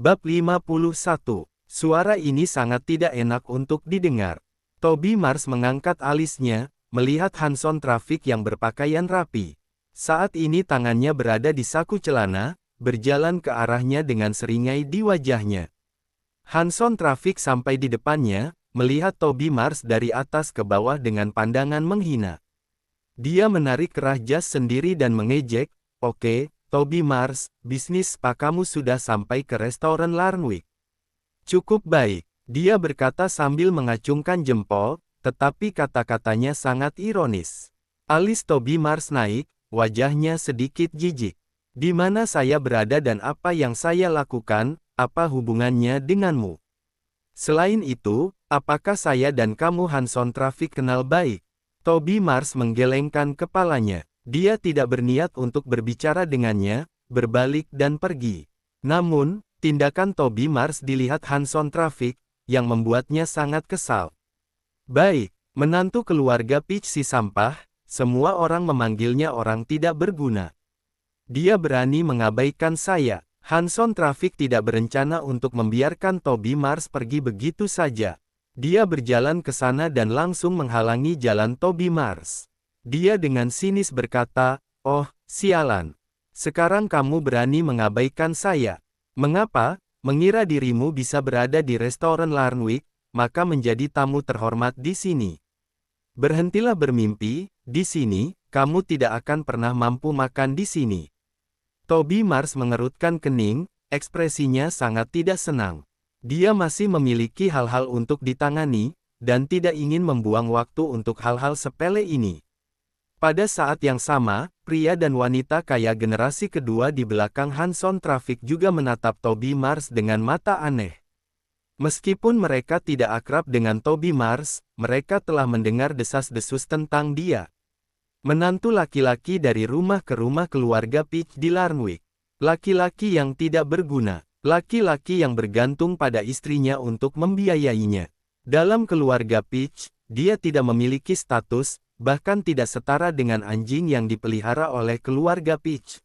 Bab 51. Suara ini sangat tidak enak untuk didengar. Toby Mars mengangkat alisnya, melihat Hanson Traffic yang berpakaian rapi. Saat ini tangannya berada di saku celana, berjalan ke arahnya dengan seringai di wajahnya. Hanson Traffic sampai di depannya, melihat Toby Mars dari atas ke bawah dengan pandangan menghina. Dia menarik kerah jas sendiri dan mengejek, "Oke, Toby Mars, bisnis spa kamu sudah sampai ke restoran Larnwick." "Cukup baik," dia berkata sambil mengacungkan jempol, tetapi kata-katanya sangat ironis. Alis Toby Mars naik, wajahnya sedikit jijik. "Di mana saya berada dan apa yang saya lakukan, apa hubungannya denganmu? Selain itu, apakah saya dan kamu Hanson Traffic kenal baik?" Toby Mars menggelengkan kepalanya. Dia tidak berniat untuk berbicara dengannya, berbalik dan pergi. Namun, tindakan Toby Mars dilihat Hanson Traffic, yang membuatnya sangat kesal. "Baik, menantu keluarga Peach si sampah, semua orang memanggilnya orang tidak berguna. Dia berani mengabaikan saya." Hanson Traffic tidak berencana untuk membiarkan Toby Mars pergi begitu saja. Dia berjalan ke sana dan langsung menghalangi jalan Toby Mars. Dia dengan sinis berkata, "Oh, sialan. Sekarang kamu berani mengabaikan saya. Mengapa? Mengira dirimu bisa berada di restoran Larnwick, maka menjadi tamu terhormat di sini. Berhentilah bermimpi, di sini, kamu tidak akan pernah mampu makan di sini." Toby Mars mengerutkan kening, ekspresinya sangat tidak senang. Dia masih memiliki hal-hal untuk ditangani, dan tidak ingin membuang waktu untuk hal-hal sepele ini. Pada saat yang sama, pria dan wanita kaya generasi kedua di belakang Hanson Traffic juga menatap Toby Mars dengan mata aneh. Meskipun mereka tidak akrab dengan Toby Mars, mereka telah mendengar desas-desus tentang dia. Menantu laki-laki dari rumah ke rumah keluarga Peach di Larnwick. Laki-laki yang tidak berguna. Laki-laki yang bergantung pada istrinya untuk membiayainya. Dalam keluarga Peach, dia tidak memiliki status, bahkan tidak setara dengan anjing yang dipelihara oleh keluarga Peach.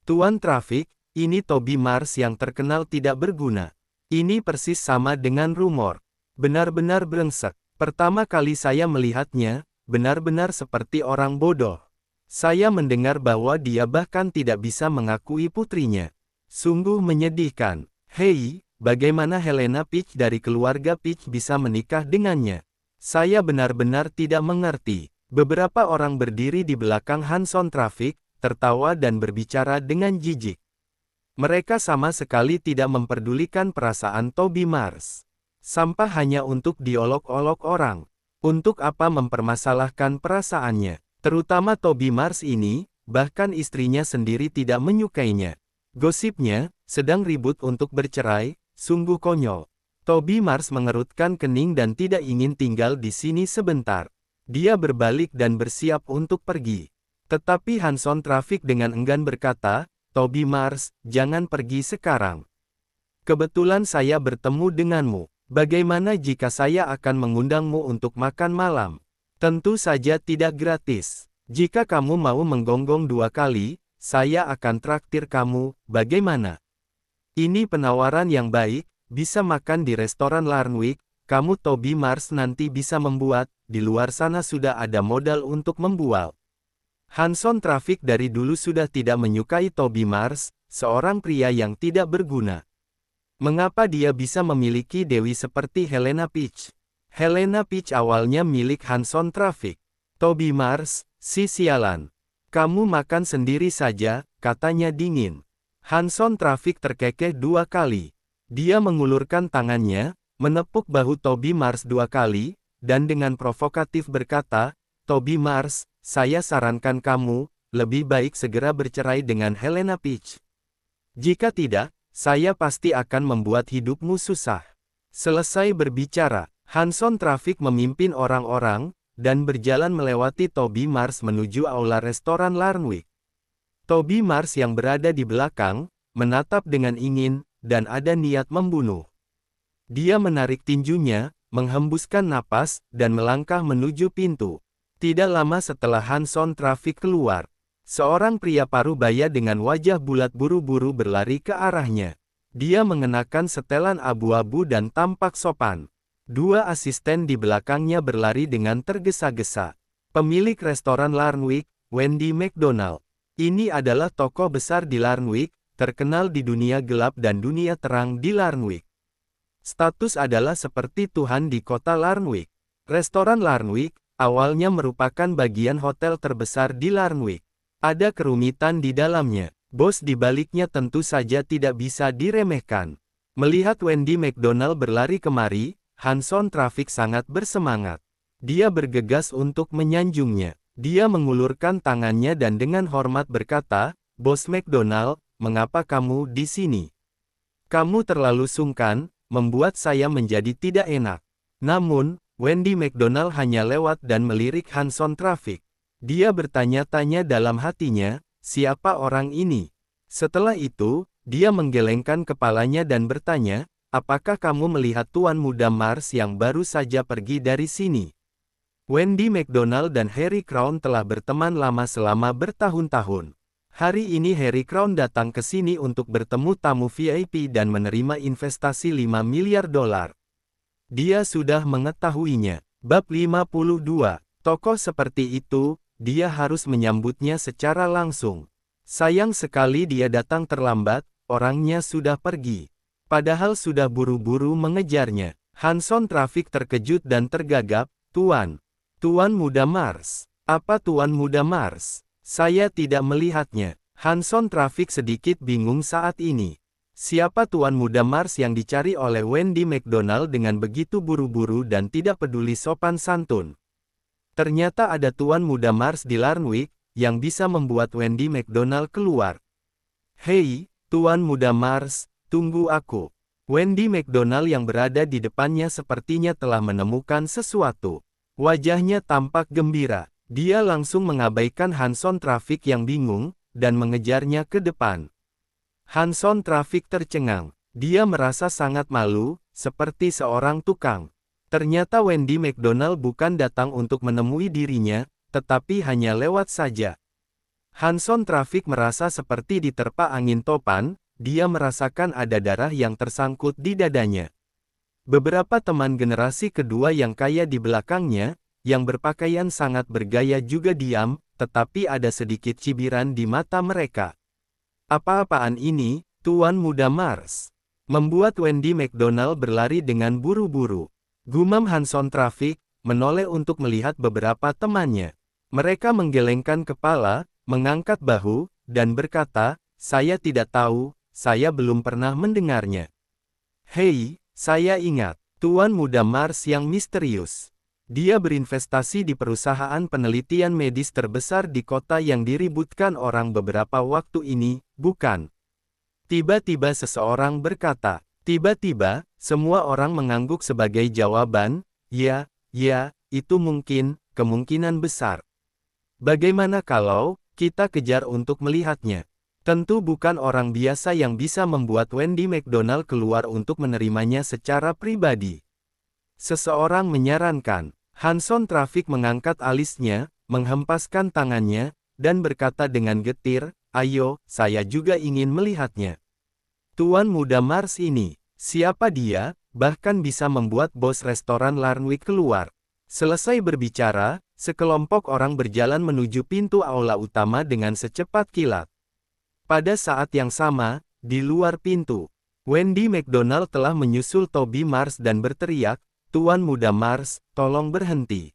"Tuan Traffic, ini Toby Mars yang terkenal tidak berguna. Ini persis sama dengan rumor. Benar-benar brengsek. Pertama kali saya melihatnya, benar-benar seperti orang bodoh. Saya mendengar bahwa dia bahkan tidak bisa mengakui putrinya. Sungguh menyedihkan. Hei, bagaimana Helena Peach dari keluarga Peach bisa menikah dengannya? Saya benar-benar tidak mengerti." Beberapa orang berdiri di belakang Hanson Traffic, tertawa dan berbicara dengan jijik. Mereka sama sekali tidak memperdulikan perasaan Toby Mars. Sampah hanya untuk diolok-olok orang. Untuk apa mempermasalahkan perasaannya? Terutama Toby Mars ini, bahkan istrinya sendiri tidak menyukainya. Gosipnya, sedang ribut untuk bercerai, sungguh konyol. Toby Mars mengerutkan kening dan tidak ingin tinggal di sini sebentar. Dia berbalik dan bersiap untuk pergi. Tetapi Hanson Traffic dengan enggan berkata, "Toby Mars, jangan pergi sekarang. Kebetulan saya bertemu denganmu. Bagaimana jika saya akan mengundangmu untuk makan malam? Tentu saja tidak gratis. Jika kamu mau menggonggong 2 kali, saya akan traktir kamu, bagaimana? Ini penawaran yang baik, bisa makan di restoran Larnwick, kamu Toby Mars nanti bisa membuat, di luar sana sudah ada modal untuk membual." Hanson Traffic dari dulu sudah tidak menyukai Toby Mars, seorang pria yang tidak berguna. Mengapa dia bisa memiliki dewi seperti Helena Peach? Helena Peach awalnya milik Hanson Traffic. Toby Mars, si sialan. "Kamu makan sendiri saja," katanya dingin. Hanson Traffic terkekeh 2 kali. Dia mengulurkan tangannya, menepuk bahu Toby Mars 2 kali, dan dengan provokatif berkata, "Toby Mars, saya sarankan kamu, lebih baik segera bercerai dengan Helena Peach. Jika tidak, saya pasti akan membuat hidupmu susah." Selesai berbicara, Hanson Traffic memimpin orang-orang, dan berjalan melewati Toby Mars menuju aula restoran Larnwick. Toby Mars yang berada di belakang, menatap dengan ingin, dan ada niat membunuh. Dia menarik tinjunya, menghembuskan napas, dan melangkah menuju pintu. Tidak lama setelah Hanson Traffic keluar, seorang pria parubaya dengan wajah bulat buru-buru berlari ke arahnya. Dia mengenakan setelan abu-abu dan tampak sopan. Dua asisten di belakangnya berlari dengan tergesa-gesa. Pemilik restoran Larnwick, Wendy McDonald. Ini adalah tokoh besar di Larnwick, terkenal di dunia gelap dan dunia terang di Larnwick. Status adalah seperti Tuhan di kota Larnwick. Restoran Larnwick, awalnya merupakan bagian hotel terbesar di Larnwick. Ada kerumitan di dalamnya. Bos di baliknya tentu saja tidak bisa diremehkan. Melihat Wendy McDonald berlari kemari, Hanson Traffic sangat bersemangat. Dia bergegas untuk menyanjungnya. Dia mengulurkan tangannya dan dengan hormat berkata, "Bos McDonald, mengapa kamu di sini? Kamu terlalu sungkan, membuat saya menjadi tidak enak." Namun, Wendy McDonald hanya lewat dan melirik Hanson Traffic. Dia bertanya-tanya dalam hatinya, siapa orang ini? Setelah itu, dia menggelengkan kepalanya dan bertanya, apakah kamu melihat Tuan Muda Mars yang baru saja pergi dari sini? Wendy McDonald dan Harry Crown telah berteman lama selama bertahun-tahun. Hari ini Harry Crown datang ke sini untuk bertemu tamu VIP dan menerima investasi $5 miliar. Dia sudah mengetahuinya. Bab 52. Tokoh seperti itu, dia harus menyambutnya secara langsung. Sayang sekali dia datang terlambat, orangnya sudah pergi. Padahal sudah buru-buru mengejarnya. Hanson Traffic terkejut dan tergagap, "Tuan. Tuan Muda Mars. Apa Tuan Muda Mars? Saya tidak melihatnya." Hanson Traffic sedikit bingung saat ini. Siapa Tuan Muda Mars yang dicari oleh Wendy McDonald dengan begitu buru-buru dan tidak peduli sopan santun? Ternyata ada Tuan Muda Mars di Larnwick, yang bisa membuat Wendy McDonald keluar. "Hei, Tuan Muda Mars, tunggu aku." Wendy McDonald yang berada di depannya sepertinya telah menemukan sesuatu. Wajahnya tampak gembira. Dia langsung mengabaikan Hanson Traffic yang bingung, dan mengejarnya ke depan. Hanson Traffic tercengang. Dia merasa sangat malu, seperti seorang tukang. Ternyata Wendy McDonald bukan datang untuk menemui dirinya, tetapi hanya lewat saja. Hanson Traffic merasa seperti diterpa angin topan, dia merasakan ada darah yang tersangkut di dadanya. Beberapa teman generasi kedua yang kaya di belakangnya, yang berpakaian sangat bergaya juga diam, tetapi ada sedikit cibiran di mata mereka. "Apa-apaan ini, Tuan Muda Mars?" Membuat Wendy McDonald berlari dengan buru-buru. Gumam Hanson Traffic, menoleh untuk melihat beberapa temannya. Mereka menggelengkan kepala, mengangkat bahu, dan berkata, "Saya tidak tahu, saya belum pernah mendengarnya." "Hei, saya ingat, Tuan Muda Mars yang misterius. Dia berinvestasi di perusahaan penelitian medis terbesar di kota yang diributkan orang beberapa waktu ini, bukan?" Tiba-tiba seseorang berkata. Tiba-tiba, semua orang mengangguk sebagai jawaban, "Ya, ya, itu mungkin, kemungkinan besar. Bagaimana kalau kita kejar untuk melihatnya?" Tentu bukan orang biasa yang bisa membuat Wendy McDonald keluar untuk menerimanya secara pribadi. Seseorang menyarankan. Hanson Traffic mengangkat alisnya, menghempaskan tangannya, dan berkata dengan getir, "Ayo, saya juga ingin melihatnya. Tuan Muda Mars ini, siapa dia, bahkan bisa membuat bos restoran Larnwick keluar." Selesai berbicara, sekelompok orang berjalan menuju pintu aula utama dengan secepat kilat. Pada saat yang sama, di luar pintu, Wendy McDonald telah menyusul Toby Mars dan berteriak, "Tuan Muda Mars, tolong berhenti.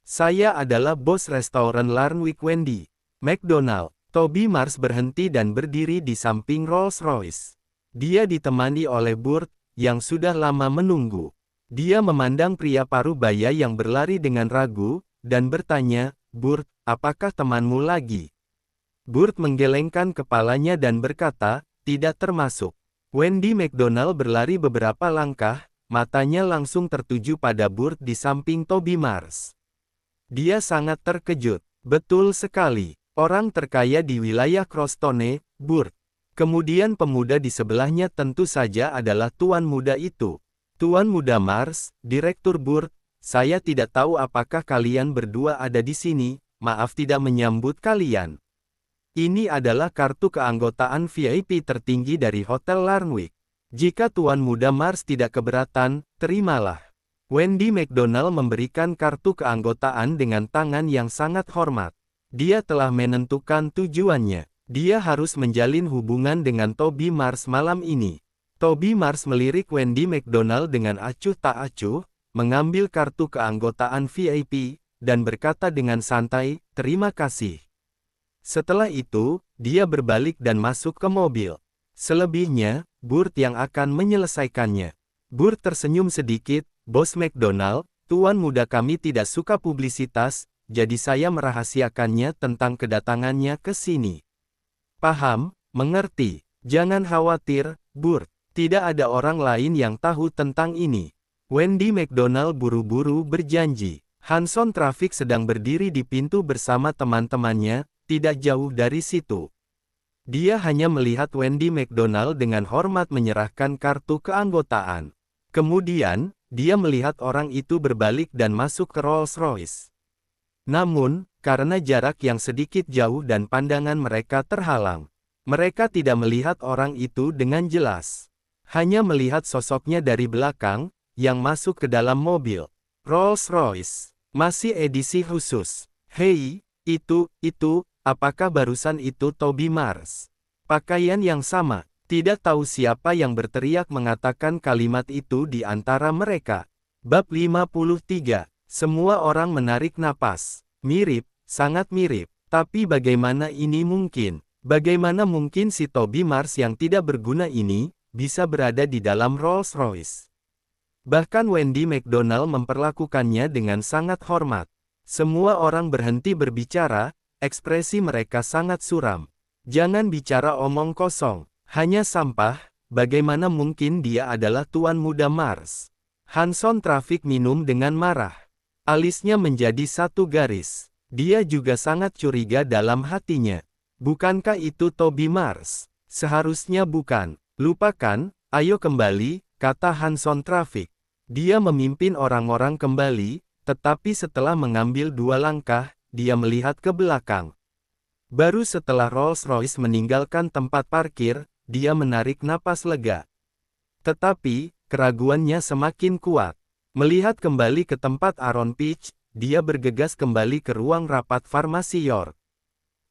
Saya adalah bos restoran Larnwick Wendy McDonald." Toby Mars berhenti dan berdiri di samping Rolls-Royce. Dia ditemani oleh Burt, yang sudah lama menunggu. Dia memandang pria parubaya yang berlari dengan ragu, dan bertanya, "Burt, apakah temanmu lagi?" Burt menggelengkan kepalanya dan berkata, "Tidak termasuk." Wendy McDonald berlari beberapa langkah, matanya langsung tertuju pada Burt di samping Toby Mars. Dia sangat terkejut. "Betul sekali, orang terkaya di wilayah Crostone, Burt." Kemudian pemuda di sebelahnya tentu saja adalah Tuan Muda itu. "Tuan Muda Mars, Direktur Burt, saya tidak tahu apakah kalian berdua ada di sini, maaf tidak menyambut kalian. Ini adalah kartu keanggotaan VIP tertinggi dari Hotel Larnwick. Jika Tuan Muda Mars tidak keberatan, terimalah. Wendy McDonnell memberikan kartu keanggotaan dengan tangan yang sangat hormat. Dia telah menentukan tujuannya. Dia harus menjalin hubungan dengan Toby Mars malam ini. Toby Mars melirik Wendy McDonnell dengan acuh tak acuh, mengambil kartu keanggotaan VIP, dan berkata dengan santai, "Terima kasih." Setelah itu, dia berbalik dan masuk ke mobil. Selebihnya, Burt yang akan menyelesaikannya. Burt tersenyum sedikit, "Bos McDonnell, Tuan Muda kami tidak suka publisitas, jadi saya merahasiakannya tentang kedatangannya ke sini." "Paham, mengerti. Jangan khawatir, Burt. Tidak ada orang lain yang tahu tentang ini." Wendy McDonnell buru-buru berjanji. Hanson Traffic sedang berdiri di pintu bersama teman-temannya, tidak jauh dari situ. Dia hanya melihat Wendy McDonnell dengan hormat menyerahkan kartu keanggotaan. Kemudian, dia melihat orang itu berbalik dan masuk ke Rolls-Royce. Namun, karena jarak yang sedikit jauh dan pandangan mereka terhalang, mereka tidak melihat orang itu dengan jelas. Hanya melihat sosoknya dari belakang, yang masuk ke dalam mobil. Rolls-Royce. Masih edisi khusus. "Hei, itu, apakah barusan itu Toby Mars?" Pakaian yang sama. Tidak tahu siapa yang berteriak mengatakan kalimat itu di antara mereka. Bab 53. Semua orang menarik napas. Mirip, sangat mirip. Tapi bagaimana ini mungkin? Bagaimana mungkin si Toby Mars yang tidak berguna ini, bisa berada di dalam Rolls-Royce? Bahkan Wendy McDonnell memperlakukannya dengan sangat hormat. Semua orang berhenti berbicara, ekspresi mereka sangat suram. "Jangan bicara omong kosong. Hanya sampah, bagaimana mungkin dia adalah Tuan Muda Mars?" Hanson Traffic minum dengan marah. Alisnya menjadi satu garis. Dia juga sangat curiga dalam hatinya. Bukankah itu Toby Mars? Seharusnya bukan. "Lupakan, ayo kembali," kata Hanson Traffic. Dia memimpin orang-orang kembali, tetapi setelah mengambil 2 langkah, dia melihat ke belakang. Baru setelah Rolls-Royce meninggalkan tempat parkir, dia menarik napas lega. Tetapi, keraguannya semakin kuat. Melihat kembali ke tempat Aaron Peach, dia bergegas kembali ke ruang rapat farmasi York.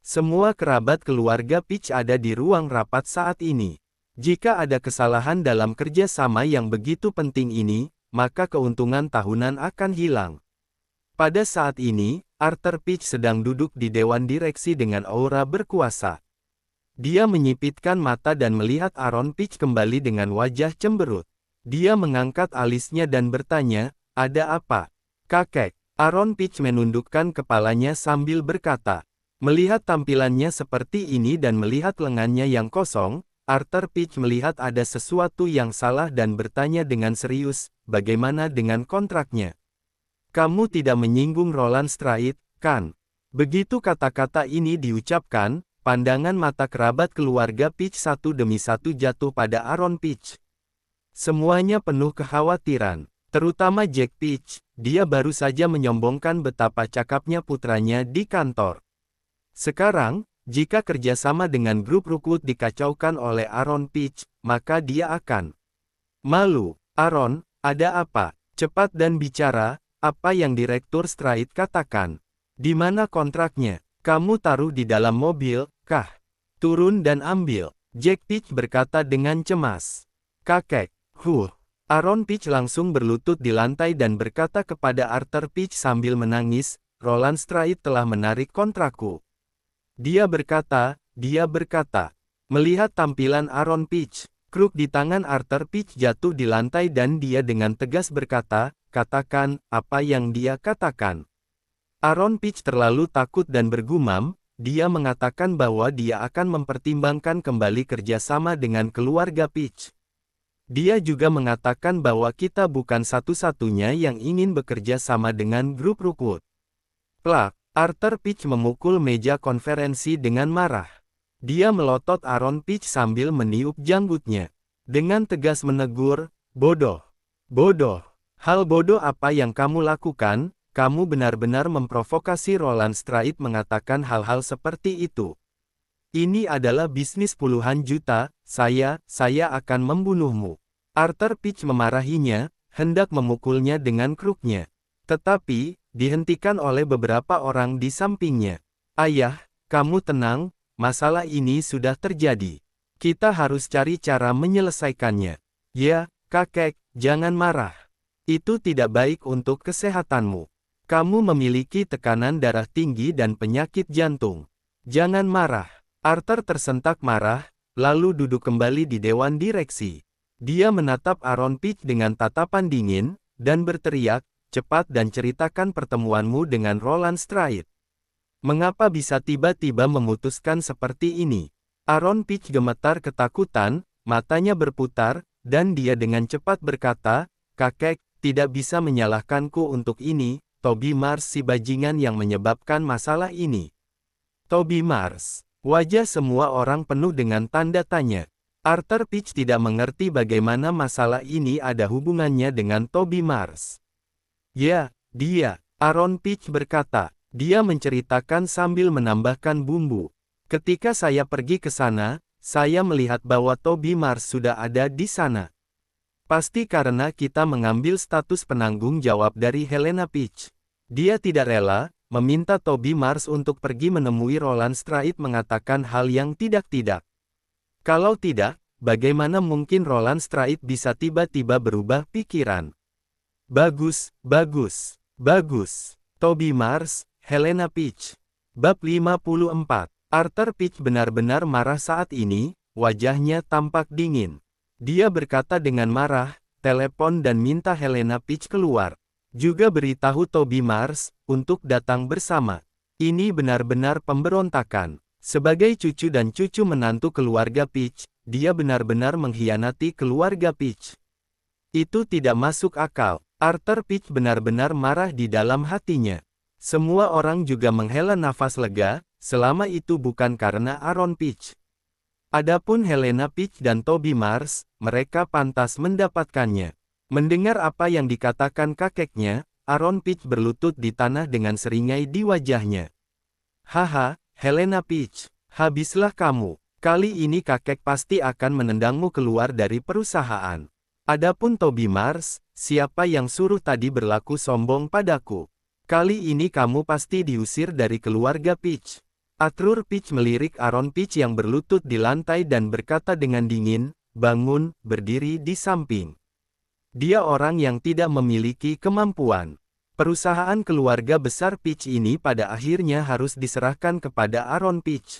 Semua kerabat keluarga Peach ada di ruang rapat saat ini. Jika ada kesalahan dalam kerjasama yang begitu penting ini, maka keuntungan tahunan akan hilang. Pada saat ini, Arthur Peach sedang duduk di dewan direksi dengan aura berkuasa. Dia menyipitkan mata dan melihat Aaron Peach kembali dengan wajah cemberut. Dia mengangkat alisnya dan bertanya, "Ada apa, kakek?" Aaron Peach menundukkan kepalanya sambil berkata. Melihat tampilannya seperti ini dan melihat lengannya yang kosong, Arthur Peach melihat ada sesuatu yang salah dan bertanya dengan serius, "Bagaimana dengan kontraknya? Kamu tidak menyinggung Roland Straight, kan?" Begitu kata-kata ini diucapkan, pandangan mata kerabat keluarga Peach satu demi satu jatuh pada Aaron Peach. Semuanya penuh kekhawatiran, terutama Jack Peach. Dia baru saja menyombongkan betapa cakapnya putranya di kantor. Sekarang, jika kerjasama dengan grup Rookwood dikacaukan oleh Aaron Peach, maka dia akan malu. "Aaron, ada apa? Cepat dan bicara, apa yang Direktur Straight katakan? Di mana kontraknya? Kamu taruh di dalam mobil, kah? Turun dan ambil." Jack Peach berkata dengan cemas. "Kakek, Aaron Peach langsung berlutut di lantai dan berkata kepada Arthur Peach sambil menangis, "Roland Straight telah menarik kontrakku." Dia berkata. Melihat tampilan Aaron Peach, kruk di tangan Arthur Peach jatuh di lantai dan dia dengan tegas berkata, "Katakan, apa yang dia katakan." Aaron Peach terlalu takut dan bergumam, dia mengatakan bahwa dia akan mempertimbangkan kembali kerjasama dengan keluarga Peach. Dia juga mengatakan bahwa kita bukan satu-satunya yang ingin bekerja sama dengan grup Rookwood. Plak, Arthur Peach memukul meja konferensi dengan marah. Dia melotot Aaron Peach sambil meniup janggutnya. Dengan tegas menegur, "Bodoh. Bodoh. Hal bodoh apa yang kamu lakukan? Kamu benar-benar memprovokasi." Roland Straight mengatakan hal-hal seperti itu. Ini adalah bisnis puluhan juta, saya akan membunuhmu. Arthur Peach memarahinya, hendak memukulnya dengan kruknya. Tetapi, dihentikan oleh beberapa orang di sampingnya. Ayah, kamu tenang, masalah ini sudah terjadi. Kita harus cari cara menyelesaikannya. Ya, kakek, jangan marah. Itu tidak baik untuk kesehatanmu. Kamu memiliki tekanan darah tinggi dan penyakit jantung. Jangan marah. Arthur tersentak marah, lalu duduk kembali di dewan direksi. Dia menatap Aaron Peach dengan tatapan dingin, dan berteriak, cepat dan ceritakan pertemuanmu dengan Roland Stride. Mengapa bisa tiba-tiba memutuskan seperti ini? Aaron Peach gemetar ketakutan, matanya berputar, dan dia dengan cepat berkata, kakek, tidak bisa menyalahkanku untuk ini, Toby Mars si bajingan yang menyebabkan masalah ini. Toby Mars. Wajah semua orang penuh dengan tanda tanya. Arthur Peach tidak mengerti bagaimana masalah ini ada hubungannya dengan Toby Mars. Ya, dia, Aaron Peach berkata. Dia menceritakan sambil menambahkan bumbu. Ketika saya pergi ke sana, saya melihat bahwa Toby Mars sudah ada di sana. Pasti karena kita mengambil status penanggung jawab dari Helena Peach. Dia tidak rela meminta Toby Mars untuk pergi menemui Roland Stride mengatakan hal yang tidak-tidak. Kalau tidak, bagaimana mungkin Roland Stride bisa tiba-tiba berubah pikiran? Bagus, bagus, bagus. Toby Mars, Helena Peach. Bab 54. Arthur Peach benar-benar marah saat ini, wajahnya tampak dingin. Dia berkata dengan marah, telepon dan minta Helena Peach keluar. Juga beritahu Toby Mars, untuk datang bersama. Ini benar-benar pemberontakan. Sebagai cucu dan cucu menantu keluarga Peach, dia benar-benar mengkhianati keluarga Peach. Itu tidak masuk akal. Arthur Peach benar-benar marah di dalam hatinya. Semua orang juga menghela nafas lega, selama itu bukan karena Aaron Peach. Adapun Helena Peach dan Toby Mars, mereka pantas mendapatkannya. Mendengar apa yang dikatakan kakeknya, Aaron Peach berlutut di tanah dengan seringai di wajahnya. Haha, Helena Peach, habislah kamu. Kali ini kakek pasti akan menendangmu keluar dari perusahaan. Adapun Toby Mars, siapa yang suruh tadi berlaku sombong padaku? Kali ini kamu pasti diusir dari keluarga Peach. Arthur Peach melirik Aaron Peach yang berlutut di lantai dan berkata dengan dingin, bangun, berdiri di samping. Dia orang yang tidak memiliki kemampuan. Perusahaan keluarga besar Peach ini pada akhirnya harus diserahkan kepada Aaron Peach.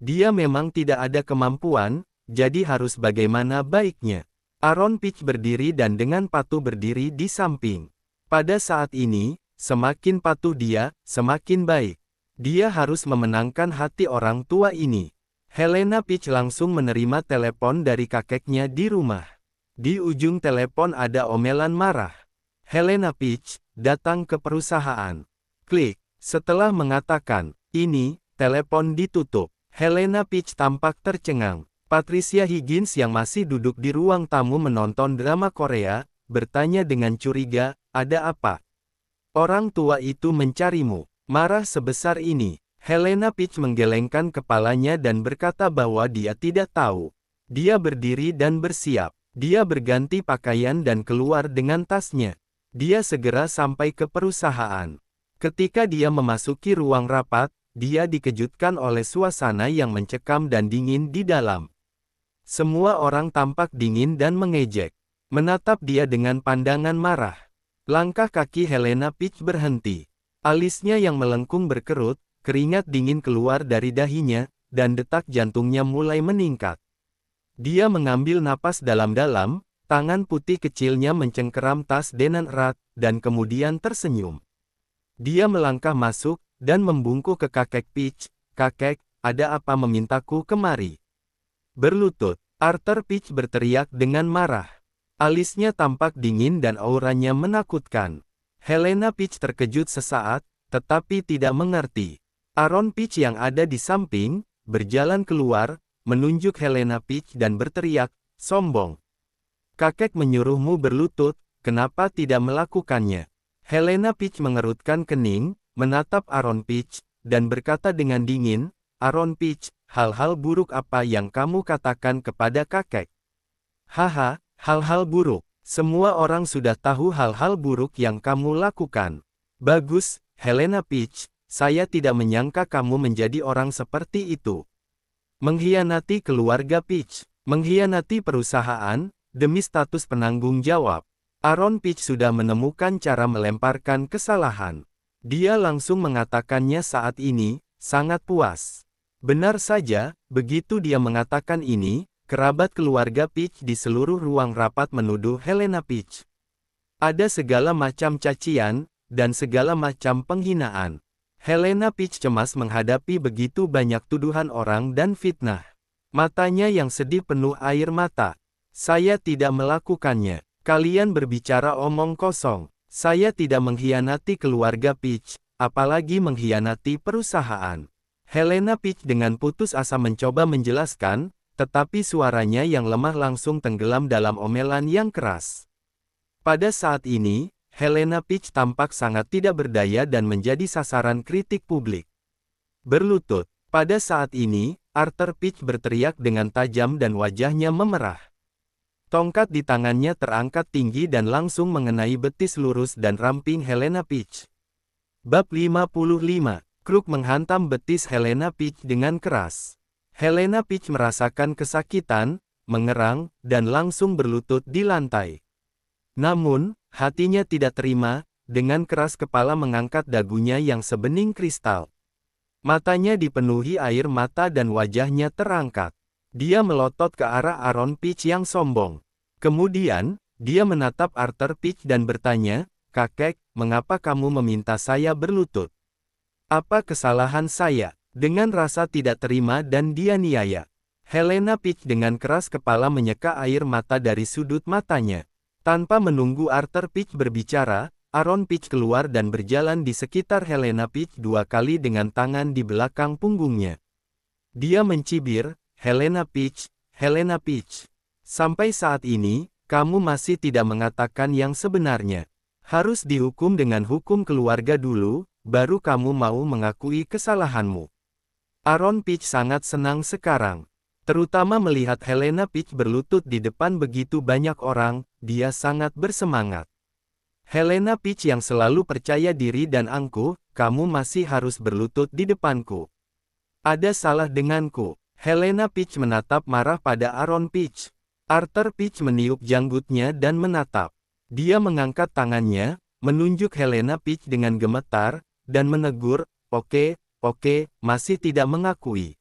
Dia memang tidak ada kemampuan, jadi harus bagaimana baiknya. Aaron Peach berdiri dan dengan patuh berdiri di samping. Pada saat ini, semakin patuh dia, semakin baik. Dia harus memenangkan hati orang tua ini. Helena Peach langsung menerima telepon dari kakeknya di rumah. Di ujung telepon ada omelan marah. Helena Peach datang ke perusahaan. Klik. Setelah mengatakan, ini, telepon ditutup. Helena Peach tampak tercengang. Patricia Higgins yang masih duduk di ruang tamu menonton drama Korea, bertanya dengan curiga, ada apa? Orang tua itu mencarimu. Marah sebesar ini. Helena Peach menggelengkan kepalanya dan berkata bahwa dia tidak tahu. Dia berdiri dan bersiap. Dia berganti pakaian dan keluar dengan tasnya. Dia segera sampai ke perusahaan. Ketika dia memasuki ruang rapat, dia dikejutkan oleh suasana yang mencekam dan dingin di dalam. Semua orang tampak dingin dan mengejek. Menatap dia dengan pandangan marah. Langkah kaki Helena Peach berhenti. Alisnya yang melengkung berkerut, keringat dingin keluar dari dahinya, dan detak jantungnya mulai meningkat. Dia mengambil napas dalam-dalam, tangan putih kecilnya mencengkeram tas dengan erat, dan kemudian tersenyum. Dia melangkah masuk, dan membungkuk ke kakek Peach. Kakek, ada apa memintaku kemari? Berlutut, Arthur Peach berteriak dengan marah. Alisnya tampak dingin dan auranya menakutkan. Helena Peach terkejut sesaat, tetapi tidak mengerti. Aaron Peach yang ada di samping, berjalan keluar, menunjuk Helena Peach dan berteriak, sombong. Kakek menyuruhmu berlutut, kenapa tidak melakukannya? Helena Peach mengerutkan kening, menatap Aaron Peach, dan berkata dengan dingin, Aaron Peach, hal-hal buruk apa yang kamu katakan kepada kakek? Haha, hal-hal buruk. Semua orang sudah tahu hal-hal buruk yang kamu lakukan. Bagus, Helena Peach, saya tidak menyangka kamu menjadi orang seperti itu. Mengkhianati keluarga Peach, mengkhianati perusahaan, demi status penanggung jawab. Aaron Peach sudah menemukan cara melemparkan kesalahan. Dia langsung mengatakannya saat ini, sangat puas. Benar saja, begitu dia mengatakan ini, kerabat keluarga Peach di seluruh ruang rapat menuduh Helena Peach. Ada segala macam cacian, dan segala macam penghinaan. Helena Peach cemas menghadapi begitu banyak tuduhan orang dan fitnah. Matanya yang sedih penuh air mata. Saya tidak melakukannya. Kalian berbicara omong kosong. Saya tidak mengkhianati keluarga Peach, apalagi mengkhianati perusahaan. Helena Peach dengan putus asa mencoba menjelaskan, tetapi suaranya yang lemah langsung tenggelam dalam omelan yang keras. Pada saat ini, Helena Peach tampak sangat tidak berdaya dan menjadi sasaran kritik publik. Berlutut, pada saat ini, Arthur Peach berteriak dengan tajam dan wajahnya memerah. Tongkat di tangannya terangkat tinggi dan langsung mengenai betis lurus dan ramping Helena Peach. Bab 55, Kruk menghantam betis Helena Peach dengan keras. Helena Peach merasakan kesakitan, mengerang, dan langsung berlutut di lantai. Namun, hatinya tidak terima, dengan keras kepala mengangkat dagunya yang sebening kristal. Matanya dipenuhi air mata dan wajahnya terangkat. Dia melotot ke arah Aaron Peach yang sombong. Kemudian, dia menatap Arthur Peach dan bertanya, "Kakek, mengapa kamu meminta saya berlutut? Apa kesalahan saya?" Dengan rasa tidak terima dan dianiaya, Helena Peach dengan keras kepala menyeka air mata dari sudut matanya. Tanpa menunggu Arthur Peach berbicara, Aaron Peach keluar dan berjalan di sekitar Helena Peach 2 kali dengan tangan di belakang punggungnya. Dia mencibir, Helena Peach, Helena Peach. Sampai saat ini, kamu masih tidak mengatakan yang sebenarnya. Harus dihukum dengan hukum keluarga dulu, baru kamu mau mengakui kesalahanmu." Aaron Peach sangat senang sekarang. Terutama melihat Helena Peach berlutut di depan begitu banyak orang, dia sangat bersemangat. Helena Peach yang selalu percaya diri dan angkuh, kamu masih harus berlutut di depanku. Ada salah denganku. Helena Peach menatap marah pada Aaron Peach. Arthur Peach meniup janggutnya dan menatap. Dia mengangkat tangannya, menunjuk Helena Peach dengan gemetar, dan menegur, oke, masih tidak mengakui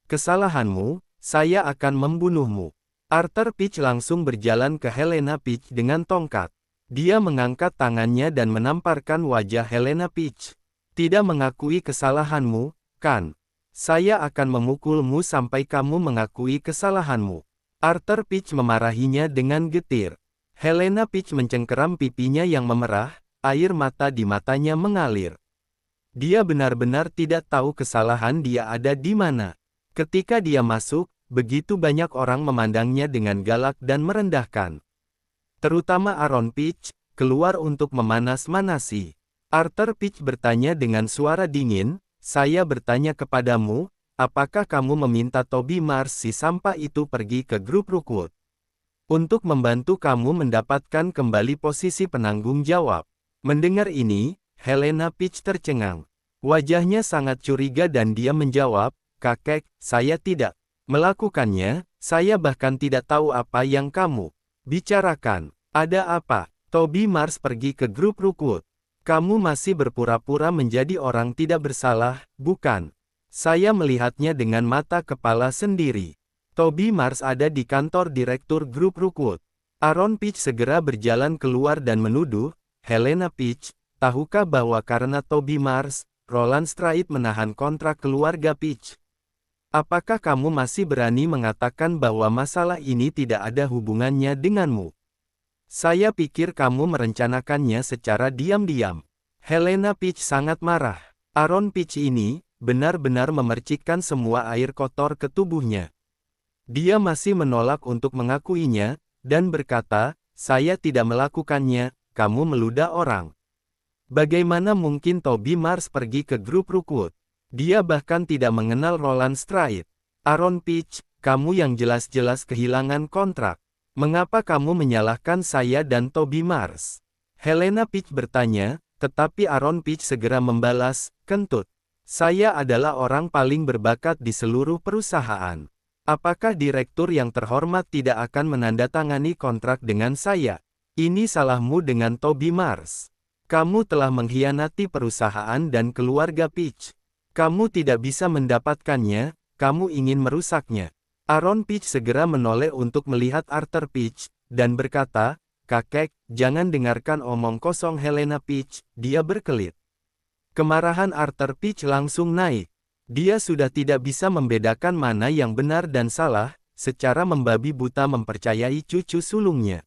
kesalahanmu, saya akan membunuhmu." Arthur Peach langsung berjalan ke Helena Peach dengan tongkat. Dia mengangkat tangannya dan menamparkan wajah Helena Peach. "Tidak mengakui kesalahanmu, kan? Saya akan memukulmu sampai kamu mengakui kesalahanmu." Arthur Peach memarahinya dengan getir. Helena Peach mencengkeram pipinya yang memerah, air mata di matanya mengalir. Dia benar-benar tidak tahu kesalahan dia ada di mana. Ketika dia masuk, begitu banyak orang memandangnya dengan galak dan merendahkan. Terutama Aaron Peach, keluar untuk memanas-manasi. Arthur Peach bertanya dengan suara dingin, "Saya bertanya kepadamu, apakah kamu meminta Toby Mars si sampah itu pergi ke grup Rookwood untuk membantu kamu mendapatkan kembali posisi penanggung jawab?" Mendengar ini, Helena Peach tercengang. Wajahnya sangat curiga dan dia menjawab, "Kakek, saya tidak melakukannya, saya bahkan tidak tahu apa yang kamu bicarakan. Ada apa? Toby Mars pergi ke grup Rookwood. Kamu masih berpura-pura menjadi orang tidak bersalah, bukan? Saya melihatnya dengan mata kepala sendiri. Toby Mars ada di kantor direktur grup Rookwood." Aaron Peach segera berjalan keluar dan menuduh, "Helena Peach, tahukah bahwa karena Toby Mars, Roland Straight menahan kontrak keluarga Peach? Apakah kamu masih berani mengatakan bahwa masalah ini tidak ada hubungannya denganmu? Saya pikir kamu merencanakannya secara diam-diam." Helena Peach sangat marah. Aaron Peach ini, benar-benar memercikkan semua air kotor ke tubuhnya. Dia masih menolak untuk mengakuinya, dan berkata, "Saya tidak melakukannya, kamu meludah orang. Bagaimana mungkin Toby Mars pergi ke grup Rookwood? Dia bahkan tidak mengenal Roland Stride. Aaron Peach, kamu yang jelas-jelas kehilangan kontrak. Mengapa kamu menyalahkan saya dan Toby Mars? Helena Peach bertanya, tetapi Aaron Peach segera membalas, kentut. Saya adalah orang paling berbakat di seluruh perusahaan. Apakah direktur yang terhormat tidak akan menandatangani kontrak dengan saya? Ini salahmu dengan Toby Mars. Kamu telah mengkhianati perusahaan dan keluarga Peach. Kamu tidak bisa mendapatkannya, kamu ingin merusaknya. Aaron Peach segera menoleh untuk melihat Arthur Peach, dan berkata, kakek, jangan dengarkan omong kosong Helena Peach, dia berkelit. Kemarahan Arthur Peach langsung naik. Dia sudah tidak bisa membedakan mana yang benar dan salah, secara membabi buta mempercayai cucu sulungnya.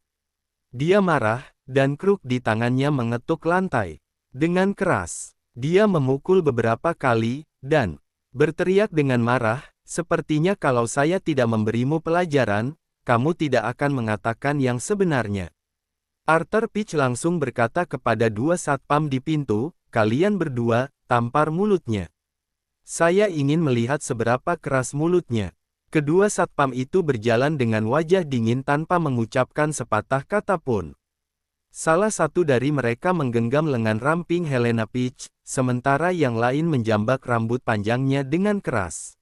Dia marah, dan kruk di tangannya mengetuk lantai. Dengan keras, dia memukul beberapa kali, dan berteriak dengan marah, sepertinya kalau saya tidak memberimu pelajaran, kamu tidak akan mengatakan yang sebenarnya. Arthur Peach langsung berkata kepada dua satpam di pintu, kalian berdua, tampar mulutnya. Saya ingin melihat seberapa keras mulutnya. Kedua satpam itu berjalan dengan wajah dingin tanpa mengucapkan sepatah kata pun. Salah satu dari mereka menggenggam lengan ramping Helena Peach, sementara yang lain menjambak rambut panjangnya dengan keras.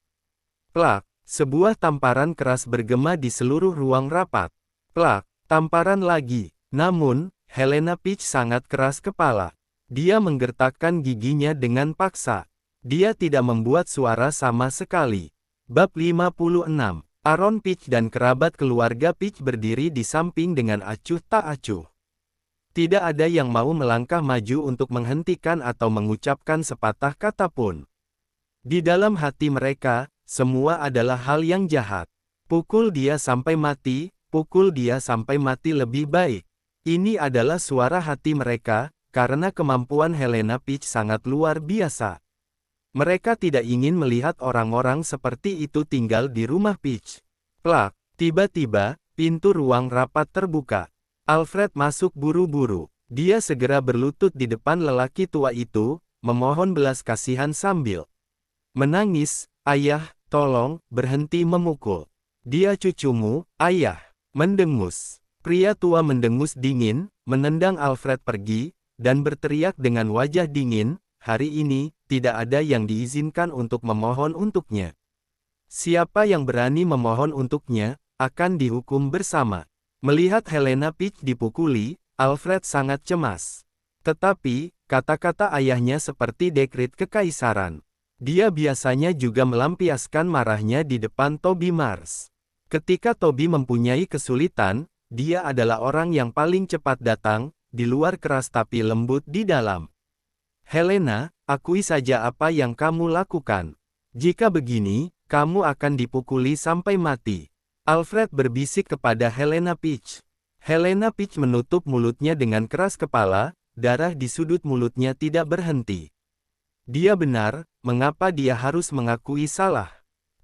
Plak, sebuah tamparan keras bergema di seluruh ruang rapat. Plak, tamparan lagi. Namun, Helena Peach sangat keras kepala. Dia menggertakkan giginya dengan paksa. Dia tidak membuat suara sama sekali. Bab 56. Aaron Peach dan kerabat keluarga Peach berdiri di samping dengan acuh tak acuh. Tidak ada yang mau melangkah maju untuk menghentikan atau mengucapkan sepatah kata pun. Di dalam hati mereka, semua adalah hal yang jahat. Pukul dia sampai mati, pukul dia sampai mati lebih baik. Ini adalah suara hati mereka, karena kemampuan Helena Peach sangat luar biasa. Mereka tidak ingin melihat orang-orang seperti itu tinggal di rumah Peach. Plak, tiba-tiba, pintu ruang rapat terbuka. Alfred masuk buru-buru. Dia segera berlutut di depan lelaki tua itu, memohon belas kasihan sambil menangis, ayah, tolong, berhenti memukul. Dia cucumu, ayah. Mendengus. Pria tua mendengus dingin, menendang Alfred pergi, dan berteriak dengan wajah dingin, hari ini, tidak ada yang diizinkan untuk memohon untuknya. Siapa yang berani memohon untuknya, akan dihukum bersama. Melihat Helena Peach dipukuli, Alfred sangat cemas. Tetapi, kata-kata ayahnya seperti dekret kekaisaran. Dia biasanya juga melampiaskan marahnya di depan Toby Mars. Ketika Toby mempunyai kesulitan, dia adalah orang yang paling cepat datang, di luar keras tapi lembut di dalam. Helena, akui saja apa yang kamu lakukan. Jika begini, kamu akan dipukuli sampai mati. Alfred berbisik kepada Helena Peach. Helena Peach menutup mulutnya dengan keras kepala, darah di sudut mulutnya tidak berhenti. Dia benar, mengapa dia harus mengakui salah?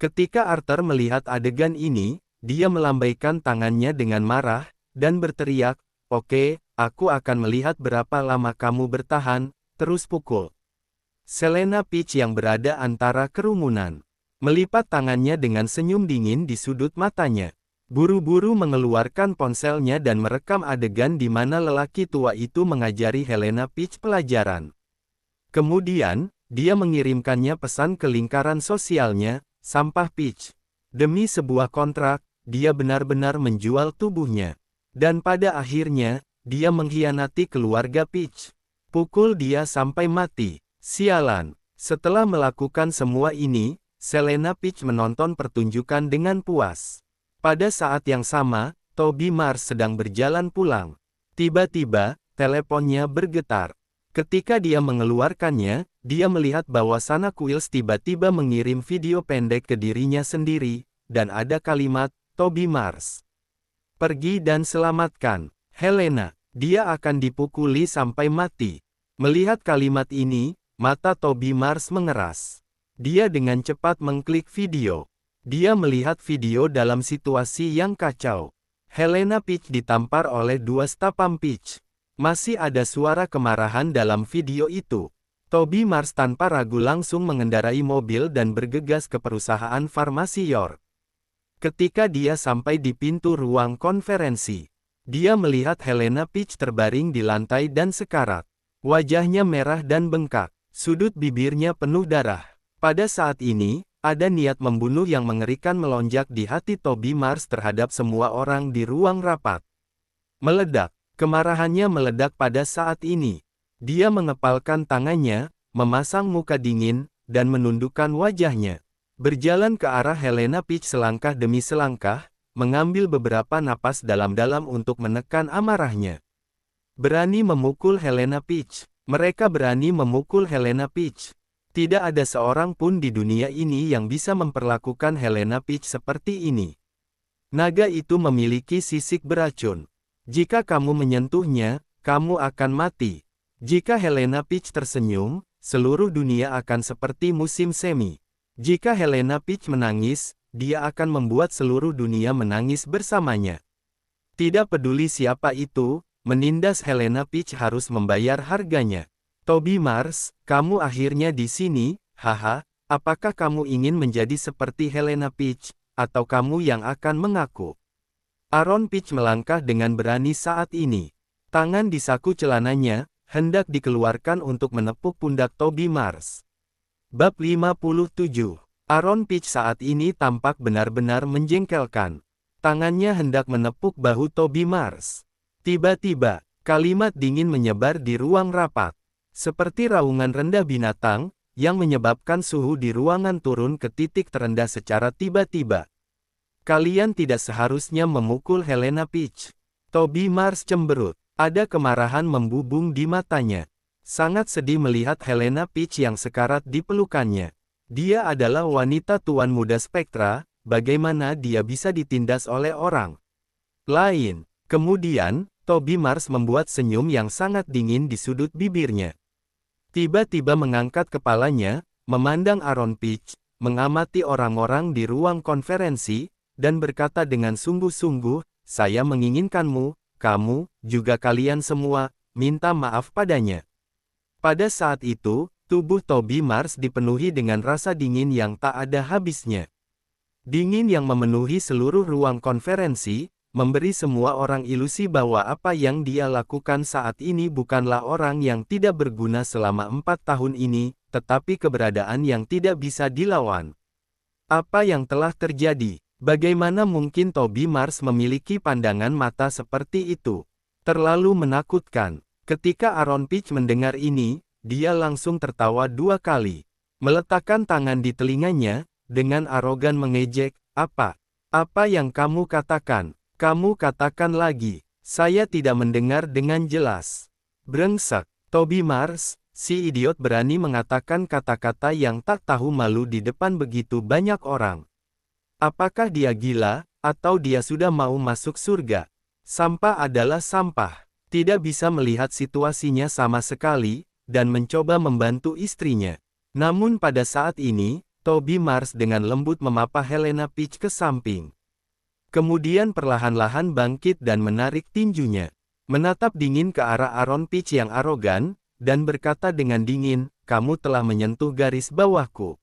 Ketika Arthur melihat adegan ini, dia melambaikan tangannya dengan marah, dan berteriak, oke, aku akan melihat berapa lama kamu bertahan, terus pukul. Helena Peach yang berada antara kerumunan, melipat tangannya dengan senyum dingin di sudut matanya. Buru-buru mengeluarkan ponselnya dan merekam adegan di mana lelaki tua itu mengajari Helena Peach pelajaran. Kemudian, dia mengirimkannya pesan ke lingkaran sosialnya, sampah Peach. Demi sebuah kontrak, dia benar-benar menjual tubuhnya. Dan pada akhirnya, dia mengkhianati keluarga Peach. Pukul dia sampai mati. Sialan. Setelah melakukan semua ini, Helena Peach menonton pertunjukan dengan puas. Pada saat yang sama, Toby Mars sedang berjalan pulang. Tiba-tiba, teleponnya bergetar. Ketika dia mengeluarkannya, dia melihat bahwa Sana Quills tiba-tiba mengirim video pendek ke dirinya sendiri, dan ada kalimat, Toby Mars. Pergi dan selamatkan Helena, dia akan dipukuli sampai mati. Melihat kalimat ini, mata Toby Mars mengeras. Dia dengan cepat mengklik video. Dia melihat video dalam situasi yang kacau. Helena Peach ditampar oleh dua satpam Peach. Masih ada suara kemarahan dalam video itu. Toby Mars tanpa ragu langsung mengendarai mobil dan bergegas ke perusahaan farmasi York. Ketika dia sampai di pintu ruang konferensi, dia melihat Helena Peach terbaring di lantai dan sekarat. Wajahnya merah dan bengkak, sudut bibirnya penuh darah. Pada saat ini, ada niat membunuh yang mengerikan melonjak di hati Toby Mars terhadap semua orang di ruang rapat. Meledak, kemarahannya meledak pada saat ini. Dia mengepalkan tangannya, memasang muka dingin, dan menundukkan wajahnya. Berjalan ke arah Helena Peach selangkah demi selangkah, mengambil beberapa napas dalam-dalam untuk menekan amarahnya. Berani memukul Helena Peach. Mereka berani memukul Helena Peach. Tidak ada seorang pun di dunia ini yang bisa memperlakukan Helena Peach seperti ini. Naga itu memiliki sisik beracun. Jika kamu menyentuhnya, kamu akan mati. Jika Helena Peach tersenyum, seluruh dunia akan seperti musim semi. Jika Helena Peach menangis, dia akan membuat seluruh dunia menangis bersamanya. Tidak peduli siapa itu, menindas Helena Peach harus membayar harganya. Toby Mars, kamu akhirnya di sini, haha, apakah kamu ingin menjadi seperti Helena Peach, atau kamu yang akan mengaku? Aaron Peach melangkah dengan berani saat ini. Tangan di saku celananya, hendak dikeluarkan untuk menepuk pundak Toby Mars. Bab 57. Aaron Peach saat ini tampak benar-benar menjengkelkan. Tangannya hendak menepuk bahu Toby Mars. Tiba-tiba, kalimat dingin menyebar di ruang rapat. Seperti raungan rendah binatang, yang menyebabkan suhu di ruangan turun ke titik terendah secara tiba-tiba. Kalian tidak seharusnya memukul Helena Peach. Toby Mars cemberut. Ada kemarahan membubung di matanya. Sangat sedih melihat Helena Peach yang sekarat di pelukannya. Dia adalah wanita tuan muda Spektra, bagaimana dia bisa ditindas oleh orang lain? Kemudian, Toby Mars membuat senyum yang sangat dingin di sudut bibirnya. Tiba-tiba mengangkat kepalanya, memandang Aaron Peach, mengamati orang-orang di ruang konferensi, dan berkata dengan sungguh-sungguh, saya menginginkanmu. Kamu, juga kalian semua, minta maaf padanya. Pada saat itu, tubuh Toby Mars dipenuhi dengan rasa dingin yang tak ada habisnya. Dingin yang memenuhi seluruh ruang konferensi, memberi semua orang ilusi bahwa apa yang dia lakukan saat ini bukanlah orang yang tidak berguna selama 4 tahun ini, tetapi keberadaan yang tidak bisa dilawan. Apa yang telah terjadi? Bagaimana mungkin Toby Mars memiliki pandangan mata seperti itu? Terlalu menakutkan. Ketika Aaron Peach mendengar ini, dia langsung tertawa 2 kali. Meletakkan tangan di telinganya, dengan arogan mengejek, apa? Apa yang kamu katakan? Kamu katakan lagi. Saya tidak mendengar dengan jelas. Brengsek. Toby Mars, si idiot berani mengatakan kata-kata yang tak tahu malu di depan begitu banyak orang. Apakah dia gila, atau dia sudah mau masuk surga? Sampah adalah sampah. Tidak bisa melihat situasinya sama sekali, dan mencoba membantu istrinya. Namun pada saat ini, Toby Mars dengan lembut memapa Helena Peach ke samping. Kemudian perlahan-lahan bangkit dan menarik tinjunya. Menatap dingin ke arah Aaron Peach yang arogan, dan berkata dengan dingin, kamu telah menyentuh garis bawahku.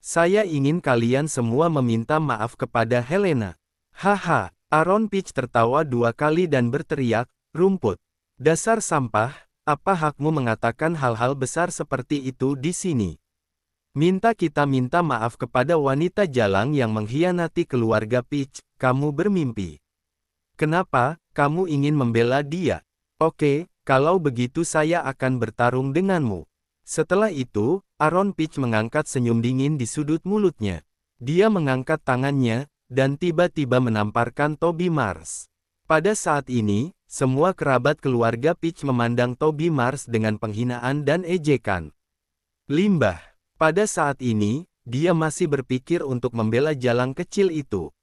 Saya ingin kalian semua meminta maaf kepada Helena. Haha, Aaron Peach tertawa 2 kali dan berteriak, rumput. Dasar sampah, apa hakmu mengatakan hal-hal besar seperti itu di sini? Kita minta maaf kepada wanita jalang yang mengkhianati keluarga Peach, kamu bermimpi. Kenapa, kamu ingin membela dia? Oke, kalau begitu saya akan bertarung denganmu. Setelah itu, Aaron Peach mengangkat senyum dingin di sudut mulutnya. Dia mengangkat tangannya, dan tiba-tiba menamparkan Toby Mars. Pada saat ini, semua kerabat keluarga Peach memandang Toby Mars dengan penghinaan dan ejekan. Limbah. Pada saat ini, dia masih berpikir untuk membela jalang kecil itu.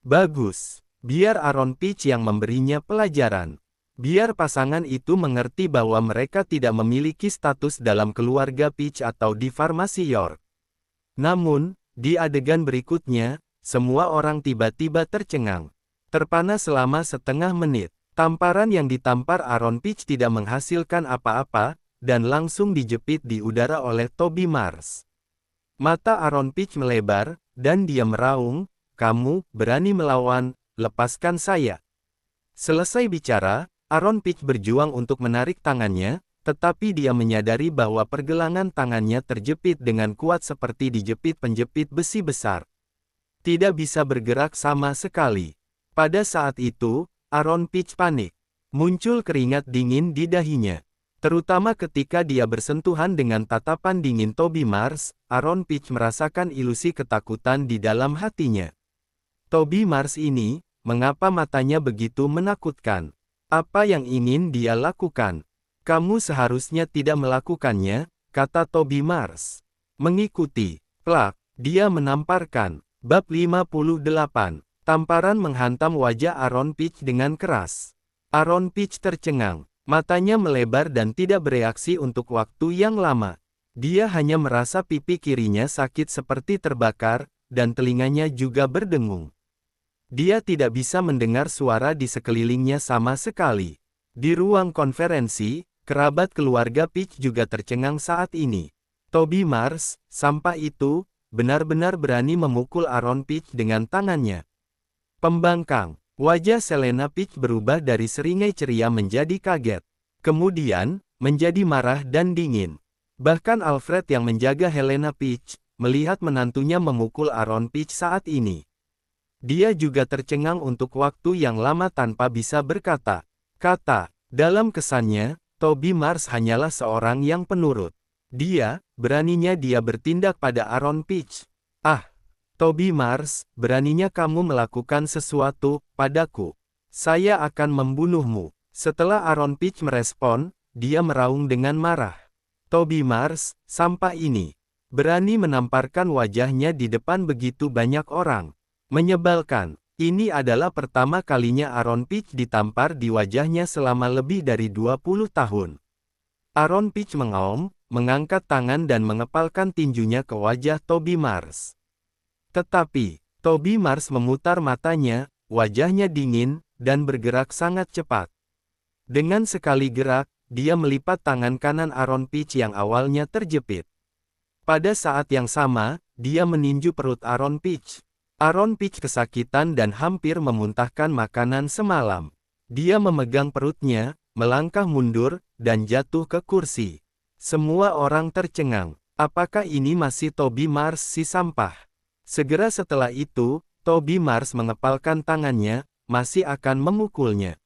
Bagus. Biar Aaron Peach yang memberinya pelajaran. Biar pasangan itu mengerti bahwa mereka tidak memiliki status dalam keluarga Peach atau di farmasi York. Namun, di adegan berikutnya, semua orang tiba-tiba tercengang. Terpana selama setengah menit. Tamparan yang ditampar Aaron Peach tidak menghasilkan apa-apa, dan langsung dijepit di udara oleh Toby Mars. Mata Aaron Peach melebar, dan dia meraung, "Kamu berani melawan, lepaskan saya." Selesai bicara, Aaron Peach berjuang untuk menarik tangannya, tetapi dia menyadari bahwa pergelangan tangannya terjepit dengan kuat seperti dijepit penjepit besi besar. Tidak bisa bergerak sama sekali. Pada saat itu, Aaron Peach panik. Muncul keringat dingin di dahinya. Terutama ketika dia bersentuhan dengan tatapan dingin Toby Mars, Aaron Peach merasakan ilusi ketakutan di dalam hatinya. Toby Mars ini, mengapa matanya begitu menakutkan? Apa yang ingin dia lakukan? "Kamu seharusnya tidak melakukannya," kata Toby Mars. Mengikuti. Plak, dia menamparkan. Bab 58. Tamparan menghantam wajah Aaron Peach dengan keras. Aaron Peach tercengang. Matanya melebar dan tidak bereaksi untuk waktu yang lama. Dia hanya merasa pipi kirinya sakit seperti terbakar, dan telinganya juga berdengung. Dia tidak bisa mendengar suara di sekelilingnya sama sekali. Di ruang konferensi, kerabat keluarga Peach juga tercengang saat ini. Toby Mars, sampah itu, benar-benar berani memukul Aaron Peach dengan tangannya. Pembangkang. Wajah Selena Peach berubah dari seringai ceria menjadi kaget. Kemudian, menjadi marah dan dingin. Bahkan Alfred yang menjaga Helena Peach, melihat menantunya memukul Aaron Peach saat ini. Dia juga tercengang untuk waktu yang lama tanpa bisa berkata-kata. Dalam kesannya, Toby Mars hanyalah seorang yang penurut. Beraninya dia bertindak pada Aaron Peach. "Ah, Toby Mars, beraninya kamu melakukan sesuatu padaku. Saya akan membunuhmu." Setelah Aaron Peach merespon, dia meraung dengan marah. Toby Mars, sampah ini, berani menamparkan wajahnya di depan begitu banyak orang. Menyebalkan. Ini adalah pertama kalinya Aaron Peach ditampar di wajahnya selama lebih dari 20 tahun. Aaron Peach mengaum, mengangkat tangan dan mengepalkan tinjunya ke wajah Toby Mars. Tetapi, Toby Mars memutar matanya, wajahnya dingin, dan bergerak sangat cepat. Dengan sekali gerak, dia melipat tangan kanan Aaron Peach yang awalnya terjepit. Pada saat yang sama, dia meninju perut Aaron Peach. Aaron Peach kesakitan dan hampir memuntahkan makanan semalam. Dia memegang perutnya, melangkah mundur, dan jatuh ke kursi. Semua orang tercengang. Apakah ini masih Toby Mars si sampah? Segera setelah itu, Toby Mars mengepalkan tangannya, masih akan memukulnya.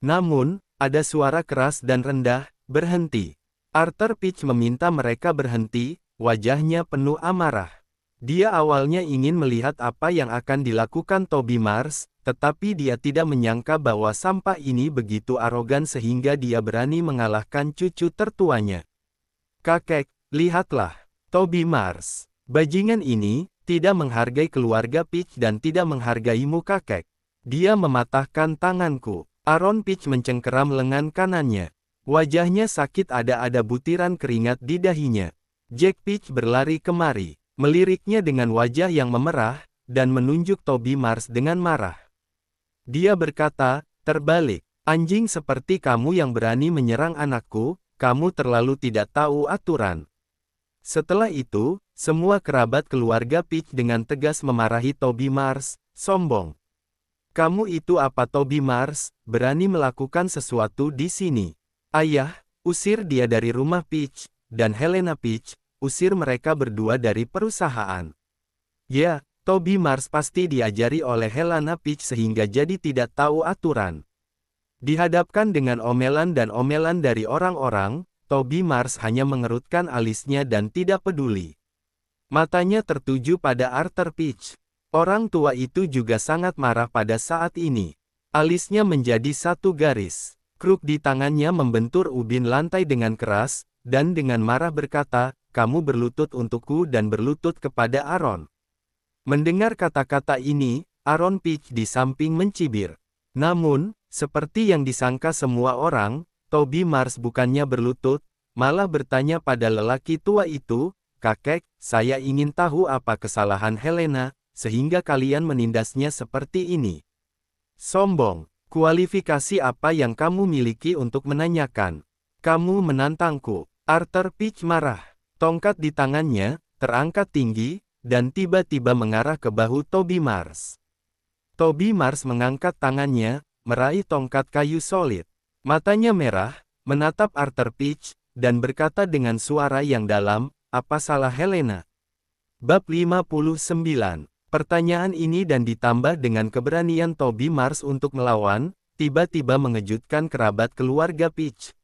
Namun, ada suara keras dan rendah, "Berhenti." Arthur Peach meminta mereka berhenti, wajahnya penuh amarah. Dia awalnya ingin melihat apa yang akan dilakukan Toby Mars, tetapi dia tidak menyangka bahwa sampah ini begitu arogan sehingga dia berani mengalahkan cucu tertuanya. "Kakek, lihatlah. Toby Mars. Bajingan ini, tidak menghargai keluarga Peach dan tidak menghargaimu kakek. Dia mematahkan tanganku." Aaron Peach mencengkeram lengan kanannya. Wajahnya sakit, ada butiran keringat di dahinya. Jack Peach berlari kemari. Meliriknya dengan wajah yang memerah, dan menunjuk Toby Mars dengan marah. Dia berkata, "Terbalik, anjing seperti kamu yang berani menyerang anakku, kamu terlalu tidak tahu aturan." Setelah itu, semua kerabat keluarga Peach dengan tegas memarahi Toby Mars, "Sombong. Kamu itu apa?" Toby Mars, "berani melakukan sesuatu di sini. Ayah, usir dia dari rumah Peach, dan Helena Peach, usir mereka berdua dari perusahaan." Ya, Toby Mars pasti diajari oleh Helena Peach sehingga jadi tidak tahu aturan. Dihadapkan dengan omelan dan omelan dari orang-orang, Toby Mars hanya mengerutkan alisnya dan tidak peduli. Matanya tertuju pada Arthur Peach. Orang tua itu juga sangat marah pada saat ini. Alisnya menjadi satu garis. Kruk di tangannya membentur ubin lantai dengan keras, dan dengan marah berkata, "Kamu berlutut untukku dan berlutut kepada Aaron." Mendengar kata-kata ini, Aaron Peach di samping mencibir. Namun, seperti yang disangka semua orang, Toby Mars bukannya berlutut, malah bertanya pada lelaki tua itu, "Kakek, saya ingin tahu apa kesalahan Helena, sehingga kalian menindasnya seperti ini." "Sombong. Kualifikasi apa yang kamu miliki untuk menanyakan? Kamu menantangku. Arthur Peach marah. Tongkat di tangannya terangkat tinggi, dan tiba-tiba mengarah ke bahu Toby Mars. Toby Mars mengangkat tangannya, meraih tongkat kayu solid. Matanya merah, menatap Arthur Peach, dan berkata dengan suara yang dalam, "Apa salah Helena?" Bab 59. Pertanyaan ini dan ditambah dengan keberanian Toby Mars untuk melawan, tiba-tiba mengejutkan kerabat keluarga Peach.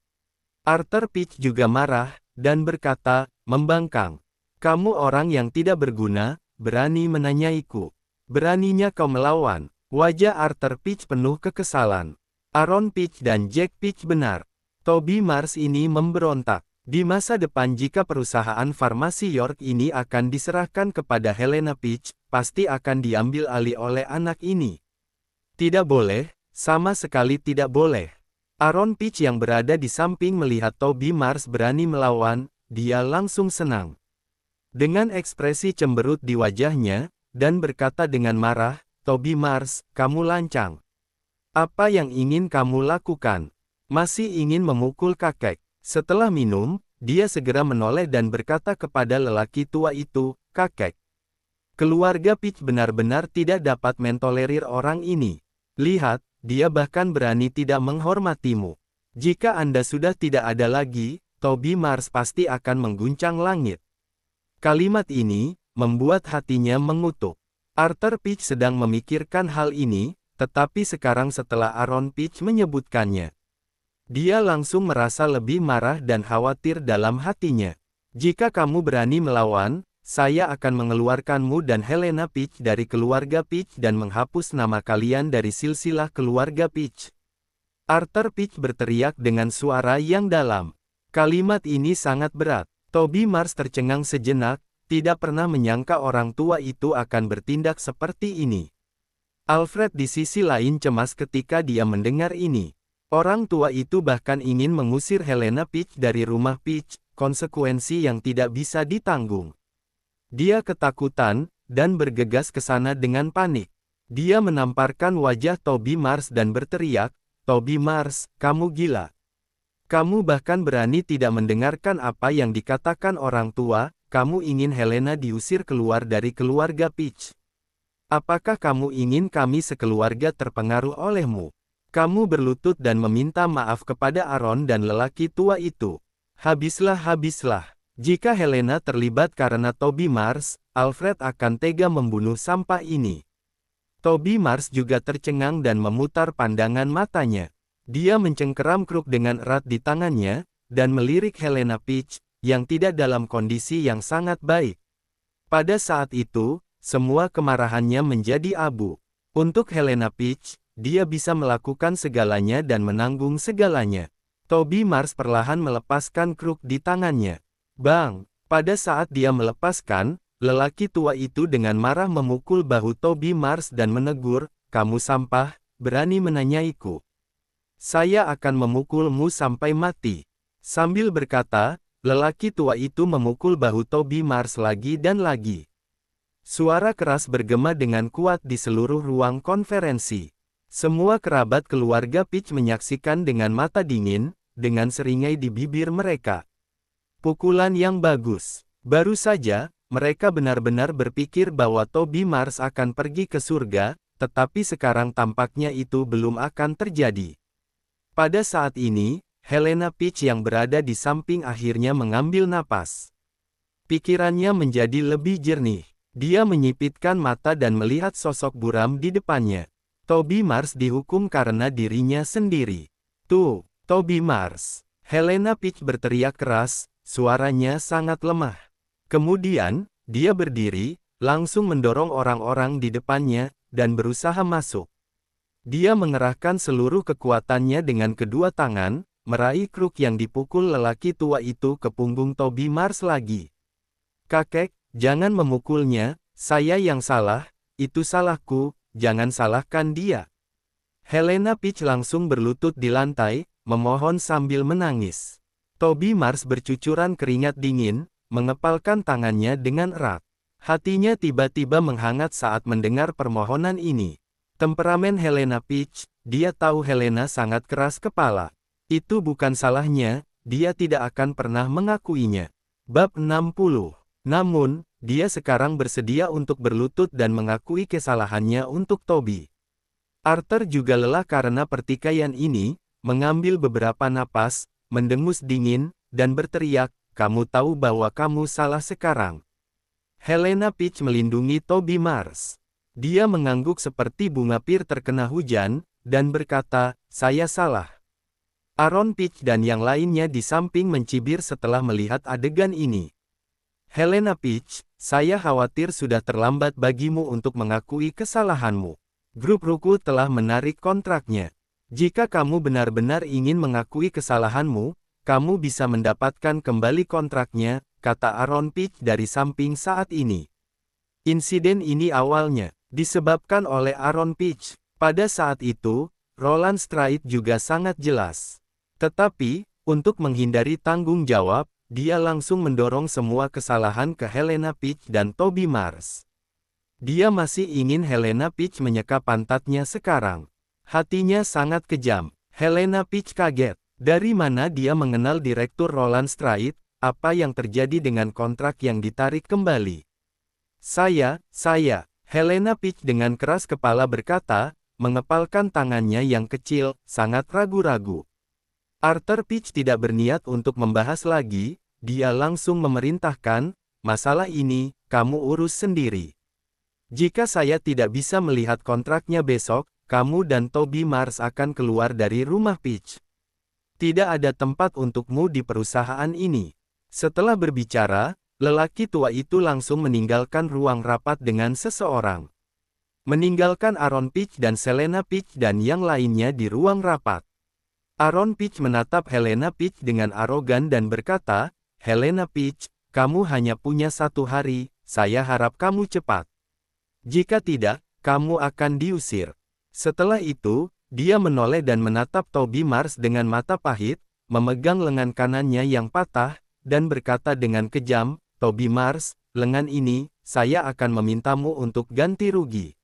Arthur Peach juga marah, dan berkata, membangkang. "Kamu orang yang tidak berguna, berani menanyaiku. Beraninya kau melawan." Wajah Arthur Peach penuh kekesalan. Aaron Peach dan Jack Peach benar. Toby Mars ini memberontak. Di masa depan jika perusahaan farmasi York ini akan diserahkan kepada Helena Peach, pasti akan diambil alih oleh anak ini. Tidak boleh, sama sekali tidak boleh. Aaron Peach yang berada di samping melihat Toby Mars berani melawan, dia langsung senang. Dengan ekspresi cemberut di wajahnya, dan berkata dengan marah, "Toby Mars, kamu lancang. Apa yang ingin kamu lakukan? Masih ingin memukul kakek?" Setelah minum, dia segera menoleh dan berkata kepada lelaki tua itu, "Kakek, keluarga Peach benar-benar tidak dapat mentolerir orang ini. Lihat, dia bahkan berani tidak menghormatimu. Jika Anda sudah tidak ada lagi, Toby Mars pasti akan mengguncang langit." Kalimat ini membuat hatinya mengutuk. Arthur Peach sedang memikirkan hal ini, tetapi sekarang setelah Aaron Peach menyebutkannya, dia langsung merasa lebih marah dan khawatir dalam hatinya. "Jika kamu berani melawan, saya akan mengeluarkanmu dan Helena Peach dari keluarga Peach dan menghapus nama kalian dari silsilah keluarga Peach." Arthur Peach berteriak dengan suara yang dalam. Kalimat ini sangat berat. Toby Mars tercengang sejenak, tidak pernah menyangka orang tua itu akan bertindak seperti ini. Alfred di sisi lain cemas ketika dia mendengar ini. Orang tua itu bahkan ingin mengusir Helena Peach dari rumah Peach, konsekuensi yang tidak bisa ditanggung. Dia ketakutan, dan bergegas ke sana dengan panik. Dia menamparkan wajah Toby Mars dan berteriak, "Toby Mars, kamu gila. Kamu bahkan berani tidak mendengarkan apa yang dikatakan orang tua, kamu ingin Helena diusir keluar dari keluarga Peach. Apakah kamu ingin kami sekeluarga terpengaruh olehmu?" Kamu berlutut dan meminta maaf kepada Aaron dan lelaki tua itu. Habislah. Jika Helena terlibat karena Toby Mars, Alfred akan tega membunuh sampah ini. Toby Mars juga tercengang dan memutar pandangan matanya. Dia mencengkeram kruk dengan erat di tangannya, dan melirik Helena Peach, yang tidak dalam kondisi yang sangat baik. Pada saat itu, semua kemarahannya menjadi abu. Untuk Helena Peach, dia bisa melakukan segalanya dan menanggung segalanya. Toby Mars perlahan melepaskan kruk di tangannya. Bang! Pada saat dia melepaskan, lelaki tua itu dengan marah memukul bahu Toby Mars dan menegur, "Kamu sampah, berani menanyaiku. Saya akan memukulmu sampai mati." Sambil berkata, lelaki tua itu memukul bahu Toby Mars lagi dan lagi. Suara keras bergema dengan kuat di seluruh ruang konferensi. Semua kerabat keluarga Peach menyaksikan dengan mata dingin, dengan seringai di bibir mereka. Pukulan yang bagus. Baru saja, mereka benar-benar berpikir bahwa Toby Mars akan pergi ke surga, tetapi sekarang tampaknya itu belum akan terjadi. Pada saat ini, Helena Peach yang berada di samping akhirnya mengambil napas. Pikirannya menjadi lebih jernih. Dia menyipitkan mata dan melihat sosok buram di depannya. Toby Mars dihukum karena dirinya sendiri. "Tuh, Toby Mars!" Helena Peach berteriak keras, suaranya sangat lemah. Kemudian, dia berdiri, langsung mendorong orang-orang di depannya, dan berusaha masuk. Dia mengerahkan seluruh kekuatannya dengan kedua tangan, meraih kruk yang dipukul lelaki tua itu ke punggung Toby Mars lagi. "Kakek, jangan memukulnya, saya yang salah, itu salahku. Jangan salahkan dia." Helena Peach langsung berlutut di lantai, memohon sambil menangis. Toby Mars bercucuran keringat dingin, mengepalkan tangannya dengan erat. Hatinya tiba-tiba menghangat saat mendengar permohonan ini. Temperamen Helena Peach, dia tahu Helena sangat keras kepala. Itu bukan salahnya, dia tidak akan pernah mengakuinya. Bab 60. Namun, dia sekarang bersedia untuk berlutut dan mengakui kesalahannya untuk Toby. Arthur juga lelah karena pertikaian ini, mengambil beberapa napas, mendengus dingin, dan berteriak, "Kamu tahu bahwa kamu salah sekarang." Helena Peach melindungi Toby Mars. Dia mengangguk seperti bunga pir terkena hujan, dan berkata, "Saya salah." Aaron Peach dan yang lainnya di samping mencibir setelah melihat adegan ini. Helena Peach, saya khawatir sudah terlambat bagimu untuk mengakui kesalahanmu. Grup Ruku telah menarik kontraknya. Jika kamu benar-benar ingin mengakui kesalahanmu, kamu bisa mendapatkan kembali kontraknya, kata Aaron Peach dari samping saat ini. Insiden ini awalnya disebabkan oleh Aaron Peach. Pada saat itu, Roland Straight juga sangat jelas. Tetapi, untuk menghindari tanggung jawab, dia langsung mendorong semua kesalahan ke Helena Peach dan Toby Mars. Dia masih ingin Helena Peach menyeka pantatnya sekarang. Hatinya sangat kejam. Helena Peach kaget. Dari mana dia mengenal Direktur Roland Straight? Apa yang terjadi dengan kontrak yang ditarik kembali? Saya, Helena Peach dengan keras kepala berkata, mengepalkan tangannya yang kecil, sangat ragu-ragu. Arthur Peach tidak berniat untuk membahas lagi, dia langsung memerintahkan, masalah ini, kamu urus sendiri. Jika saya tidak bisa melihat kontraknya besok, kamu dan Toby Mars akan keluar dari rumah Peach. Tidak ada tempat untukmu di perusahaan ini. Setelah berbicara, lelaki tua itu langsung meninggalkan ruang rapat dengan seseorang. Meninggalkan Aaron Peach dan Helena Peach dan yang lainnya di ruang rapat. Aaron Peach menatap Helena Peach dengan arogan dan berkata, Helena Peach, kamu hanya punya 1 hari, saya harap kamu cepat. Jika tidak, kamu akan diusir. Setelah itu, dia menoleh dan menatap Toby Mars dengan mata pahit, memegang lengan kanannya yang patah, dan berkata dengan kejam, Toby Mars, lengan ini, saya akan memintamu untuk ganti rugi.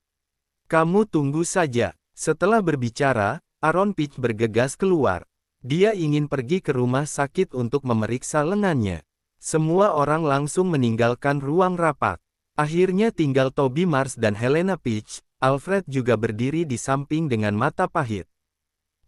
Kamu tunggu saja. Setelah berbicara, Aaron Peach bergegas keluar. Dia ingin pergi ke rumah sakit untuk memeriksa lengannya. Semua orang langsung meninggalkan ruang rapat. Akhirnya tinggal Toby Mars dan Helena Peach. Alfred juga berdiri di samping dengan mata pahit.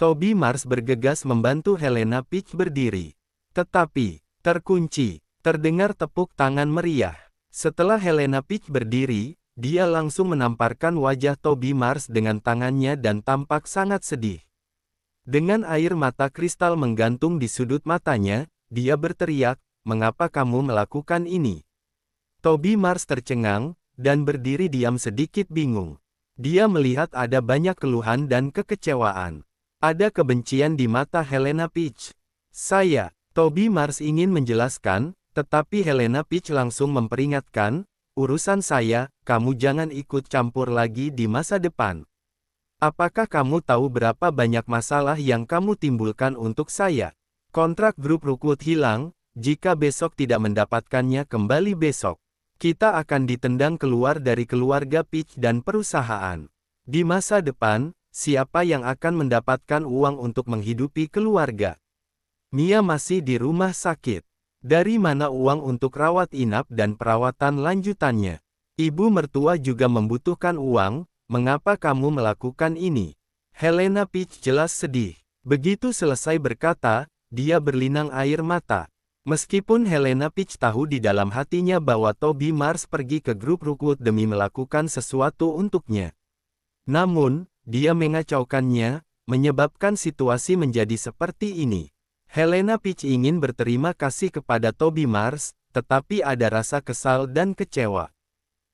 Toby Mars bergegas membantu Helena Peach berdiri. Tetapi, terkunci, terdengar tepuk tangan meriah. Setelah Helena Peach berdiri, dia langsung menamparkan wajah Toby Mars dengan tangannya dan tampak sangat sedih. Dengan air mata kristal menggantung di sudut matanya, dia berteriak, "Mengapa kamu melakukan ini?" Toby Mars tercengang, dan berdiri diam sedikit bingung. Dia melihat ada banyak keluhan dan kekecewaan. Ada kebencian di mata Helena Peach. Toby Mars ingin menjelaskan, tetapi Helena Peach langsung memperingatkan, urusan saya, kamu jangan ikut campur lagi di masa depan. Apakah kamu tahu berapa banyak masalah yang kamu timbulkan untuk saya? Kontrak grup Rookwood hilang, jika besok tidak mendapatkannya kembali besok. Kita akan ditendang keluar dari keluarga Peach dan perusahaan. Di masa depan, siapa yang akan mendapatkan uang untuk menghidupi keluarga? Mia masih di rumah sakit. Dari mana uang untuk rawat inap dan perawatan lanjutannya? Ibu mertua juga membutuhkan uang, mengapa kamu melakukan ini? Helena Peach jelas sedih. Begitu selesai berkata, dia berlinang air mata. Meskipun Helena Peach tahu di dalam hatinya bahwa Toby Mars pergi ke grup Rookwood demi melakukan sesuatu untuknya. Namun, dia mengacaukannya, menyebabkan situasi menjadi seperti ini. Helena Peach ingin berterima kasih kepada Toby Mars, tetapi ada rasa kesal dan kecewa.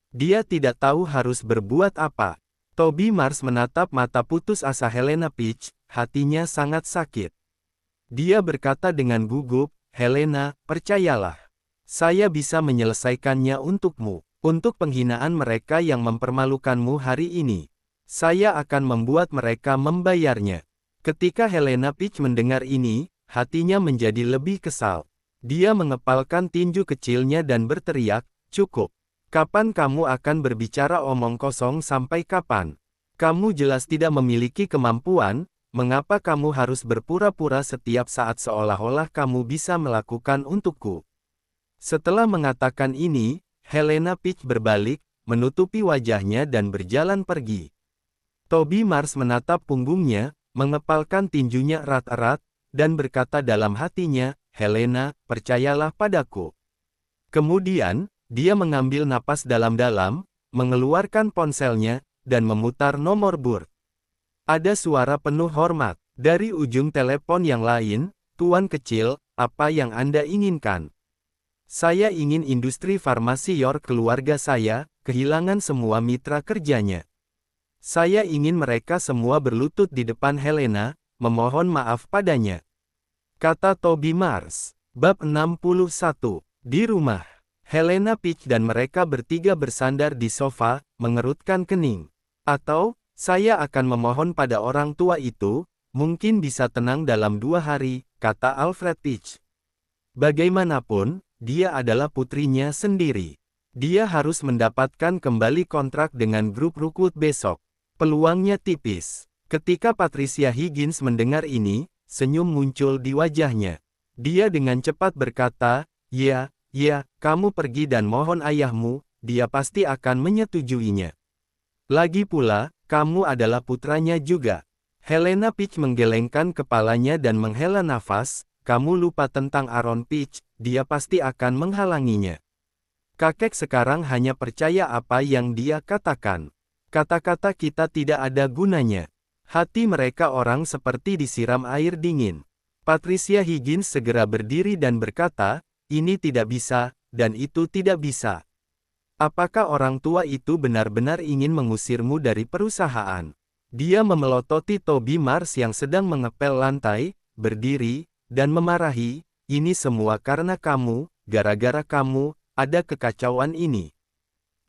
Dia tidak tahu harus berbuat apa. Toby Mars menatap mata putus asa Helena Peach, hatinya sangat sakit. Dia berkata dengan gugup, Helena, percayalah. Saya bisa menyelesaikannya untukmu. Untuk penghinaan mereka yang mempermalukanmu hari ini. Saya akan membuat mereka membayarnya. Ketika Helena Peach mendengar ini, hatinya menjadi lebih kesal. Dia mengepalkan tinju kecilnya dan berteriak, cukup. Kapan kamu akan berbicara omong kosong sampai kapan? Kamu jelas tidak memiliki kemampuan, mengapa kamu harus berpura-pura setiap saat seolah-olah kamu bisa melakukan untukku? Setelah mengatakan ini, Helena Peach berbalik, menutupi wajahnya dan berjalan pergi. Toby Mars menatap punggungnya, mengepalkan tinjunya erat-erat, dan berkata dalam hatinya, Helena, percayalah padaku. Kemudian, dia mengambil napas dalam-dalam, mengeluarkan ponselnya, dan memutar nomor bur. Ada suara penuh hormat. Dari ujung telepon yang lain, Tuan kecil, apa yang Anda inginkan? Saya ingin industri farmasi York keluarga saya, kehilangan semua mitra kerjanya. Saya ingin mereka semua berlutut di depan Helena, memohon maaf padanya. Kata Toby Mars. Bab 61. Di rumah. Helena Peach dan mereka bertiga bersandar di sofa, mengerutkan kening. Atau, saya akan memohon pada orang tua itu, mungkin bisa tenang dalam 2 hari, kata Alfred Peach. Bagaimanapun, dia adalah putrinya sendiri. Dia harus mendapatkan kembali kontrak dengan grup Rookwood besok. Peluangnya tipis. Ketika Patricia Higgins mendengar ini, senyum muncul di wajahnya. Dia dengan cepat berkata, ya, kamu pergi dan mohon ayahmu, dia pasti akan menyetujuinya. Lagi pula, kamu adalah putranya juga. Helena Peach menggelengkan kepalanya dan menghela nafas, kamu lupa tentang Aaron Peach, dia pasti akan menghalanginya. Kakek sekarang hanya percaya apa yang dia katakan. Kata-kata kita tidak ada gunanya. Hati mereka orang seperti disiram air dingin. Patricia Higgins segera berdiri dan berkata, ini tidak bisa, dan itu tidak bisa. Apakah orang tua itu benar-benar ingin mengusirmu dari perusahaan? Dia memelototi Toby Mars yang sedang mengepel lantai, berdiri, dan memarahi, ini semua karena kamu, gara-gara kamu, ada kekacauan ini.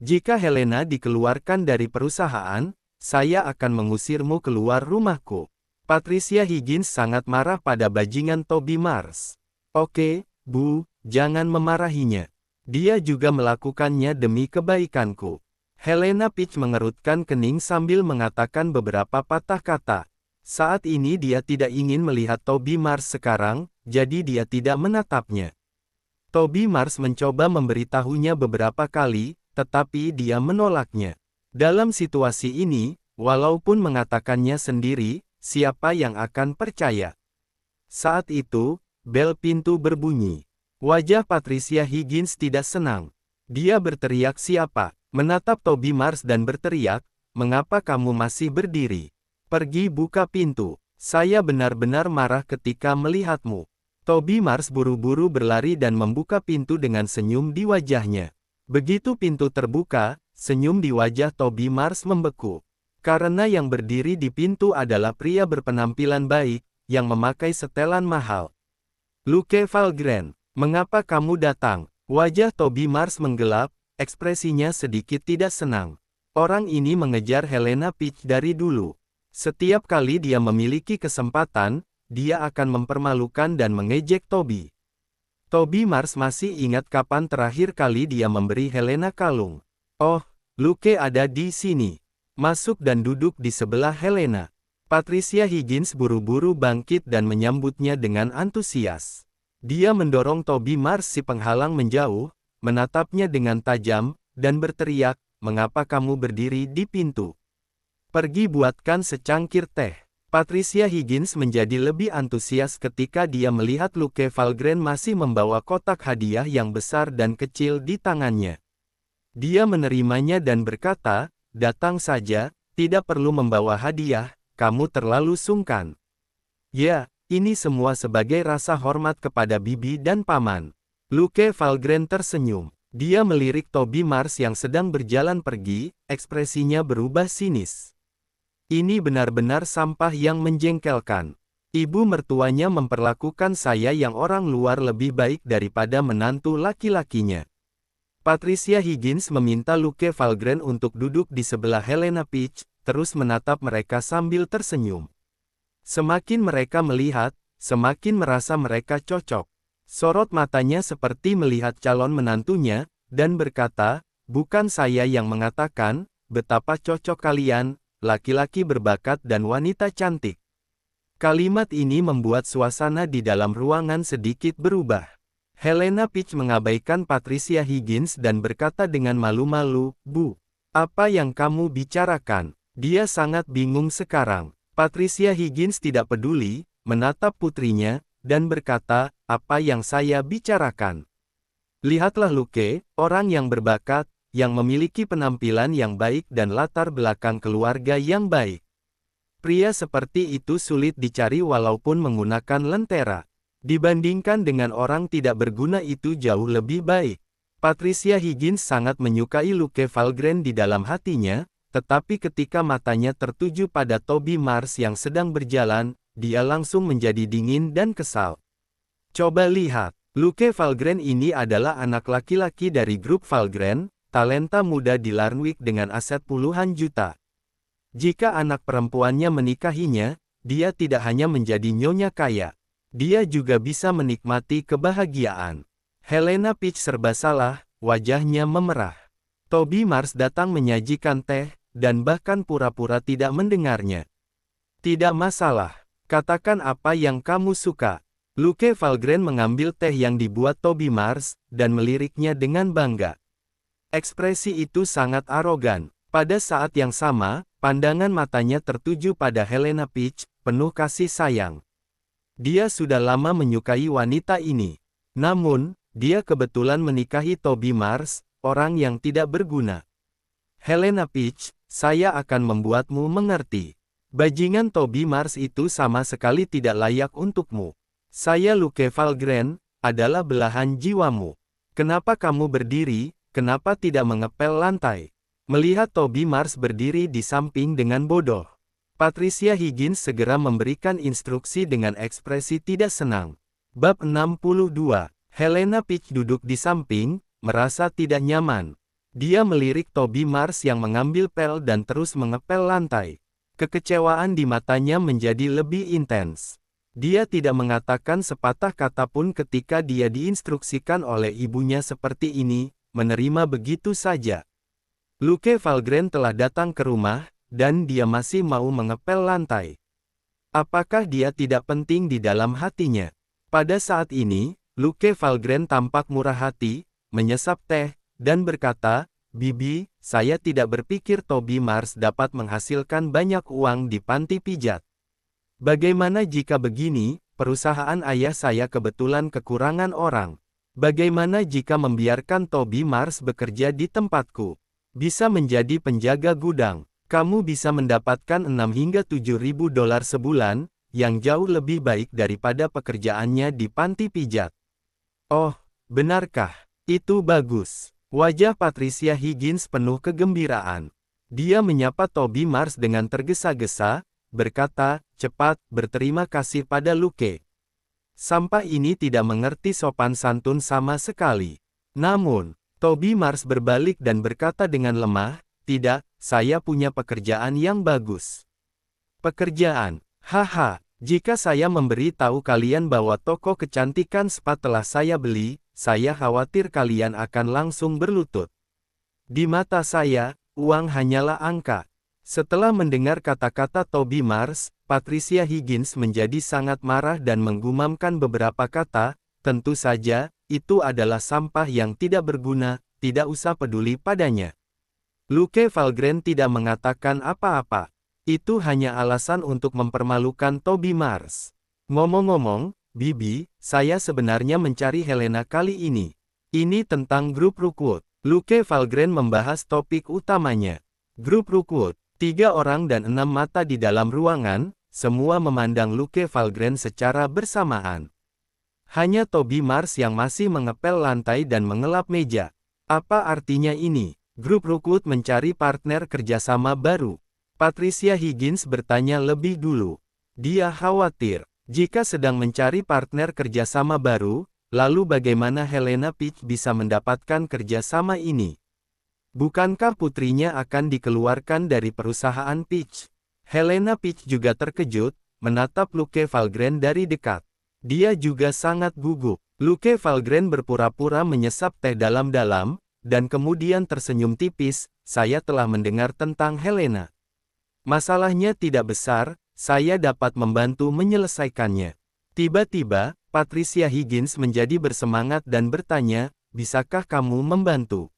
Jika Helena dikeluarkan dari perusahaan, saya akan mengusirmu keluar rumahku. Patricia Higgins sangat marah pada bajingan Toby Mars. Oke, Bu, jangan memarahinya. Dia juga melakukannya demi kebaikanku. Helena Peach mengerutkan kening sambil mengatakan beberapa patah kata. Saat ini dia tidak ingin melihat Toby Mars sekarang, jadi dia tidak menatapnya. Toby Mars mencoba memberitahunya beberapa kali, tetapi dia menolaknya. Dalam situasi ini, walaupun mengatakannya sendiri, siapa yang akan percaya? Saat itu, bel pintu berbunyi. Wajah Patricia Higgins tidak senang. Dia berteriak siapa, menatap Toby Mars dan berteriak, mengapa kamu masih berdiri? Pergi buka pintu. Saya benar-benar marah ketika melihatmu. Toby Mars buru-buru berlari dan membuka pintu dengan senyum di wajahnya. Begitu pintu terbuka, senyum di wajah Toby Mars membeku. Karena yang berdiri di pintu adalah pria berpenampilan baik, yang memakai setelan mahal. Luke Valgren, mengapa kamu datang? Wajah Toby Mars menggelap, ekspresinya sedikit tidak senang. Orang ini mengejar Helena Peach dari dulu. Setiap kali dia memiliki kesempatan, dia akan mempermalukan dan mengejek Toby. Toby Mars masih ingat kapan terakhir kali dia memberi Helena kalung. Oh, Luke ada di sini. Masuk dan duduk di sebelah Helena. Patricia Higgins buru-buru bangkit dan menyambutnya dengan antusias. Dia mendorong Toby Mars si penghalang menjauh, menatapnya dengan tajam, dan berteriak, mengapa kamu berdiri di pintu? Pergi buatkan secangkir teh. Patricia Higgins menjadi lebih antusias ketika dia melihat Luke Valgren masih membawa kotak hadiah yang besar dan kecil di tangannya. Dia menerimanya dan berkata, datang saja, tidak perlu membawa hadiah, kamu terlalu sungkan. Ya, ini semua sebagai rasa hormat kepada bibi dan paman. Luke Valgren tersenyum. Dia melirik Toby Mars yang sedang berjalan pergi, ekspresinya berubah sinis. Ini benar-benar sampah yang menjengkelkan. Ibu mertuanya memperlakukan saya yang orang luar lebih baik daripada menantu laki-lakinya. Patricia Higgins meminta Luke Valgren untuk duduk di sebelah Helena Peach, terus menatap mereka sambil tersenyum. Semakin mereka melihat, semakin merasa mereka cocok. Sorot matanya seperti melihat calon menantunya, dan berkata, bukan saya yang mengatakan, betapa cocok kalian, laki-laki berbakat dan wanita cantik. Kalimat ini membuat suasana di dalam ruangan sedikit berubah. Helena Peach mengabaikan Patricia Higgins dan berkata dengan malu-malu, "Bu, apa yang kamu bicarakan?" Dia sangat bingung sekarang. Patricia Higgins tidak peduli, menatap putrinya, dan berkata, "Apa yang saya bicarakan? Lihatlah Luke, orang yang berbakat, yang memiliki penampilan yang baik dan latar belakang keluarga yang baik. Pria seperti itu sulit dicari walaupun menggunakan lentera. Dibandingkan dengan orang tidak berguna itu jauh lebih baik." Patricia Higgins sangat menyukai Luke Valgren di dalam hatinya, tetapi ketika matanya tertuju pada Toby Mars yang sedang berjalan, dia langsung menjadi dingin dan kesal. Coba lihat, Luke Valgren ini adalah anak laki-laki dari grup Valgren, talenta muda di Larnwick dengan aset puluhan juta. Jika anak perempuannya menikahinya, dia tidak hanya menjadi nyonya kaya. Dia juga bisa menikmati kebahagiaan. Helena Peach serba salah, wajahnya memerah. Toby Mars datang menyajikan teh, dan bahkan pura-pura tidak mendengarnya. "Tidak masalah. Katakan apa yang kamu suka." Luke Valgren mengambil teh yang dibuat Toby Mars, dan meliriknya dengan bangga. Ekspresi itu sangat arogan. Pada saat yang sama, pandangan matanya tertuju pada Helena Peach, penuh kasih sayang. Dia sudah lama menyukai wanita ini. Namun, dia kebetulan menikahi Toby Mars, orang yang tidak berguna. "Helena Peach, saya akan membuatmu mengerti. Bajingan Toby Mars itu sama sekali tidak layak untukmu. Saya Luke Valgren, adalah belahan jiwamu. Kenapa kamu berdiri, kenapa tidak mengepel lantai?" Melihat Toby Mars berdiri di samping dengan bodoh, Patricia Higgins segera memberikan instruksi dengan ekspresi tidak senang. Bab 62. Helena Peach duduk di samping, merasa tidak nyaman. Dia melirik Toby Mars yang mengambil pel dan terus mengepel lantai. Kekecewaan di matanya menjadi lebih intens. Dia tidak mengatakan sepatah kata pun ketika dia diinstruksikan oleh ibunya seperti ini, menerima begitu saja. Luke Valgren telah datang ke rumah, dan dia masih mau mengepel lantai. Apakah dia tidak penting di dalam hatinya? Pada saat ini, Luke Valgren tampak murah hati, menyesap teh, dan berkata, "Bibi, saya tidak berpikir Toby Mars dapat menghasilkan banyak uang di panti pijat. Bagaimana jika begini, perusahaan ayah saya kebetulan kekurangan orang. Bagaimana jika membiarkan Toby Mars bekerja di tempatku? Bisa menjadi penjaga gudang. Kamu bisa mendapatkan 6 hingga 7 ribu dolar sebulan, yang jauh lebih baik daripada pekerjaannya di panti pijat." "Oh, benarkah? Itu bagus." Wajah Patricia Higgins penuh kegembiraan. Dia menyapa Toby Mars dengan tergesa-gesa, berkata, cepat, berterima kasih pada Luke. Sampah ini tidak mengerti sopan santun sama sekali. Namun, Toby Mars berbalik dan berkata dengan lemah, "Tidak, saya punya pekerjaan yang bagus." "Pekerjaan? Haha, jika saya memberi tahu kalian bahwa toko kecantikan spa telah saya beli, saya khawatir kalian akan langsung berlutut. Di mata saya, uang hanyalah angka." Setelah mendengar kata-kata Toby Mars, Patricia Higgins menjadi sangat marah dan menggumamkan beberapa kata, "Tentu saja, itu adalah sampah yang tidak berguna, tidak usah peduli padanya." Luke Valgren tidak mengatakan apa-apa. Itu hanya alasan untuk mempermalukan Toby Mars. "Ngomong-ngomong, Bibi, saya sebenarnya mencari Helena kali ini. Ini tentang grup Rookwood." Luke Valgren membahas topik utamanya. Grup Rookwood. 3 orang dan 6 mata di dalam ruangan, semua memandang Luke Valgren secara bersamaan. Hanya Toby Mars yang masih mengepel lantai dan mengelap meja. Apa artinya ini? Grup Rookwood mencari partner kerjasama baru. Patricia Higgins bertanya lebih dulu. Dia khawatir, jika sedang mencari partner kerjasama baru, lalu bagaimana Helena Peach bisa mendapatkan kerjasama ini? Bukankah putrinya akan dikeluarkan dari perusahaan Peach? Helena Peach juga terkejut, menatap Luke Valgren dari dekat. Dia juga sangat gugup. Luke Valgren berpura-pura menyesap teh dalam-dalam, dan kemudian tersenyum tipis, "Saya telah mendengar tentang Helena. Masalahnya tidak besar, saya dapat membantu menyelesaikannya. Tiba-tiba, Patricia Higgins menjadi bersemangat dan bertanya, bisakah kamu membantu?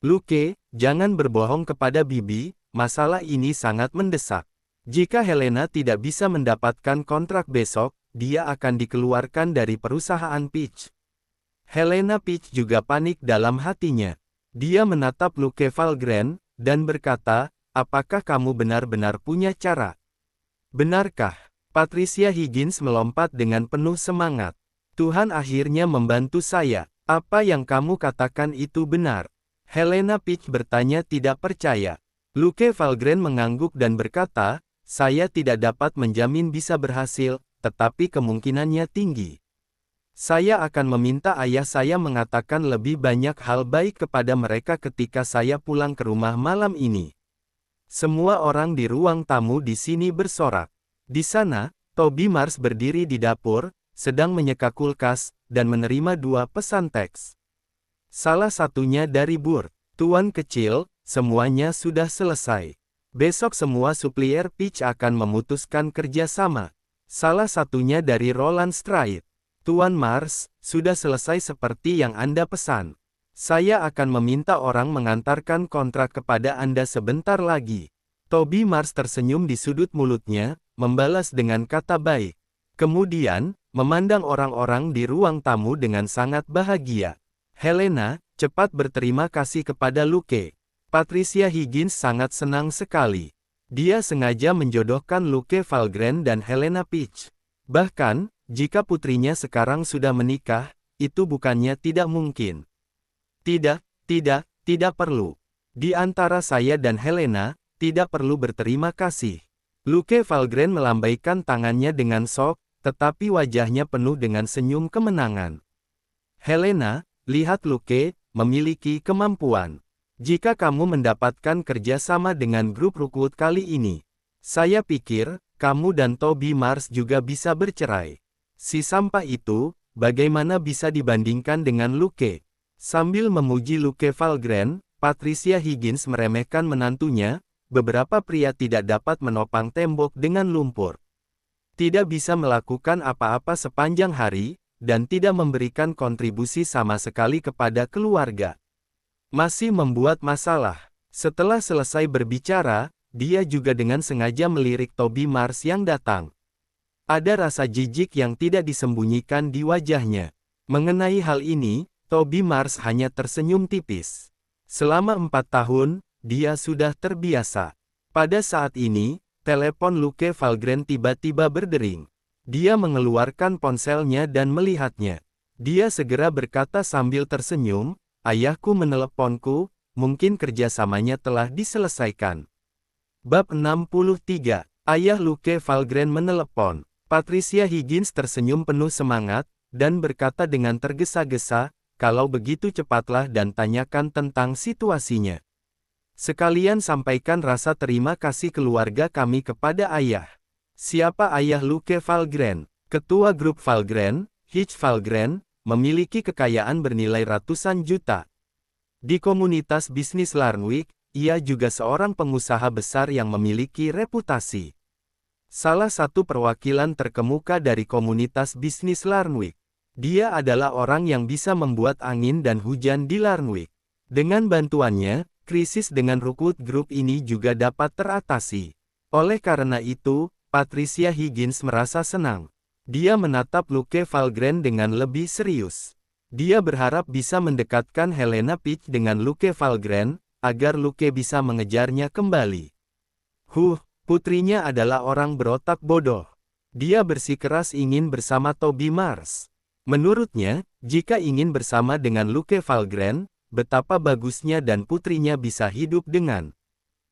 Luke, jangan berbohong kepada Bibi, masalah ini sangat mendesak. Jika Helena tidak bisa mendapatkan kontrak besok, dia akan dikeluarkan dari perusahaan Peach. Helena Peach juga panik dalam hatinya. Dia menatap Luke Valgren, dan berkata, apakah kamu benar-benar punya cara? Benarkah? Patricia Higgins melompat dengan penuh semangat. Tuhan akhirnya membantu saya. Apa yang kamu katakan itu benar? Helena Peach bertanya tidak percaya. Luke Valgren mengangguk dan berkata, saya tidak dapat menjamin bisa berhasil, tetapi kemungkinannya tinggi. Saya akan meminta ayah saya mengatakan lebih banyak hal baik kepada mereka ketika saya pulang ke rumah malam ini. Semua orang di ruang tamu di sini bersorak. Di sana, Toby Mars berdiri di dapur, sedang menyeka kulkas, dan menerima 2 pesan teks. Salah satunya dari Burt. Tuan kecil, semuanya sudah selesai. Besok semua suplier Peach akan memutuskan kerjasama. Salah satunya dari Roland Stride. Tuan Mars, sudah selesai seperti yang Anda pesan. Saya akan meminta orang mengantarkan kontrak kepada Anda sebentar lagi. Toby Mars tersenyum di sudut mulutnya, membalas dengan kata baik. Kemudian, memandang orang-orang di ruang tamu dengan sangat bahagia. Helena, cepat berterima kasih kepada Luke. Patricia Higgins sangat senang sekali. Dia sengaja menjodohkan Luke Valgren dan Helena Peach. Bahkan, jika putrinya sekarang sudah menikah, itu bukannya tidak mungkin. Tidak perlu. Di antara saya dan Helena, tidak perlu berterima kasih. Luke Valgren melambaikan tangannya dengan sok, tetapi wajahnya penuh dengan senyum kemenangan. Helena, lihat Luke, memiliki kemampuan. Jika kamu mendapatkan kerjasama dengan grup Rookwood kali ini, saya pikir, kamu dan Toby Mars juga bisa bercerai. Si sampah itu, bagaimana bisa dibandingkan dengan Luke? Sambil memuji Luke Valgren, Patricia Higgins meremehkan menantunya, beberapa pria tidak dapat menopang tembok dengan lumpur. Tidak bisa melakukan apa-apa sepanjang hari, dan tidak memberikan kontribusi sama sekali kepada keluarga. Masih membuat masalah. Setelah selesai berbicara, dia juga dengan sengaja melirik Toby Mars yang datang. Ada rasa jijik yang tidak disembunyikan di wajahnya. Mengenai hal ini, Toby Mars hanya tersenyum tipis. Selama 4 tahun, dia sudah terbiasa. Pada saat ini, telepon Luke Valgren tiba-tiba berdering. Dia mengeluarkan ponselnya dan melihatnya. Dia segera berkata sambil tersenyum, ayahku meneleponku, mungkin kerjasamanya telah diselesaikan. Bab 63, Ayah Luke Valgren menelepon. Patricia Higgins tersenyum penuh semangat, dan berkata dengan tergesa-gesa, kalau begitu cepatlah dan tanyakan tentang situasinya. Sekalian sampaikan rasa terima kasih keluarga kami kepada ayah. Siapa ayah Luke Valgren? Ketua grup Valgren, Hitch Valgren, memiliki kekayaan bernilai ratusan juta. Di komunitas bisnis Larnwick, ia juga seorang pengusaha besar yang memiliki reputasi. Salah satu perwakilan terkemuka dari komunitas bisnis Larnwick. Dia adalah orang yang bisa membuat angin dan hujan di Larnwick. Dengan bantuannya, krisis dengan Rookwood Group ini juga dapat teratasi. Oleh karena itu, Patricia Higgins merasa senang. Dia menatap Luke Valgren dengan lebih serius. Dia berharap bisa mendekatkan Helena Peach dengan Luke Valgren, agar Luke bisa mengejarnya kembali. Putrinya adalah orang berotak bodoh. Dia bersikeras ingin bersama Toby Mars. Menurutnya, jika ingin bersama dengan Luke Valgren, betapa bagusnya dan putrinya bisa hidup dengan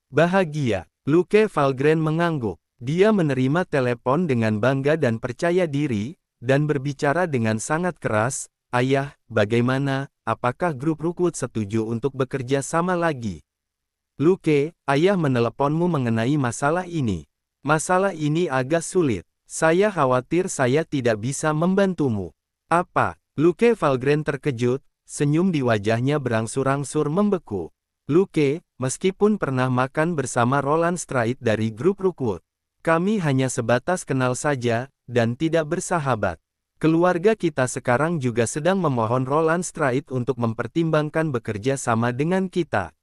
bahagia. Luke Valgren mengangguk. Dia menerima telepon dengan bangga dan percaya diri, dan berbicara dengan sangat keras, ayah, bagaimana, apakah grup Rookwood setuju untuk bekerja sama lagi? Luke, ayah meneleponmu mengenai masalah ini. Masalah ini agak sulit. Saya khawatir saya tidak bisa membantumu. Apa? Luke Valgren terkejut, senyum di wajahnya berangsur-angsur membeku. Luke, meskipun pernah makan bersama Roland Stride dari grup Rookwood, Kami hanya sebatas kenal saja, dan tidak bersahabat. Keluarga kita sekarang juga sedang memohon Roland Straight untuk mempertimbangkan bekerja sama dengan kita.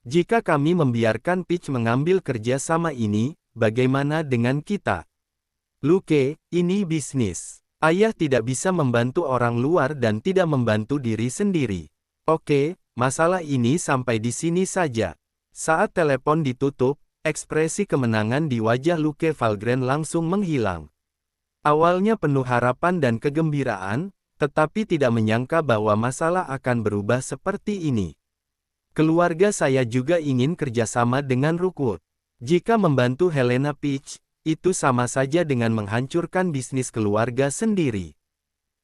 Jika kami membiarkan Peach mengambil kerja sama ini, bagaimana dengan kita? Luke, ini bisnis. Ayah tidak bisa membantu orang luar dan tidak membantu diri sendiri. Oke, masalah ini sampai di sini saja. Saat telepon ditutup, ekspresi kemenangan di wajah Luke Valgren langsung menghilang. Awalnya penuh harapan dan kegembiraan, tetapi tidak menyangka bahwa masalah akan berubah seperti ini. Keluarga saya juga ingin kerjasama dengan Rookwood. Jika membantu Helena Peach, itu sama saja dengan menghancurkan bisnis keluarga sendiri.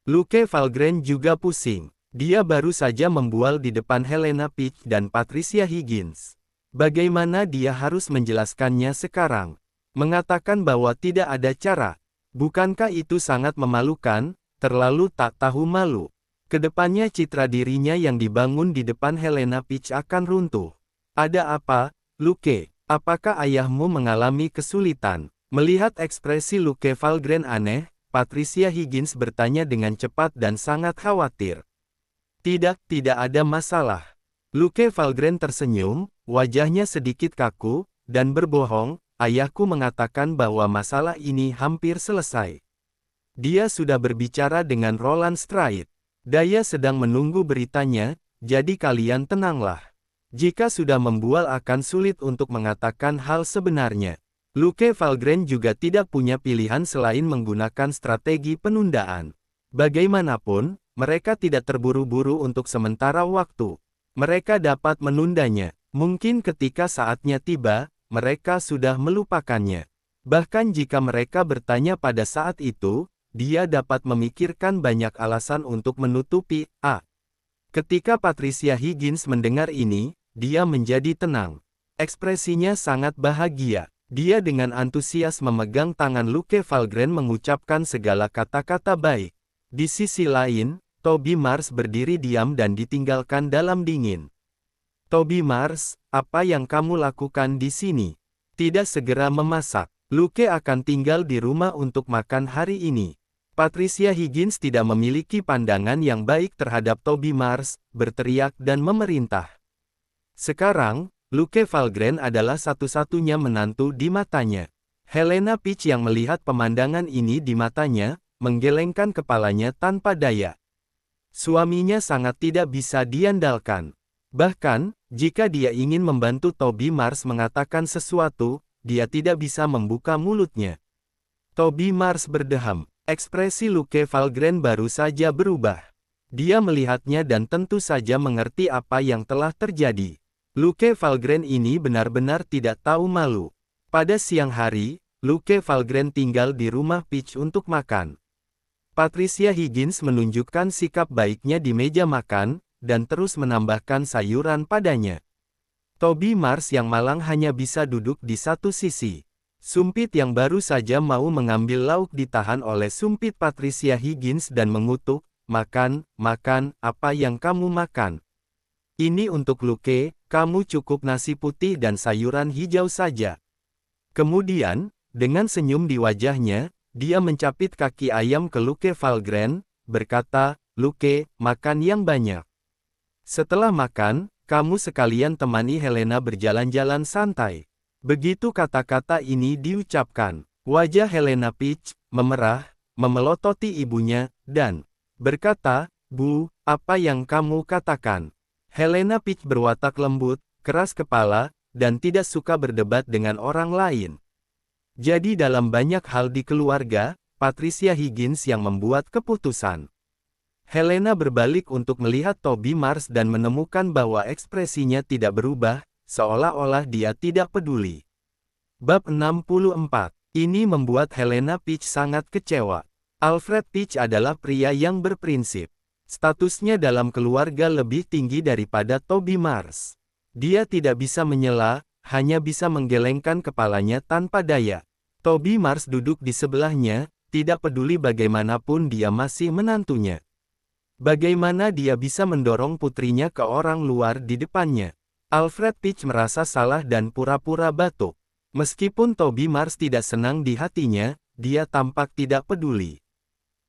Luke Valgren juga pusing. Dia baru saja membual di depan Helena Peach dan Patricia Higgins. Bagaimana dia harus menjelaskannya sekarang? Mengatakan bahwa tidak ada cara. Bukankah itu sangat memalukan, terlalu tak tahu malu? Kedepannya citra dirinya yang dibangun di depan Helena Peach akan runtuh. Ada apa, Luke? Apakah ayahmu mengalami kesulitan? Melihat ekspresi Luke Valgren aneh, Patricia Higgins bertanya dengan cepat dan sangat khawatir. Tidak ada masalah. Luke Valgren tersenyum, wajahnya sedikit kaku, dan berbohong. Ayahku mengatakan bahwa masalah ini hampir selesai. Dia sudah berbicara dengan Roland Straight. Dia sedang menunggu beritanya, jadi kalian tenanglah. Jika sudah membual akan sulit untuk mengatakan hal sebenarnya. Luke Valgren juga tidak punya pilihan selain menggunakan strategi penundaan. Bagaimanapun, mereka tidak terburu-buru untuk sementara waktu. Mereka dapat menundanya. Mungkin ketika saatnya tiba, mereka sudah melupakannya. Bahkan jika mereka bertanya pada saat itu, dia dapat memikirkan banyak alasan untuk menutupi. Ketika Patricia Higgins mendengar ini, dia menjadi tenang. Ekspresinya sangat bahagia. Dia dengan antusias memegang tangan Luke Valgren mengucapkan segala kata-kata baik. Di sisi lain, Toby Mars berdiri diam dan ditinggalkan dalam dingin. Toby Mars, apa yang kamu lakukan di sini? Tidak segera memasak. Luke akan tinggal di rumah untuk makan hari ini. Patricia Higgins tidak memiliki pandangan yang baik terhadap Toby Mars, berteriak dan memerintah. Sekarang, Luke Valgren adalah satu-satunya menantu di matanya. Helena Peach yang melihat pemandangan ini di matanya, menggelengkan kepalanya tanpa daya. Suaminya sangat tidak bisa diandalkan. Bahkan, jika dia ingin membantu Toby Mars mengatakan sesuatu, dia tidak bisa membuka mulutnya. Toby Mars berdeham. Ekspresi Luke Valgren baru saja berubah. Dia melihatnya dan tentu saja mengerti apa yang telah terjadi. Luke Valgren ini benar-benar tidak tahu malu. Pada siang hari, Luke Valgren tinggal di rumah Peach untuk makan. Patricia Higgins menunjukkan sikap baiknya di meja makan, dan terus menambahkan sayuran padanya. Toby Mars yang malang hanya bisa duduk di satu sisi. Sumpit yang baru saja mau mengambil lauk ditahan oleh sumpit Patricia Higgins dan mengutuk, makan, apa yang kamu makan? Ini untuk Luke, kamu cukup nasi putih dan sayuran hijau saja. Kemudian, dengan senyum di wajahnya, dia mencapit kaki ayam ke Luke Valgren, berkata, Luke, makan yang banyak. Setelah makan, kamu sekalian temani Helena berjalan-jalan santai. Begitu kata-kata ini diucapkan, wajah Helena Peach memerah, memelototi ibunya, dan berkata, Bu, apa yang kamu katakan? Helena Peach berwatak lembut, keras kepala, dan tidak suka berdebat dengan orang lain. Jadi dalam banyak hal di keluarga, Patricia Higgins yang membuat keputusan. Helena berbalik untuk melihat Toby Mars dan menemukan bahwa ekspresinya tidak berubah, seolah-olah dia tidak peduli. Bab 64. Ini membuat Helena Peach sangat kecewa. Alfred Peach adalah pria yang berprinsip. Statusnya dalam keluarga lebih tinggi daripada Toby Mars. Dia tidak bisa menyela, hanya bisa menggelengkan kepalanya tanpa daya. Toby Mars duduk di sebelahnya, tidak peduli bagaimanapun dia masih menantunya. Bagaimana dia bisa mendorong putrinya ke orang luar di depannya? Alfred Peach merasa salah dan pura-pura batuk. Meskipun Toby Mars tidak senang di hatinya, dia tampak tidak peduli.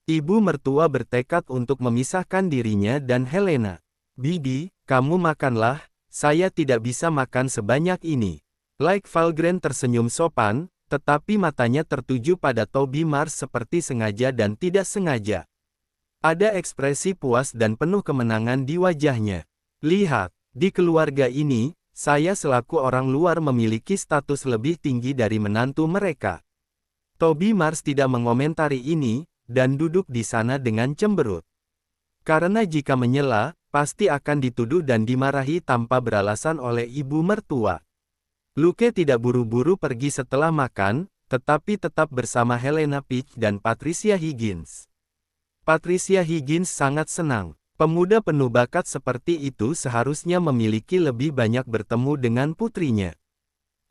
Ibu mertua bertekad untuk memisahkan dirinya dan Helena. "Bibi, kamu makanlah, saya tidak bisa makan sebanyak ini." Lake Valgren tersenyum sopan, tetapi matanya tertuju pada Toby Mars seperti sengaja dan tidak sengaja. Ada ekspresi puas dan penuh kemenangan di wajahnya. "Lihat, di keluarga ini, saya selaku orang luar memiliki status lebih tinggi dari menantu mereka." Toby Mars tidak mengomentari ini, dan duduk di sana dengan cemberut. Karena jika menyela, pasti akan dituduh dan dimarahi tanpa beralasan oleh ibu mertua. Luke tidak buru-buru pergi setelah makan, tetapi tetap bersama Helena Peach dan Patricia Higgins. Patricia Higgins sangat senang. Pemuda penuh bakat seperti itu seharusnya memiliki lebih banyak bertemu dengan putrinya.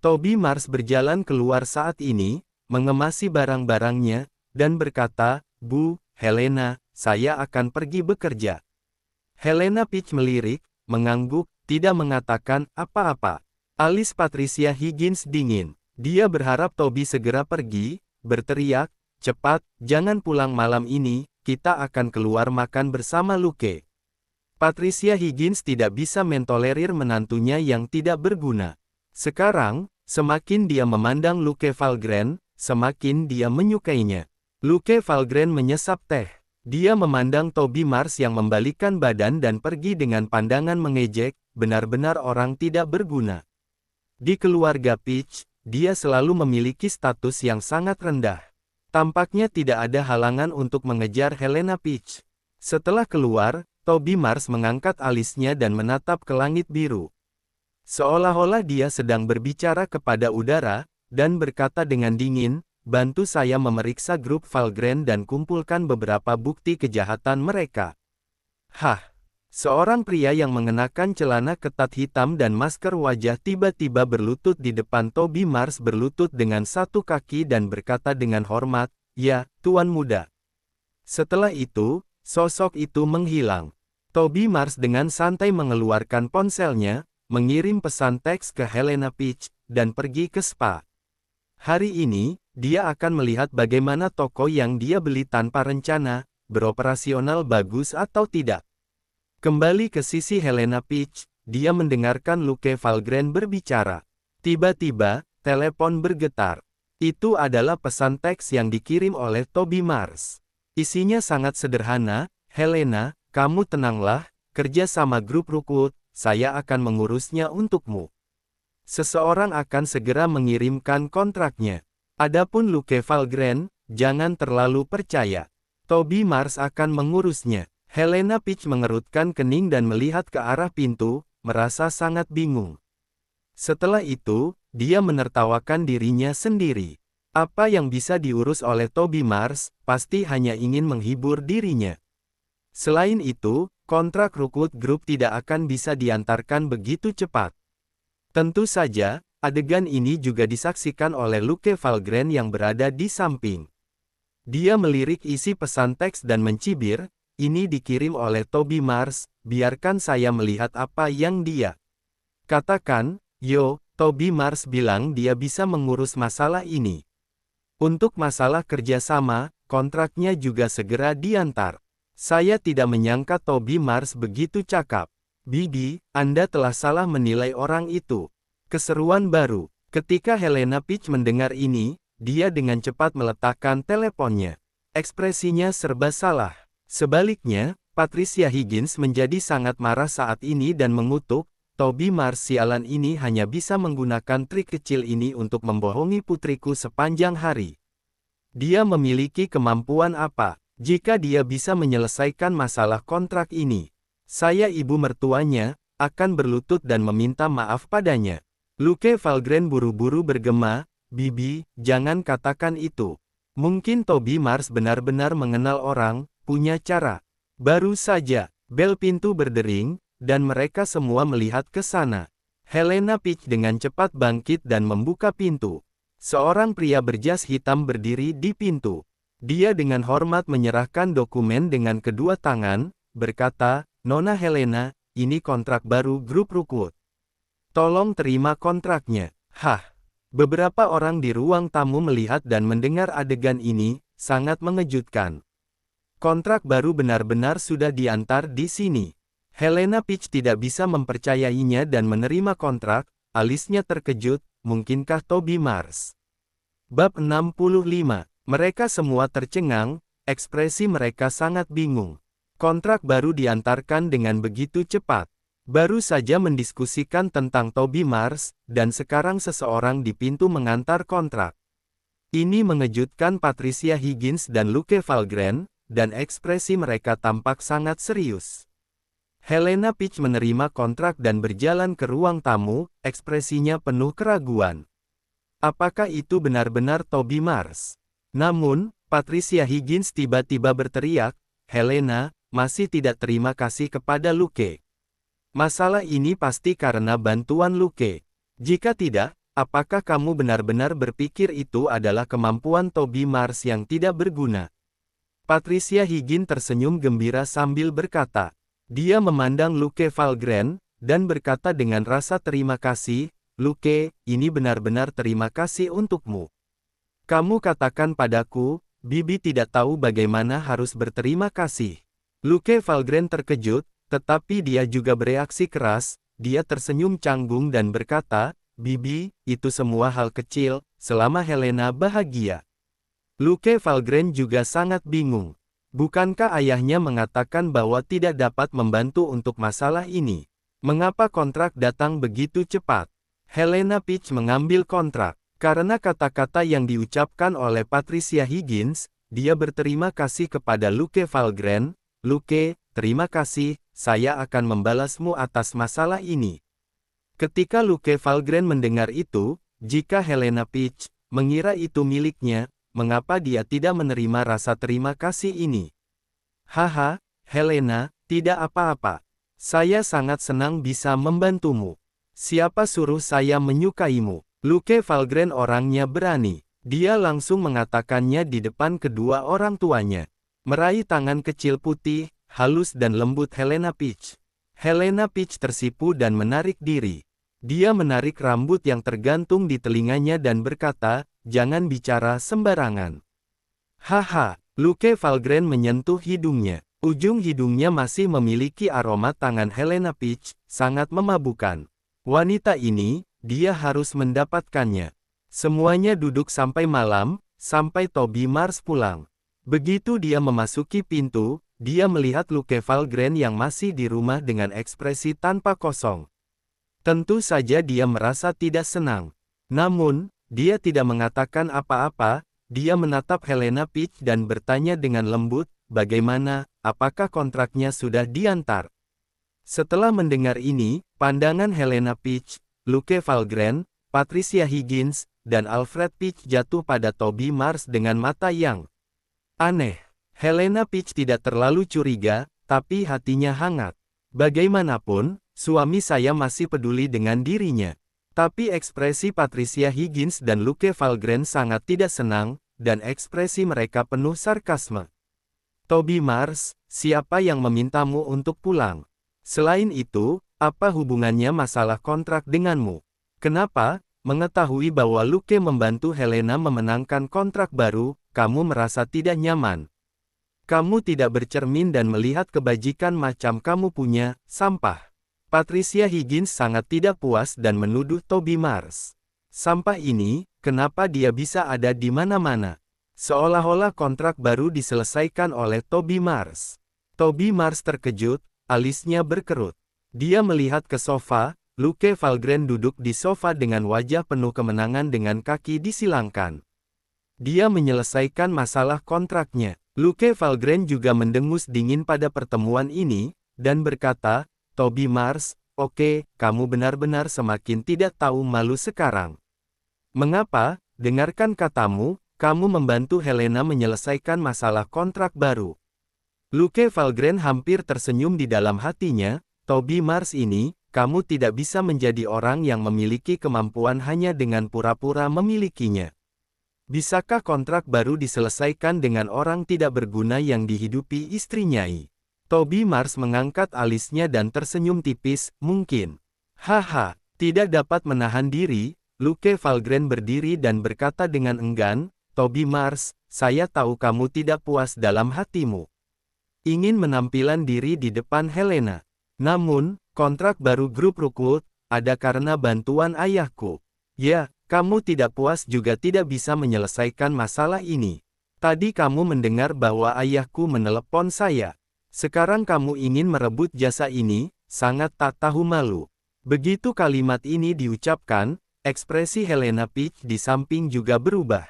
Toby Mars berjalan keluar saat ini, mengemasi barang-barangnya, dan berkata, "Bu, Helena, saya akan pergi bekerja." Helena Peach melirik, mengangguk, tidak mengatakan apa-apa. Alis Patricia Higgins dingin. Dia berharap Toby segera pergi, berteriak, "Cepat, jangan pulang malam ini, kita akan keluar makan bersama Luke." Patricia Higgins tidak bisa mentolerir menantunya yang tidak berguna. Sekarang, semakin dia memandang Luke Valgren, semakin dia menyukainya. Luke Valgren menyesap teh. Dia memandang Toby Mars yang membalikkan badan dan pergi dengan pandangan mengejek, benar-benar orang tidak berguna. Di keluarga Peach, dia selalu memiliki status yang sangat rendah. Tampaknya tidak ada halangan untuk mengejar Helena Peach. Setelah keluar, Toby Mars mengangkat alisnya dan menatap ke langit biru. Seolah-olah dia sedang berbicara kepada udara, dan berkata dengan dingin, "Bantu saya memeriksa grup Valgren dan kumpulkan beberapa bukti kejahatan mereka." Hah! Seorang pria yang mengenakan celana ketat hitam dan masker wajah tiba-tiba berlutut di depan Toby Mars berlutut dengan satu kaki dan berkata dengan hormat, "Ya, Tuan Muda." Setelah itu, sosok itu menghilang. Toby Mars dengan santai mengeluarkan ponselnya, mengirim pesan teks ke Helena Peach, dan pergi ke spa. Hari ini, dia akan melihat bagaimana toko yang dia beli tanpa rencana, beroperasional bagus atau tidak. Kembali ke sisi Helena Peach, dia mendengarkan Luke Valgren berbicara. Tiba-tiba, telepon bergetar. Itu adalah pesan teks yang dikirim oleh Toby Mars. Isinya sangat sederhana, "Helena, kamu tenanglah, kerja sama grup Rookwood, saya akan mengurusnya untukmu. Seseorang akan segera mengirimkan kontraknya. Adapun Luke Valgren, jangan terlalu percaya. Toby Mars akan mengurusnya." Helena Peach mengerutkan kening dan melihat ke arah pintu, merasa sangat bingung. Setelah itu, dia menertawakan dirinya sendiri. Apa yang bisa diurus oleh Toby Mars, pasti hanya ingin menghibur dirinya. Selain itu, kontrak Rookwood Group tidak akan bisa diantarkan begitu cepat. Tentu saja, adegan ini juga disaksikan oleh Luke Valgren yang berada di samping. Dia melirik isi pesan teks dan mencibir, "Ini dikirim oleh Toby Mars, biarkan saya melihat apa yang dia katakan." "Yo," Toby Mars bilang dia bisa mengurus masalah ini. Untuk masalah kerjasama, kontraknya juga segera diantar. Saya tidak menyangka Toby Mars begitu cakap. "Bibi, Anda telah salah menilai orang itu." Keseruan baru. Ketika Helena Peach mendengar ini, dia dengan cepat meletakkan teleponnya. Ekspresinya serba salah. Sebaliknya, Patricia Higgins menjadi sangat marah saat ini dan mengutuk, "Toby Mars sialan ini hanya bisa menggunakan trik kecil ini untuk membohongi putriku sepanjang hari. Dia memiliki kemampuan apa? Jika dia bisa menyelesaikan masalah kontrak ini, saya ibu mertuanya, akan berlutut dan meminta maaf padanya." Luke Valgren buru-buru bergema, "Bibi, jangan katakan itu. Mungkin Toby Mars benar-benar mengenal orang, punya cara." Baru saja, bel pintu berdering, dan mereka semua melihat ke sana. Helena Peach dengan cepat bangkit dan membuka pintu. Seorang pria berjas hitam berdiri di pintu. Dia dengan hormat menyerahkan dokumen dengan kedua tangan, berkata, "Nona Helena, ini kontrak baru grup Rookwood. Tolong terima kontraknya." "Hah? Beberapa orang di ruang tamu melihat dan mendengar adegan ini, sangat mengejutkan. Kontrak baru benar-benar sudah diantar di sini. Helena Peach tidak bisa mempercayainya dan menerima kontrak, alisnya terkejut, mungkinkah Toby Mars? Bab 65. Mereka semua tercengang, ekspresi mereka sangat bingung. Kontrak baru diantarkan dengan begitu cepat. Baru saja mendiskusikan tentang Toby Mars, dan sekarang seseorang di pintu mengantar kontrak. Ini mengejutkan Patricia Higgins dan Luke Valgren, dan ekspresi mereka tampak sangat serius. Helena Peach menerima kontrak dan berjalan ke ruang tamu, ekspresinya penuh keraguan. Apakah itu benar-benar Toby Mars? Namun, Patricia Higgins tiba-tiba berteriak, "Helena, masih tidak terima kasih kepada Luke. Masalah ini pasti karena bantuan Luke. Jika tidak, apakah kamu benar-benar berpikir itu adalah kemampuan Toby Mars yang tidak berguna?" Patricia Higgins tersenyum gembira sambil berkata. Dia memandang Luke Valgren, dan berkata dengan rasa terima kasih, "Luke, ini benar-benar terima kasih untukmu. Kamu katakan padaku, Bibi tidak tahu bagaimana harus berterima kasih." Luke Valgren terkejut, tetapi dia juga bereaksi keras, dia tersenyum canggung dan berkata, "Bibi, itu semua hal kecil, selama Helena bahagia." Luke Valgren juga sangat bingung. Bukankah ayahnya mengatakan bahwa tidak dapat membantu untuk masalah ini? Mengapa kontrak datang begitu cepat? Helena Peach mengambil kontrak. Karena kata-kata yang diucapkan oleh Patricia Higgins, dia berterima kasih kepada Luke Valgren. "Luke, terima kasih, saya akan membalasmu atas masalah ini." Ketika Luke Valgren mendengar itu, jika Helena Peach mengira itu miliknya, mengapa dia tidak menerima rasa terima kasih ini? "Haha, Helena, tidak apa-apa. Saya sangat senang bisa membantumu. Siapa suruh saya menyukaimu?" Luke Valgren orangnya berani. Dia langsung mengatakannya di depan kedua orang tuanya. Meraih tangan kecil putih, halus dan lembut Helena Peach. Helena Peach tersipu dan menarik diri. Dia menarik rambut yang tergantung di telinganya dan berkata, "Jangan bicara sembarangan." "Haha." Luke Valgren menyentuh hidungnya. Ujung hidungnya masih memiliki aroma tangan Helena Peach, sangat memabukkan. Wanita ini, dia harus mendapatkannya. Semuanya duduk sampai malam, sampai Toby Mars pulang. Begitu dia memasuki pintu, dia melihat Luke Valgren yang masih di rumah dengan ekspresi tanpa kosong. Tentu saja dia merasa tidak senang. Namun, dia tidak mengatakan apa-apa. Dia menatap Helena Peach dan bertanya dengan lembut, "Bagaimana, apakah kontraknya sudah diantar?" Setelah mendengar ini, pandangan Helena Peach, Luke Valgren, Patricia Higgins, dan Alfred Peach jatuh pada Toby Mars dengan mata yang aneh. Helena Peach tidak terlalu curiga, tapi hatinya hangat. Bagaimanapun, suami saya masih peduli dengan dirinya. Tapi ekspresi Patricia Higgins dan Luke Valgren sangat tidak senang, dan ekspresi mereka penuh sarkasme. "Toby Mars, siapa yang memintamu untuk pulang? Selain itu, apa hubungannya masalah kontrak denganmu? Kenapa, mengetahui bahwa Luke membantu Helena memenangkan kontrak baru, kamu merasa tidak nyaman? Kamu tidak bercermin dan melihat kebajikan macam kamu punya, sampah." Patricia Higgins sangat tidak puas dan menuduh Toby Mars. Sampah ini, kenapa dia bisa ada di mana-mana? Seolah-olah kontrak baru diselesaikan oleh Toby Mars. Toby Mars terkejut, alisnya berkerut. Dia melihat ke sofa, Luke Valgren duduk di sofa dengan wajah penuh kemenangan dengan kaki disilangkan. Dia menyelesaikan masalah kontraknya. Luke Valgren juga mendengus dingin pada pertemuan ini, dan berkata, "Toby Mars, oke, kamu benar-benar semakin tidak tahu malu sekarang. Mengapa, dengarkan katamu, kamu membantu Helena menyelesaikan masalah kontrak baru." Luke Valgren hampir tersenyum di dalam hatinya, "Toby Mars ini, kamu tidak bisa menjadi orang yang memiliki kemampuan hanya dengan pura-pura memilikinya. Bisakah kontrak baru diselesaikan dengan orang tidak berguna yang dihidupi istrinya?" Toby Mars mengangkat alisnya dan tersenyum tipis, "Mungkin." "Haha." Tidak dapat menahan diri, Luke Valgren berdiri dan berkata dengan enggan, Toby Mars, saya tahu kamu tidak puas dalam hatimu. Ingin menampilan diri di depan Helena. Namun, kontrak baru grup Rookwood, ada karena bantuan ayahku. Ya, kamu tidak puas juga tidak bisa menyelesaikan masalah ini. Tadi kamu mendengar bahwa ayahku menelepon saya. Sekarang kamu ingin merebut jasa ini, sangat tak tahu malu. Begitu kalimat ini diucapkan, ekspresi Helena Peach di samping juga berubah.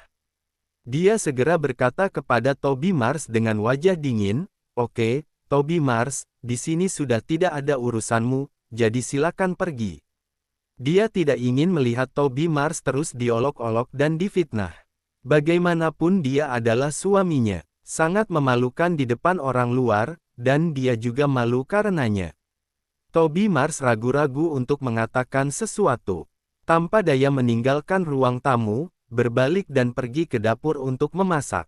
Dia segera berkata kepada Toby Mars dengan wajah dingin, Oke, Toby Mars, di sini sudah tidak ada urusanmu, jadi silakan pergi. Dia tidak ingin melihat Toby Mars terus diolok-olok dan difitnah. Bagaimanapun dia adalah suaminya, sangat memalukan di depan orang luar, dan dia juga malu karenanya. Toby Mars ragu-ragu untuk mengatakan sesuatu. Tanpa daya meninggalkan ruang tamu, berbalik dan pergi ke dapur untuk memasak.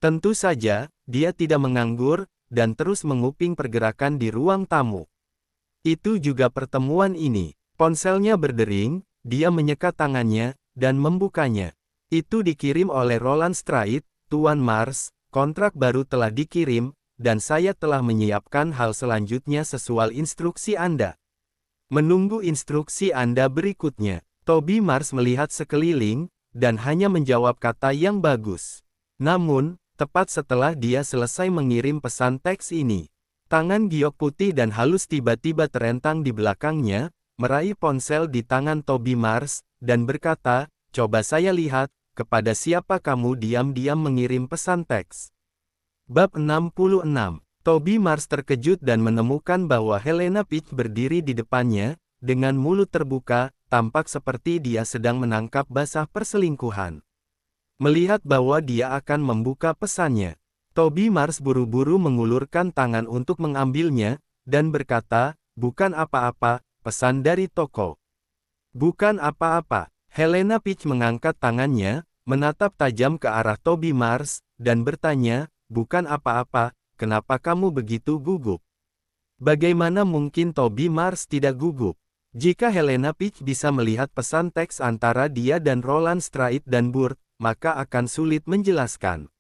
Tentu saja, dia tidak menganggur, dan terus menguping pergerakan di ruang tamu. Itu juga pertemuan ini. Ponselnya berdering, dia menyekat tangannya, dan membukanya. Itu dikirim oleh Roland Straight, Tuan Mars, kontrak baru telah dikirim, dan saya telah menyiapkan hal selanjutnya sesuai instruksi Anda. Menunggu instruksi Anda berikutnya. Toby Mars melihat sekeliling, dan hanya menjawab kata yang bagus. Namun, tepat setelah dia selesai mengirim pesan teks ini, tangan giok putih dan halus tiba-tiba terentang di belakangnya, meraih ponsel di tangan Toby Mars, dan berkata, coba saya lihat, kepada siapa kamu diam-diam mengirim pesan teks. Bab 66. Toby Mars terkejut dan menemukan bahwa Helena Peach berdiri di depannya, dengan mulut terbuka, tampak seperti dia sedang menangkap basah perselingkuhan. Melihat bahwa dia akan membuka pesannya, Toby Mars buru-buru mengulurkan tangan untuk mengambilnya, dan berkata, bukan apa-apa, pesan dari toko. Bukan apa-apa. Helena Peach mengangkat tangannya, menatap tajam ke arah Toby Mars, dan bertanya, bukan apa-apa, kenapa kamu begitu gugup? Bagaimana mungkin Toby Mars tidak gugup? Jika Helena Peach bisa melihat pesan teks antara dia dan Roland Straight dan Burt, maka akan sulit menjelaskan.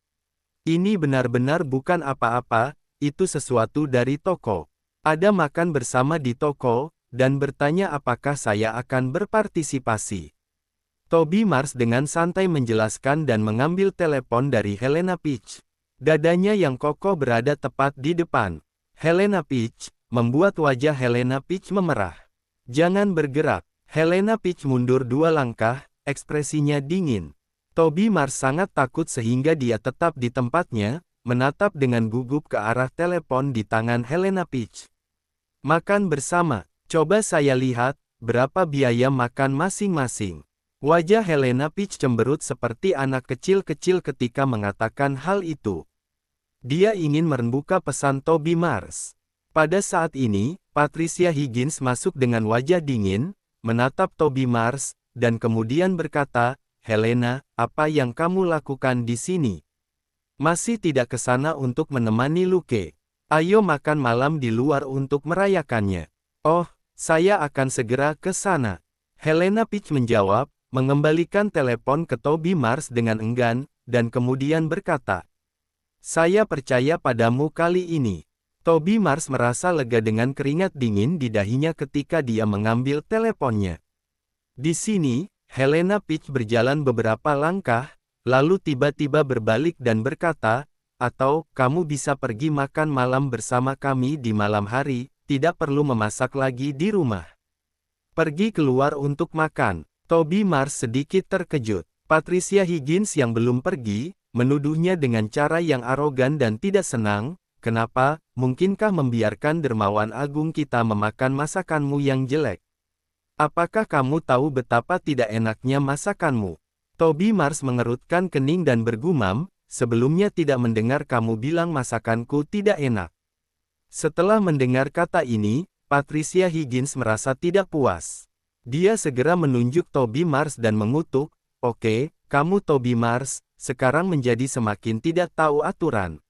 Ini benar-benar bukan apa-apa, itu sesuatu dari toko. Ada makan bersama di toko, dan bertanya apakah saya akan berpartisipasi. Toby Mars dengan santai menjelaskan dan mengambil telepon dari Helena Peach. Dadanya yang kokoh berada tepat di depan Helena Peach, membuat wajah Helena Peach memerah. Jangan bergerak. Helena Peach mundur 2 langkah, ekspresinya dingin. Toby Mars sangat takut sehingga dia tetap di tempatnya, menatap dengan gugup ke arah telepon di tangan Helena Peach. Makan bersama. Coba saya lihat, berapa biaya makan masing-masing. Wajah Helena Peach cemberut seperti anak kecil-kecil ketika mengatakan hal itu. Dia ingin membuka pesan Toby Mars. Pada saat ini, Patricia Higgins masuk dengan wajah dingin, menatap Toby Mars, dan kemudian berkata, Helena, apa yang kamu lakukan di sini? Masih tidak ke sana untuk menemani Luke. Ayo makan malam di luar untuk merayakannya. Oh, saya akan segera ke sana. Helena Peach menjawab, mengembalikan telepon ke Toby Mars dengan enggan, dan kemudian berkata, saya percaya padamu kali ini. Toby Mars merasa lega dengan keringat dingin di dahinya ketika dia mengambil teleponnya. Di sini, Helena Peach berjalan beberapa langkah, lalu tiba-tiba berbalik dan berkata, atau, kamu bisa pergi makan malam bersama kami di malam hari, tidak perlu memasak lagi di rumah. Pergi keluar untuk makan. Toby Mars sedikit terkejut. Patricia Higgins yang belum pergi, menuduhnya dengan cara yang arogan dan tidak senang, kenapa, mungkinkah membiarkan dermawan agung kita memakan masakanmu yang jelek? Apakah kamu tahu betapa tidak enaknya masakanmu? Toby Mars mengerutkan kening dan bergumam, sebelumnya tidak mendengar kamu bilang masakanku tidak enak. Setelah mendengar kata ini, Patricia Higgins merasa tidak puas. Dia segera menunjuk Toby Mars dan mengutuk, oke, kamu Toby Mars, sekarang menjadi semakin tidak tahu aturan.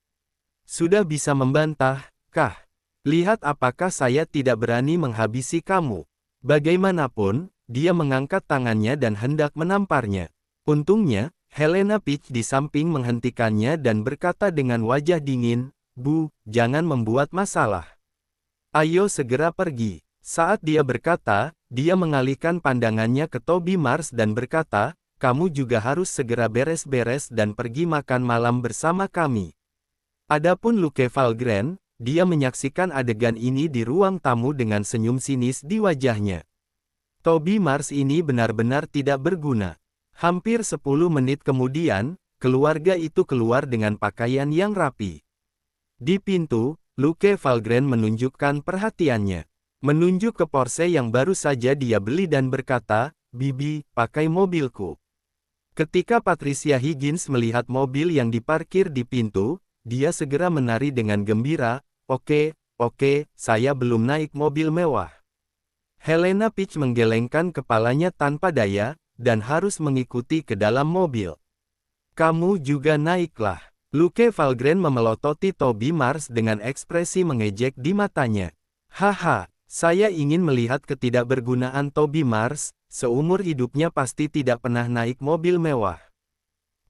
Sudah bisa membantah, kah? Lihat apakah saya tidak berani menghabisi kamu. Bagaimanapun, dia mengangkat tangannya dan hendak menamparnya. Untungnya, Helena Peach di samping menghentikannya dan berkata dengan wajah dingin, "Bu, jangan membuat masalah. Ayo segera pergi." Saat dia berkata, dia mengalihkan pandangannya ke Toby Mars dan berkata, "Kamu juga harus segera beres-beres dan pergi makan malam bersama kami." Adapun Luke Valgren, dia menyaksikan adegan ini di ruang tamu dengan senyum sinis di wajahnya. Toby Mars ini benar-benar tidak berguna. Hampir 10 menit kemudian, keluarga itu keluar dengan pakaian yang rapi. Di pintu, Luke Valgren menunjukkan perhatiannya. Menunjuk ke Porsche yang baru saja dia beli dan berkata, "Bibi, pakai mobilku." Ketika Patricia Higgins melihat mobil yang diparkir di pintu, dia segera menari dengan gembira, Oke, saya belum naik mobil mewah." Helena Peach menggelengkan kepalanya tanpa daya, dan harus mengikuti ke dalam mobil. "Kamu juga naiklah." Luke Valgren memelototi Toby Mars dengan ekspresi mengejek di matanya. "Haha, saya ingin melihat ketidakbergunaan Toby Mars, seumur hidupnya pasti tidak pernah naik mobil mewah."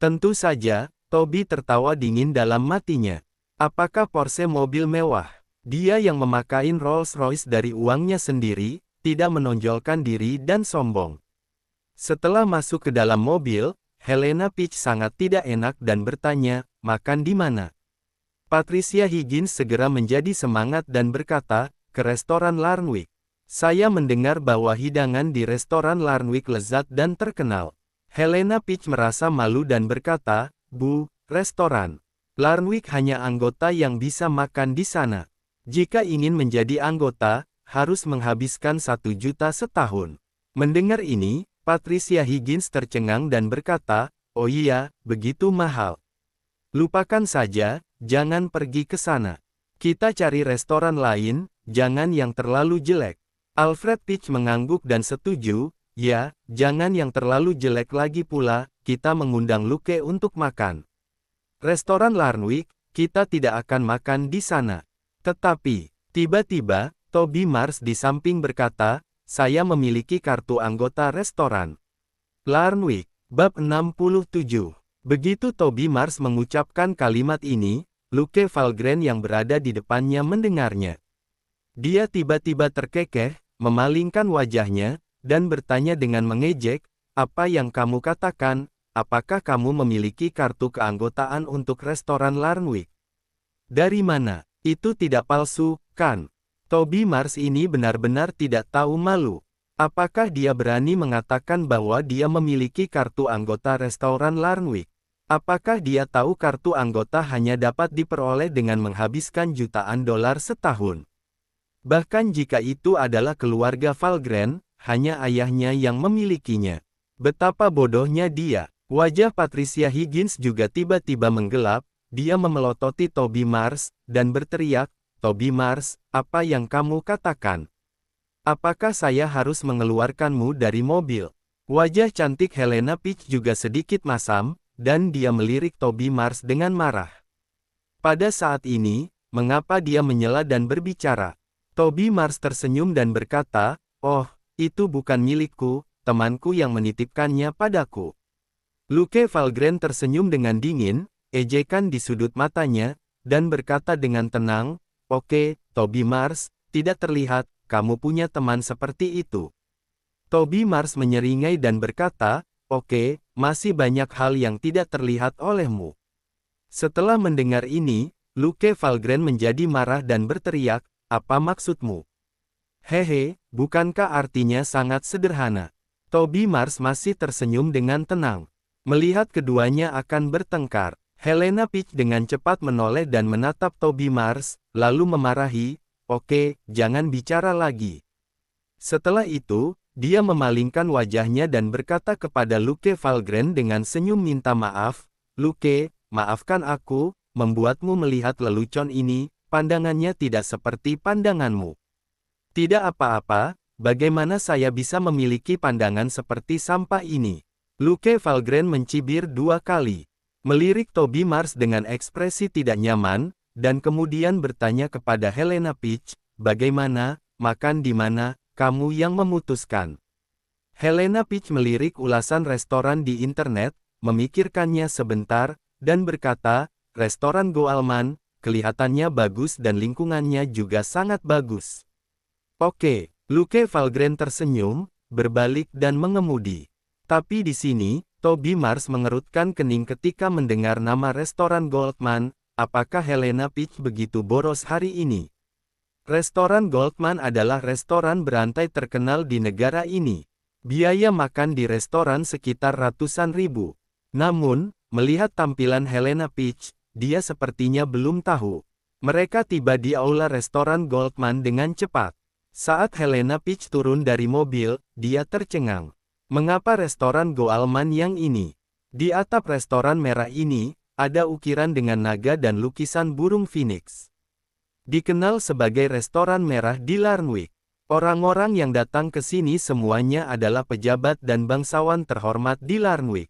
Tentu saja, Toby tertawa dingin dalam matinya. Apakah Porsche mobil mewah? Dia yang memakai Rolls-Royce dari uangnya sendiri, tidak menonjolkan diri dan sombong. Setelah masuk ke dalam mobil, Helena Peach sangat tidak enak dan bertanya, "Makan di mana?" Patricia Higgins segera menjadi semangat dan berkata, "Ke restoran Larnwick. Saya mendengar bahwa hidangan di restoran Larnwick lezat dan terkenal." Helena Peach merasa malu dan berkata, "Bu, restoran Larnwick hanya anggota yang bisa makan di sana. Jika ingin menjadi anggota, harus menghabiskan 1 juta setahun." Mendengar ini, Patricia Higgins tercengang dan berkata, "Oh iya, begitu mahal. Lupakan saja, jangan pergi ke sana. Kita cari restoran lain, jangan yang terlalu jelek." Alfred Peach mengangguk dan setuju, "Ya, jangan yang terlalu jelek lagi pula, kita mengundang Luke untuk makan. Restoran Larnwick, kita tidak akan makan di sana." Tetapi, tiba-tiba, Toby Mars di samping berkata, "Saya memiliki kartu anggota restoran Larnwick." Bab 67. Begitu Toby Mars mengucapkan kalimat ini, Luke Valgren yang berada di depannya mendengarnya. Dia tiba-tiba terkekeh, memalingkan wajahnya, dan bertanya dengan mengejek, "Apa yang kamu katakan? Apakah kamu memiliki kartu keanggotaan untuk restoran Larnwick? Dari mana? Itu tidak palsu, kan?" Toby Mars ini benar-benar tidak tahu malu. Apakah dia berani mengatakan bahwa dia memiliki kartu anggota restoran Larnwick? Apakah dia tahu kartu anggota hanya dapat diperoleh dengan menghabiskan jutaan dolar setahun? Bahkan jika itu adalah keluarga Valgren, hanya ayahnya yang memilikinya. Betapa bodohnya dia. Wajah Patricia Higgins juga tiba-tiba menggelap, dia memelototi Toby Mars, dan berteriak, "Toby Mars, apa yang kamu katakan? Apakah saya harus mengeluarkanmu dari mobil?" Wajah cantik Helena Peach juga sedikit masam, dan dia melirik Toby Mars dengan marah. Pada saat ini, mengapa dia menyela dan berbicara? Toby Mars tersenyum dan berkata, "Oh, itu bukan milikku, temanku yang menitipkannya padaku." Luke Valgren tersenyum dengan dingin, ejekan di sudut matanya, dan berkata dengan tenang, "Oke, Toby Mars, tidak terlihat, kamu punya teman seperti itu." Toby Mars menyeringai dan berkata, "Oke, masih banyak hal yang tidak terlihat olehmu." Setelah mendengar ini, Luke Valgren menjadi marah dan berteriak, "Apa maksudmu?" "Hehe, bukankah artinya sangat sederhana?" Toby Mars masih tersenyum dengan tenang. Melihat keduanya akan bertengkar, Helena Peach dengan cepat menoleh dan menatap Toby Mars, lalu memarahi, "Oke, jangan bicara lagi." Setelah itu, dia memalingkan wajahnya dan berkata kepada Luke Valgren dengan senyum minta maaf, "Luke, maafkan aku, membuatmu melihat lelucon ini, pandangannya tidak seperti pandanganmu." "Tidak apa-apa, bagaimana saya bisa memiliki pandangan seperti sampah ini?" Luke Valgren mencibir 2 kali. Melirik Toby Mars dengan ekspresi tidak nyaman, dan kemudian bertanya kepada Helena Peach, "Bagaimana, makan di mana, kamu yang memutuskan." Helena Peach melirik ulasan restoran di internet, memikirkannya sebentar, dan berkata, restoran Goalman, kelihatannya bagus dan lingkungannya juga sangat bagus. Oke, Luke Valgren tersenyum, berbalik dan mengemudi. Tapi di sini, Toby Mars mengerutkan kening ketika mendengar nama restoran Goldman. Apakah Helena Peach begitu boros hari ini? Restoran Goldman adalah restoran berantai terkenal di negara ini. Biaya makan di restoran sekitar ratusan ribu. Namun, melihat tampilan Helena Peach, dia sepertinya belum tahu. Mereka tiba di aula restoran Goldman dengan cepat. Saat Helena Peach turun dari mobil, dia tercengang. Mengapa restoran Goalman yang ini? Di atap restoran merah ini, ada ukiran dengan naga dan lukisan burung phoenix. Dikenal sebagai restoran merah di Larnwick. Orang-orang yang datang ke sini semuanya adalah pejabat dan bangsawan terhormat di Larnwick.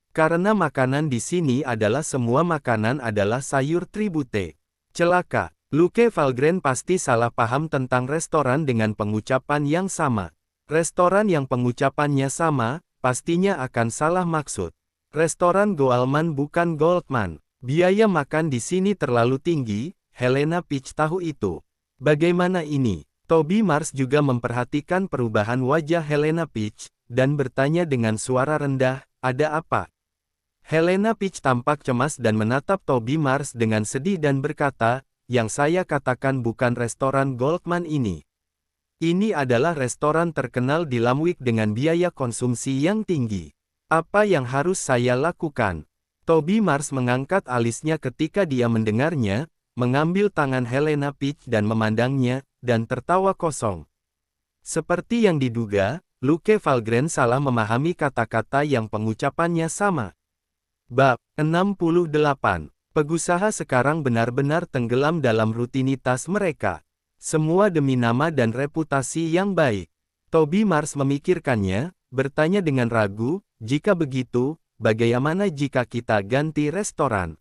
Karena makanan di sini adalah semua makanan adalah sayur tribute. Celaka, Luke Valgren pasti salah paham tentang restoran dengan pengucapan yang sama. Restoran yang pengucapannya sama, pastinya akan salah maksud. Restoran Goalman bukan Goldman. Biaya makan di sini terlalu tinggi, Helena Peach tahu itu. Bagaimana ini? Toby Mars juga memperhatikan perubahan wajah Helena Peach, dan bertanya dengan suara rendah, ada apa? Helena Peach tampak cemas dan menatap Toby Mars dengan sedih dan berkata, yang saya katakan bukan restoran Goldman ini. Ini adalah restoran terkenal di Larnwick dengan biaya konsumsi yang tinggi. Apa yang harus saya lakukan? Toby Mars mengangkat alisnya ketika dia mendengarnya, mengambil tangan Helena Peach dan memandangnya, dan tertawa kosong. Seperti yang diduga, Luke Valgren salah memahami kata-kata yang pengucapannya sama. Bab 68. Pengusaha sekarang benar-benar tenggelam dalam rutinitas mereka. Semua demi nama dan reputasi yang baik. Toby Mars memikirkannya, bertanya dengan ragu, jika begitu, bagaimana jika kita ganti restoran?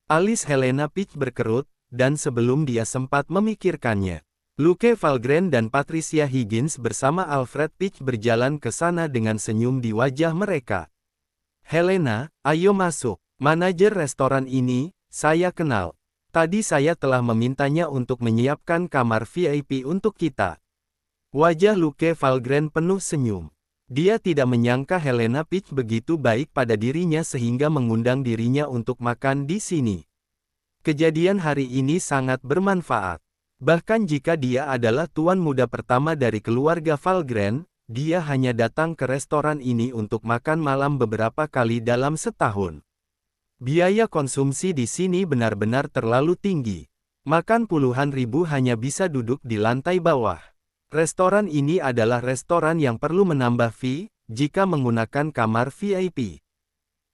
Alis Helena Peach berkerut, dan sebelum dia sempat memikirkannya, Luke Valgren dan Patricia Higgins bersama Alfred Peach berjalan ke sana dengan senyum di wajah mereka. Helena, ayo masuk. Manajer restoran ini, saya kenal. Tadi saya telah memintanya untuk menyiapkan kamar VIP untuk kita. Wajah Luke Valgren penuh senyum. Dia tidak menyangka Helena Peach begitu baik pada dirinya sehingga mengundang dirinya untuk makan di sini. Kejadian hari ini sangat bermanfaat. Bahkan jika dia adalah tuan muda pertama dari keluarga Valgren, dia hanya datang ke restoran ini untuk makan malam beberapa kali dalam setahun. Biaya konsumsi di sini benar-benar terlalu tinggi. Makan puluhan ribu hanya bisa duduk di lantai bawah. Restoran ini adalah restoran yang perlu menambah fee, jika menggunakan kamar VIP.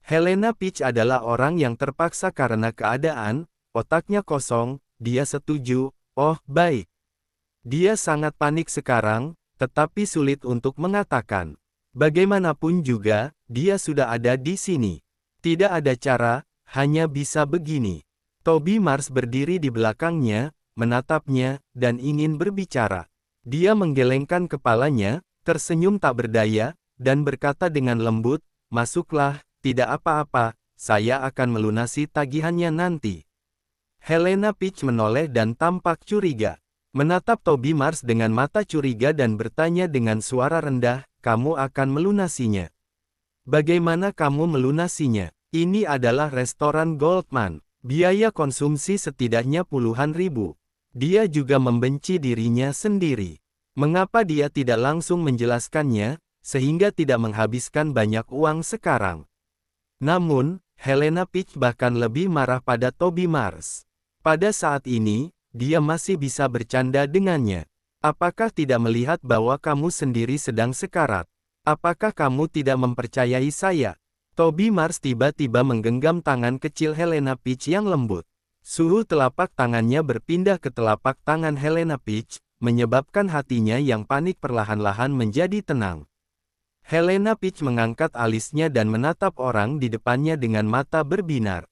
Helena Peach adalah orang yang terpaksa karena keadaan, otaknya kosong, dia setuju. Oh, baik. Dia sangat panik sekarang, tetapi sulit untuk mengatakan. Bagaimanapun juga, dia sudah ada di sini. Tidak ada cara, hanya bisa begini. Toby Mars berdiri di belakangnya, menatapnya, dan ingin berbicara. Dia menggelengkan kepalanya, tersenyum tak berdaya, dan berkata dengan lembut, masuklah, tidak apa-apa, saya akan melunasi tagihannya nanti. Helena Peach menoleh dan tampak curiga. Menatap Toby Mars dengan mata curiga dan bertanya dengan suara rendah, kamu akan melunasinya. Bagaimana kamu melunasinya? Ini adalah restoran Goldman. Biaya konsumsi setidaknya puluhan ribu. Dia juga membenci dirinya sendiri. Mengapa dia tidak langsung menjelaskannya, sehingga tidak menghabiskan banyak uang sekarang? Namun, Helena Peach bahkan lebih marah pada Toby Mars. Pada saat ini, dia masih bisa bercanda dengannya. Apakah tidak melihat bahwa kamu sendiri sedang sekarat? Apakah kamu tidak mempercayai saya? Toby Mars tiba-tiba menggenggam tangan kecil Helena Peach yang lembut. Suhu telapak tangannya berpindah ke telapak tangan Helena Peach, menyebabkan hatinya yang panik perlahan-lahan menjadi tenang. Helena Peach mengangkat alisnya dan menatap orang di depannya dengan mata berbinar.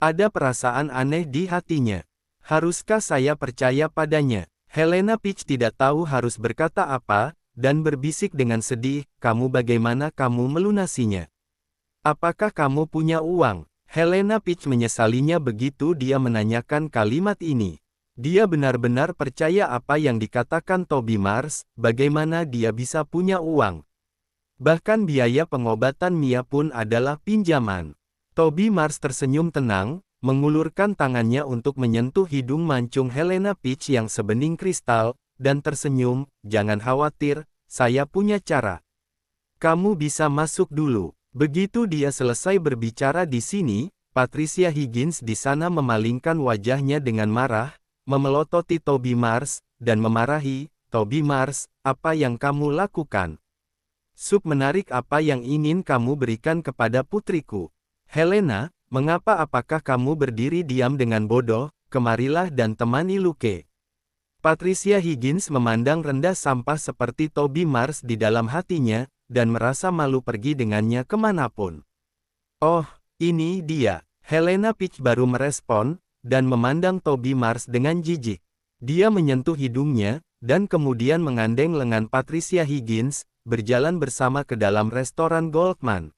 Ada perasaan aneh di hatinya. Haruskah saya percaya padanya? Helena Peach tidak tahu harus berkata apa, dan berbisik dengan sedih, "Kamu bagaimana kamu melunasinya? Apakah kamu punya uang?" Helena Peach menyesalinya begitu dia menanyakan kalimat ini. Dia benar-benar percaya apa yang dikatakan Toby Mars, bagaimana dia bisa punya uang. Bahkan biaya pengobatan Mia pun adalah pinjaman. Toby Mars tersenyum tenang, mengulurkan tangannya untuk menyentuh hidung mancung Helena Peach yang sebening kristal, dan tersenyum, "Jangan khawatir, saya punya cara. Kamu bisa masuk dulu." Begitu dia selesai berbicara di sini, Patricia Higgins di sana memalingkan wajahnya dengan marah, memelototi Toby Mars, dan memarahi, "Toby Mars, apa yang kamu lakukan? Sub menarik apa yang ingin kamu berikan kepada putriku? Helena, mengapa apakah kamu berdiri diam dengan bodoh? Kemarilah dan temani Luke." Patricia Higgins memandang rendah sampah seperti Toby Mars di dalam hatinya, dan merasa malu pergi dengannya kemanapun. "Oh, ini dia." Helena Peach baru merespon, dan memandang Toby Mars dengan jijik. Dia menyentuh hidungnya, dan kemudian mengandeng lengan Patricia Higgins, berjalan bersama ke dalam restoran Goldman.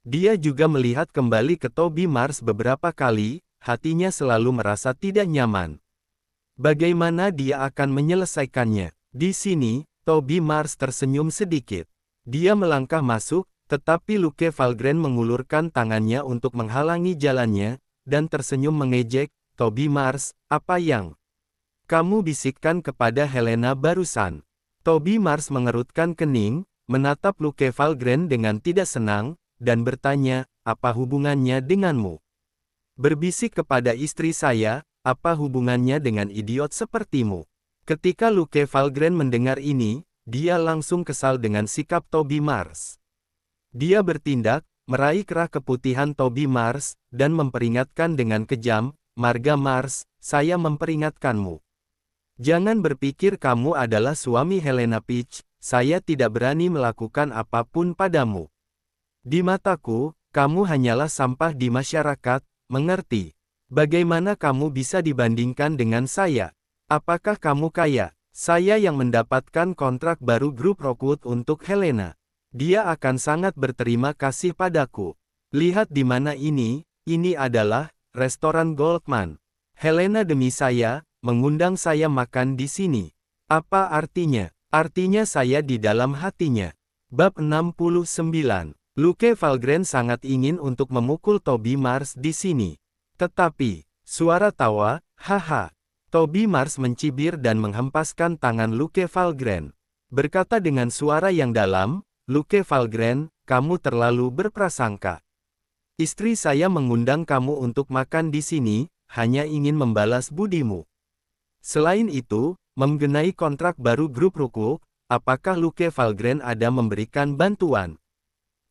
Dia juga melihat kembali ke Toby Mars beberapa kali, hatinya selalu merasa tidak nyaman. Bagaimana dia akan menyelesaikannya? Di sini, Toby Mars tersenyum sedikit. Dia melangkah masuk, tetapi Luke Valgren mengulurkan tangannya untuk menghalangi jalannya, dan tersenyum mengejek, "Toby Mars, apa yang kamu bisikkan kepada Helena barusan?" Toby Mars mengerutkan kening, menatap Luke Valgren dengan tidak senang, dan bertanya, "Apa hubungannya denganmu? Berbisik kepada istri saya, apa hubungannya dengan idiot sepertimu?" Ketika Luke Valgren mendengar ini, dia langsung kesal dengan sikap Toby Mars. Dia bertindak, meraih kerah keputihan Toby Mars, dan memperingatkan dengan kejam, "Marga Mars, saya memperingatkanmu. Jangan berpikir kamu adalah suami Helena Peach, saya tidak berani melakukan apapun padamu. Di mataku, kamu hanyalah sampah di masyarakat, mengerti? Bagaimana kamu bisa dibandingkan dengan saya? Apakah kamu kaya? Saya yang mendapatkan kontrak baru grup Rockwood untuk Helena. Dia akan sangat berterima kasih padaku. Lihat di mana ini adalah restoran Goldman. Helena demi saya, mengundang saya makan di sini. Apa artinya? Artinya saya di dalam hatinya." Bab 69. Luke Valgren sangat ingin untuk memukul Toby Mars di sini. Tetapi, suara tawa, "Haha." Toby Mars mencibir dan menghempaskan tangan Luke Valgren. Berkata dengan suara yang dalam, "Luke Valgren, kamu terlalu berprasangka. Istri saya mengundang kamu untuk makan di sini, hanya ingin membalas budimu. Selain itu, mengenai kontrak baru grup Rockwood, apakah Luke Valgren ada memberikan bantuan?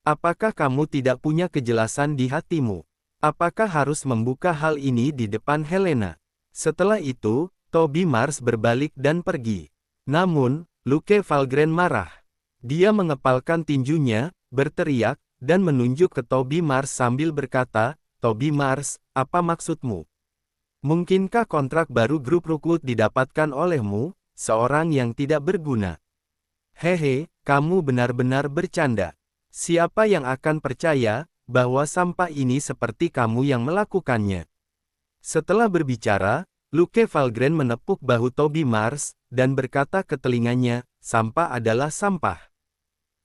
Apakah kamu tidak punya kejelasan di hatimu? Apakah harus membuka hal ini di depan Helena?" Setelah itu, Toby Mars berbalik dan pergi. Namun, Luke Valgren marah. Dia mengepalkan tinjunya, berteriak, dan menunjuk ke Toby Mars sambil berkata, "Toby Mars, apa maksudmu? Mungkinkah kontrak baru grup Rockwood didapatkan olehmu, seorang yang tidak berguna? Hehe, kamu benar-benar bercanda. Siapa yang akan percaya bahwa sampah ini seperti kamu yang melakukannya?" Setelah berbicara, Luke Valgren menepuk bahu Toby Mars, dan berkata ke telinganya, "Sampah adalah sampah.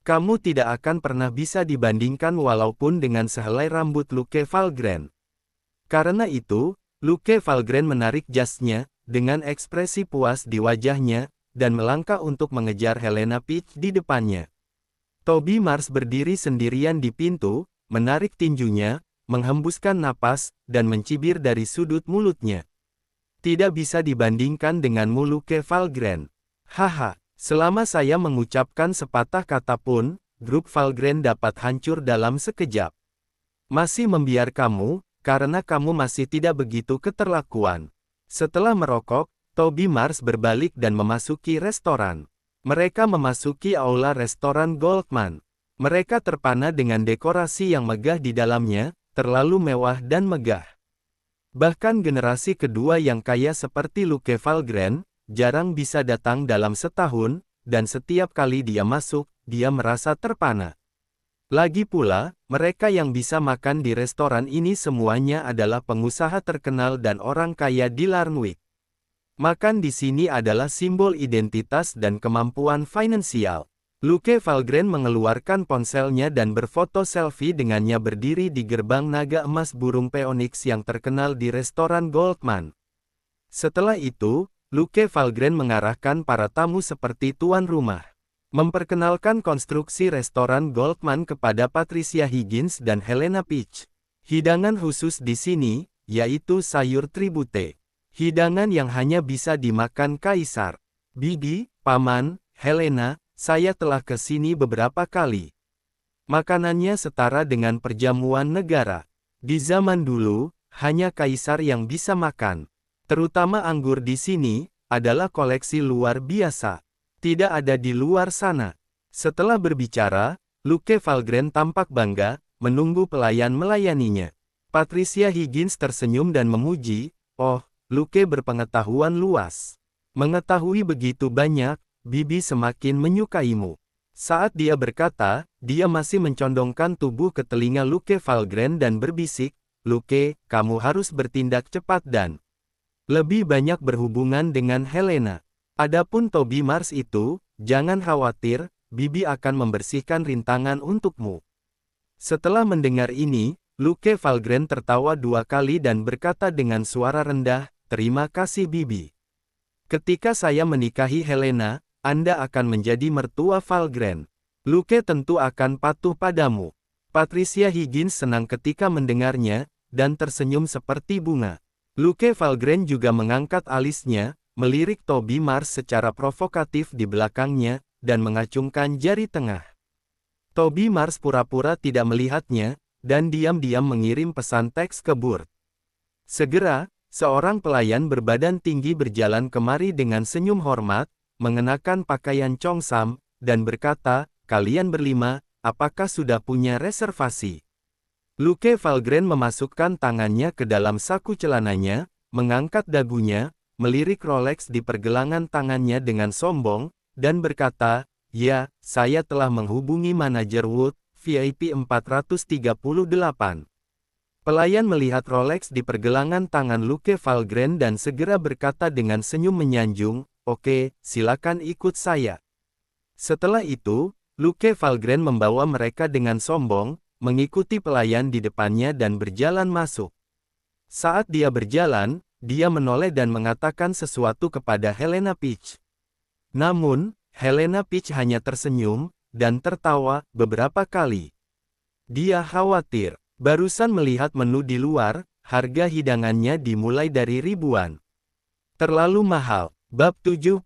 Kamu tidak akan pernah bisa dibandingkan walaupun dengan sehelai rambut." Luke Valgren. Karena itu, Luke Valgren menarik jasnya, dengan ekspresi puas di wajahnya, dan melangkah untuk mengejar Helena Peach di depannya. Toby Mars berdiri sendirian di pintu, menarik tinjunya, menghembuskan napas, dan mencibir dari sudut mulutnya. "Tidak bisa dibandingkan denganmu Luke Valgren. Haha, selama saya mengucapkan sepatah kata pun, grup Valgren dapat hancur dalam sekejap. Masih membiar kamu, karena kamu masih tidak begitu keterlakuan." Setelah merokok, Toby Mars berbalik dan memasuki restoran. Mereka memasuki aula restoran Goldman. Mereka terpana dengan dekorasi yang megah di dalamnya, terlalu mewah dan megah. Bahkan generasi kedua yang kaya seperti Luke Valgren, jarang bisa datang dalam setahun, dan setiap kali dia masuk, dia merasa terpana. Lagi pula, mereka yang bisa makan di restoran ini semuanya adalah pengusaha terkenal dan orang kaya di Larnwick. Makan di sini adalah simbol identitas dan kemampuan finansial. Luke Valgren mengeluarkan ponselnya dan berfoto selfie dengannya berdiri di gerbang naga emas burung Phoenix yang terkenal di restoran Goldman. Setelah itu, Luke Valgren mengarahkan para tamu seperti tuan rumah. Memperkenalkan konstruksi restoran Goldman kepada Patricia Higgins dan Helena Peach. Hidangan khusus di sini, yaitu sayur tribute. Hidangan yang hanya bisa dimakan kaisar. Bibi, Paman, Helena, saya telah ke sini beberapa kali. Makanannya setara dengan perjamuan negara. Di zaman dulu, hanya kaisar yang bisa makan. Terutama anggur di sini, adalah koleksi luar biasa. Tidak ada di luar sana. Setelah berbicara, Luke Valgren tampak bangga, menunggu pelayan melayaninya. Patricia Higgins tersenyum dan memuji, "Oh, Luke berpengetahuan luas. Mengetahui begitu banyak, Bibi semakin menyukaimu." Saat dia berkata, dia masih mencondongkan tubuh ke telinga Luke Valgren dan berbisik, "Luke, kamu harus bertindak cepat dan lebih banyak berhubungan dengan Helena. Adapun Toby Mars itu, jangan khawatir, Bibi akan membersihkan rintangan untukmu." Setelah mendengar ini, Luke Valgren tertawa 2 kali dan berkata dengan suara rendah, "Terima kasih Bibi. Ketika saya menikahi Helena, Anda akan menjadi mertua Valgren. Luke tentu akan patuh padamu." Patricia Higgins senang ketika mendengarnya, dan tersenyum seperti bunga. Luke Valgren juga mengangkat alisnya, melirik Toby Mars secara provokatif di belakangnya, dan mengacungkan jari tengah. Toby Mars pura-pura tidak melihatnya, dan diam-diam mengirim pesan teks ke Burt. Segera, seorang pelayan berbadan tinggi berjalan kemari dengan senyum hormat, mengenakan pakaian Chongsam, dan berkata, "Kalian berlima, apakah sudah punya reservasi?" Luke Valgren memasukkan tangannya ke dalam saku celananya, mengangkat dagunya, melirik Rolex di pergelangan tangannya dengan sombong, dan berkata, "Ya, saya telah menghubungi manajer Wood, VIP 438. Pelayan melihat Rolex di pergelangan tangan Luke Valgren dan segera berkata dengan senyum menyanjung, "Oke, silakan ikut saya." Setelah itu, Luke Valgren membawa mereka dengan sombong, mengikuti pelayan di depannya dan berjalan masuk. Saat dia berjalan, dia menoleh dan mengatakan sesuatu kepada Helena Peach. Namun, Helena Peach hanya tersenyum, dan tertawa beberapa kali. Dia khawatir, barusan melihat menu di luar, harga hidangannya dimulai dari ribuan. Terlalu mahal. Bab 70.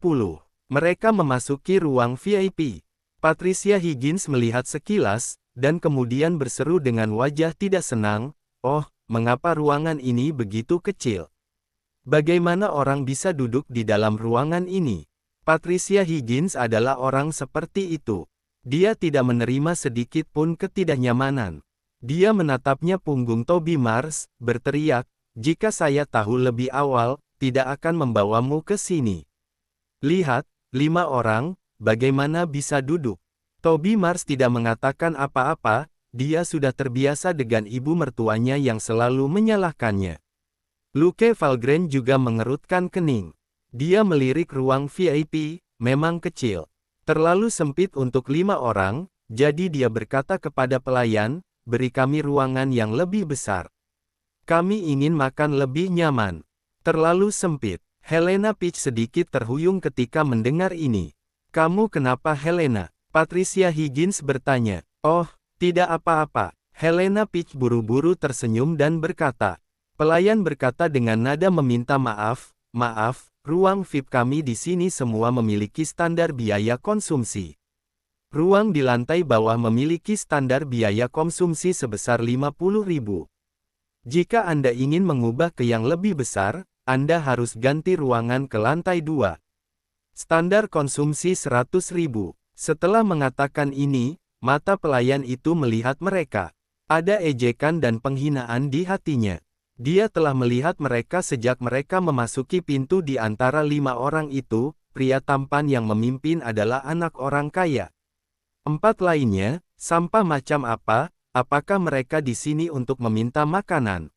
Mereka memasuki ruang VIP. Patricia Higgins melihat sekilas, dan kemudian berseru dengan wajah tidak senang, "Oh, mengapa ruangan ini begitu kecil? Bagaimana orang bisa duduk di dalam ruangan ini?" Patricia Higgins adalah orang seperti itu. Dia tidak menerima sedikit pun ketidaknyamanan. Dia menatapnya punggung Toby Mars, berteriak, "Jika saya tahu lebih awal, tidak akan membawamu ke sini. Lihat, 5 orang, bagaimana bisa duduk?" Toby Mars tidak mengatakan apa-apa, dia sudah terbiasa dengan ibu mertuanya yang selalu menyalahkannya. Luke Valgren juga mengerutkan kening. Dia melirik ruang VIP, memang kecil. Terlalu sempit untuk 5 orang, jadi dia berkata kepada pelayan, "Beri kami ruangan yang lebih besar. Kami ingin makan lebih nyaman." Terlalu sempit. Helena Peach sedikit terhuyung ketika mendengar ini. "Kamu kenapa Helena?" Patricia Higgins bertanya. "Oh, tidak apa-apa." Helena Peach buru-buru tersenyum dan berkata. Pelayan berkata dengan nada meminta maaf, "Maaf, ruang VIP kami di sini semua memiliki standar biaya konsumsi. Ruang di lantai bawah memiliki standar biaya konsumsi sebesar 50.000. Jika Anda ingin mengubah ke yang lebih besar, Anda harus ganti ruangan ke lantai 2. Standar konsumsi 100.000. Setelah mengatakan ini, mata pelayan itu melihat mereka. Ada ejekan dan penghinaan di hatinya. Dia telah melihat mereka sejak mereka memasuki pintu di antara 5 orang itu, pria tampan yang memimpin adalah anak orang kaya. 4 lainnya, sampah macam apa? Apakah mereka di sini untuk meminta makanan?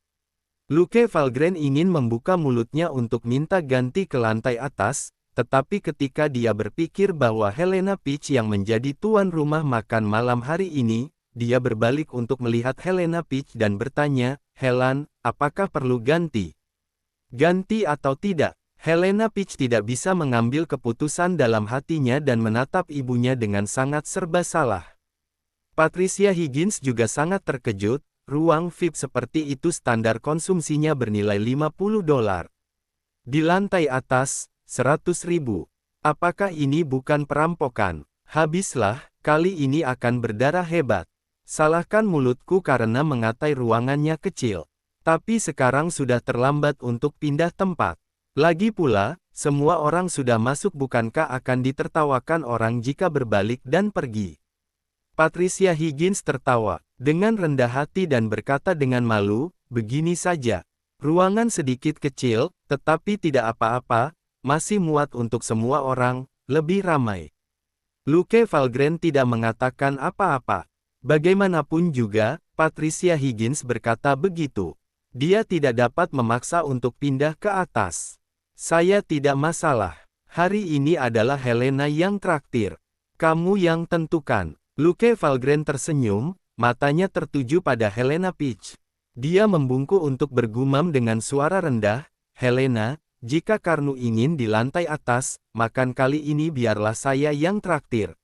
Luke Valgren ingin membuka mulutnya untuk minta ganti ke lantai atas, tetapi ketika dia berpikir bahwa Helena Peach yang menjadi tuan rumah makan malam hari ini, dia berbalik untuk melihat Helena Peach dan bertanya, "Helen, apakah perlu ganti? Ganti atau tidak?" Helena Peach tidak bisa mengambil keputusan dalam hatinya dan menatap ibunya dengan sangat serba salah. Patricia Higgins juga sangat terkejut, ruang VIP seperti itu standar konsumsinya bernilai $50. Di lantai atas, 100.000. Apakah ini bukan perampokan? Habislah, kali ini akan berdarah hebat. Salahkan mulutku karena mengatai ruangannya kecil. Tapi sekarang sudah terlambat untuk pindah tempat. Lagi pula, semua orang sudah masuk bukankah akan ditertawakan orang jika berbalik dan pergi? Patricia Higgins tertawa, dengan rendah hati dan berkata dengan malu, "Begini saja. Ruangan sedikit kecil, tetapi tidak apa-apa, masih muat untuk semua orang, lebih ramai." Luke Valgren tidak mengatakan apa-apa. Bagaimanapun juga, Patricia Higgins berkata begitu. Dia tidak dapat memaksa untuk pindah ke atas. "Saya tidak masalah. Hari ini adalah Helena yang traktir. Kamu yang tentukan." Luke Valgren tersenyum, matanya tertuju pada Helena Peach. Dia membungkuk untuk bergumam dengan suara rendah, "Helena, jika Karnu ingin di lantai atas, makan kali ini biarlah saya yang traktir."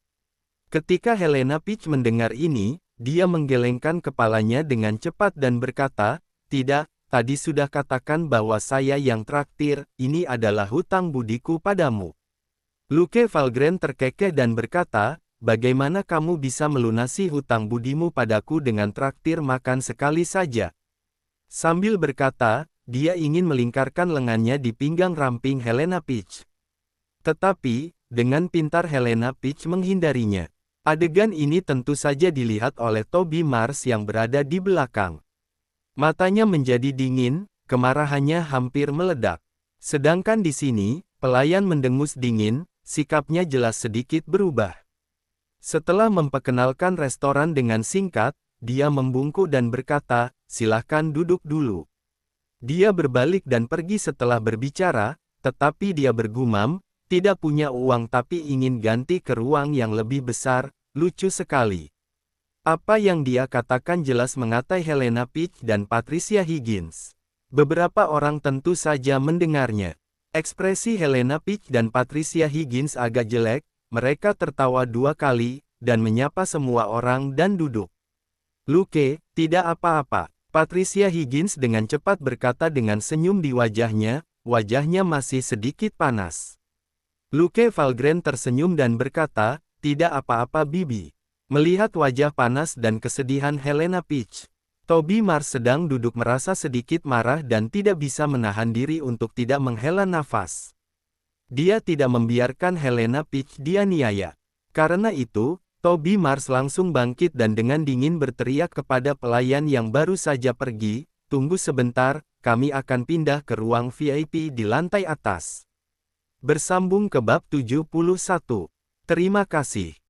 Ketika Helena Peach mendengar ini, dia menggelengkan kepalanya dengan cepat dan berkata, "Tidak, tadi sudah katakan bahwa saya yang traktir, ini adalah hutang budiku padamu." Luke Valgren terkekeh dan berkata, "Bagaimana kamu bisa melunasi hutang budimu padaku dengan traktir makan sekali saja?" Sambil berkata, dia ingin melingkarkan lengannya di pinggang ramping Helena Peach. Tetapi, dengan pintar Helena Peach menghindarinya. Adegan ini tentu saja dilihat oleh Toby Mars yang berada di belakang. Matanya menjadi dingin, kemarahannya hampir meledak. Sedangkan di sini, pelayan mendengus dingin, sikapnya jelas sedikit berubah. Setelah memperkenalkan restoran dengan singkat, dia membungkuk dan berkata, "Silahkan duduk dulu." Dia berbalik dan pergi setelah berbicara, tetapi dia bergumam, "Tidak punya uang tapi ingin ganti ke ruang yang lebih besar, lucu sekali." Apa yang dia katakan jelas mengatai Helena Peach dan Patricia Higgins. Beberapa orang tentu saja mendengarnya. Ekspresi Helena Peach dan Patricia Higgins agak jelek, mereka tertawa 2 kali, dan menyapa semua orang dan duduk. "Luke, tidak apa-apa." Patricia Higgins dengan cepat berkata dengan senyum di wajahnya masih sedikit panas. Luke Valgren tersenyum dan berkata, "Tidak apa-apa Bibi." Melihat wajah panas dan kesedihan Helena Peach, Toby Mars sedang duduk merasa sedikit marah dan tidak bisa menahan diri untuk tidak menghela nafas. Dia tidak membiarkan Helena Peach dianiaya. Karena itu, Toby Mars langsung bangkit dan dengan dingin berteriak kepada pelayan yang baru saja pergi, "Tunggu sebentar, kami akan pindah ke ruang VIP di lantai atas." Bersambung ke bab 71. Terima kasih.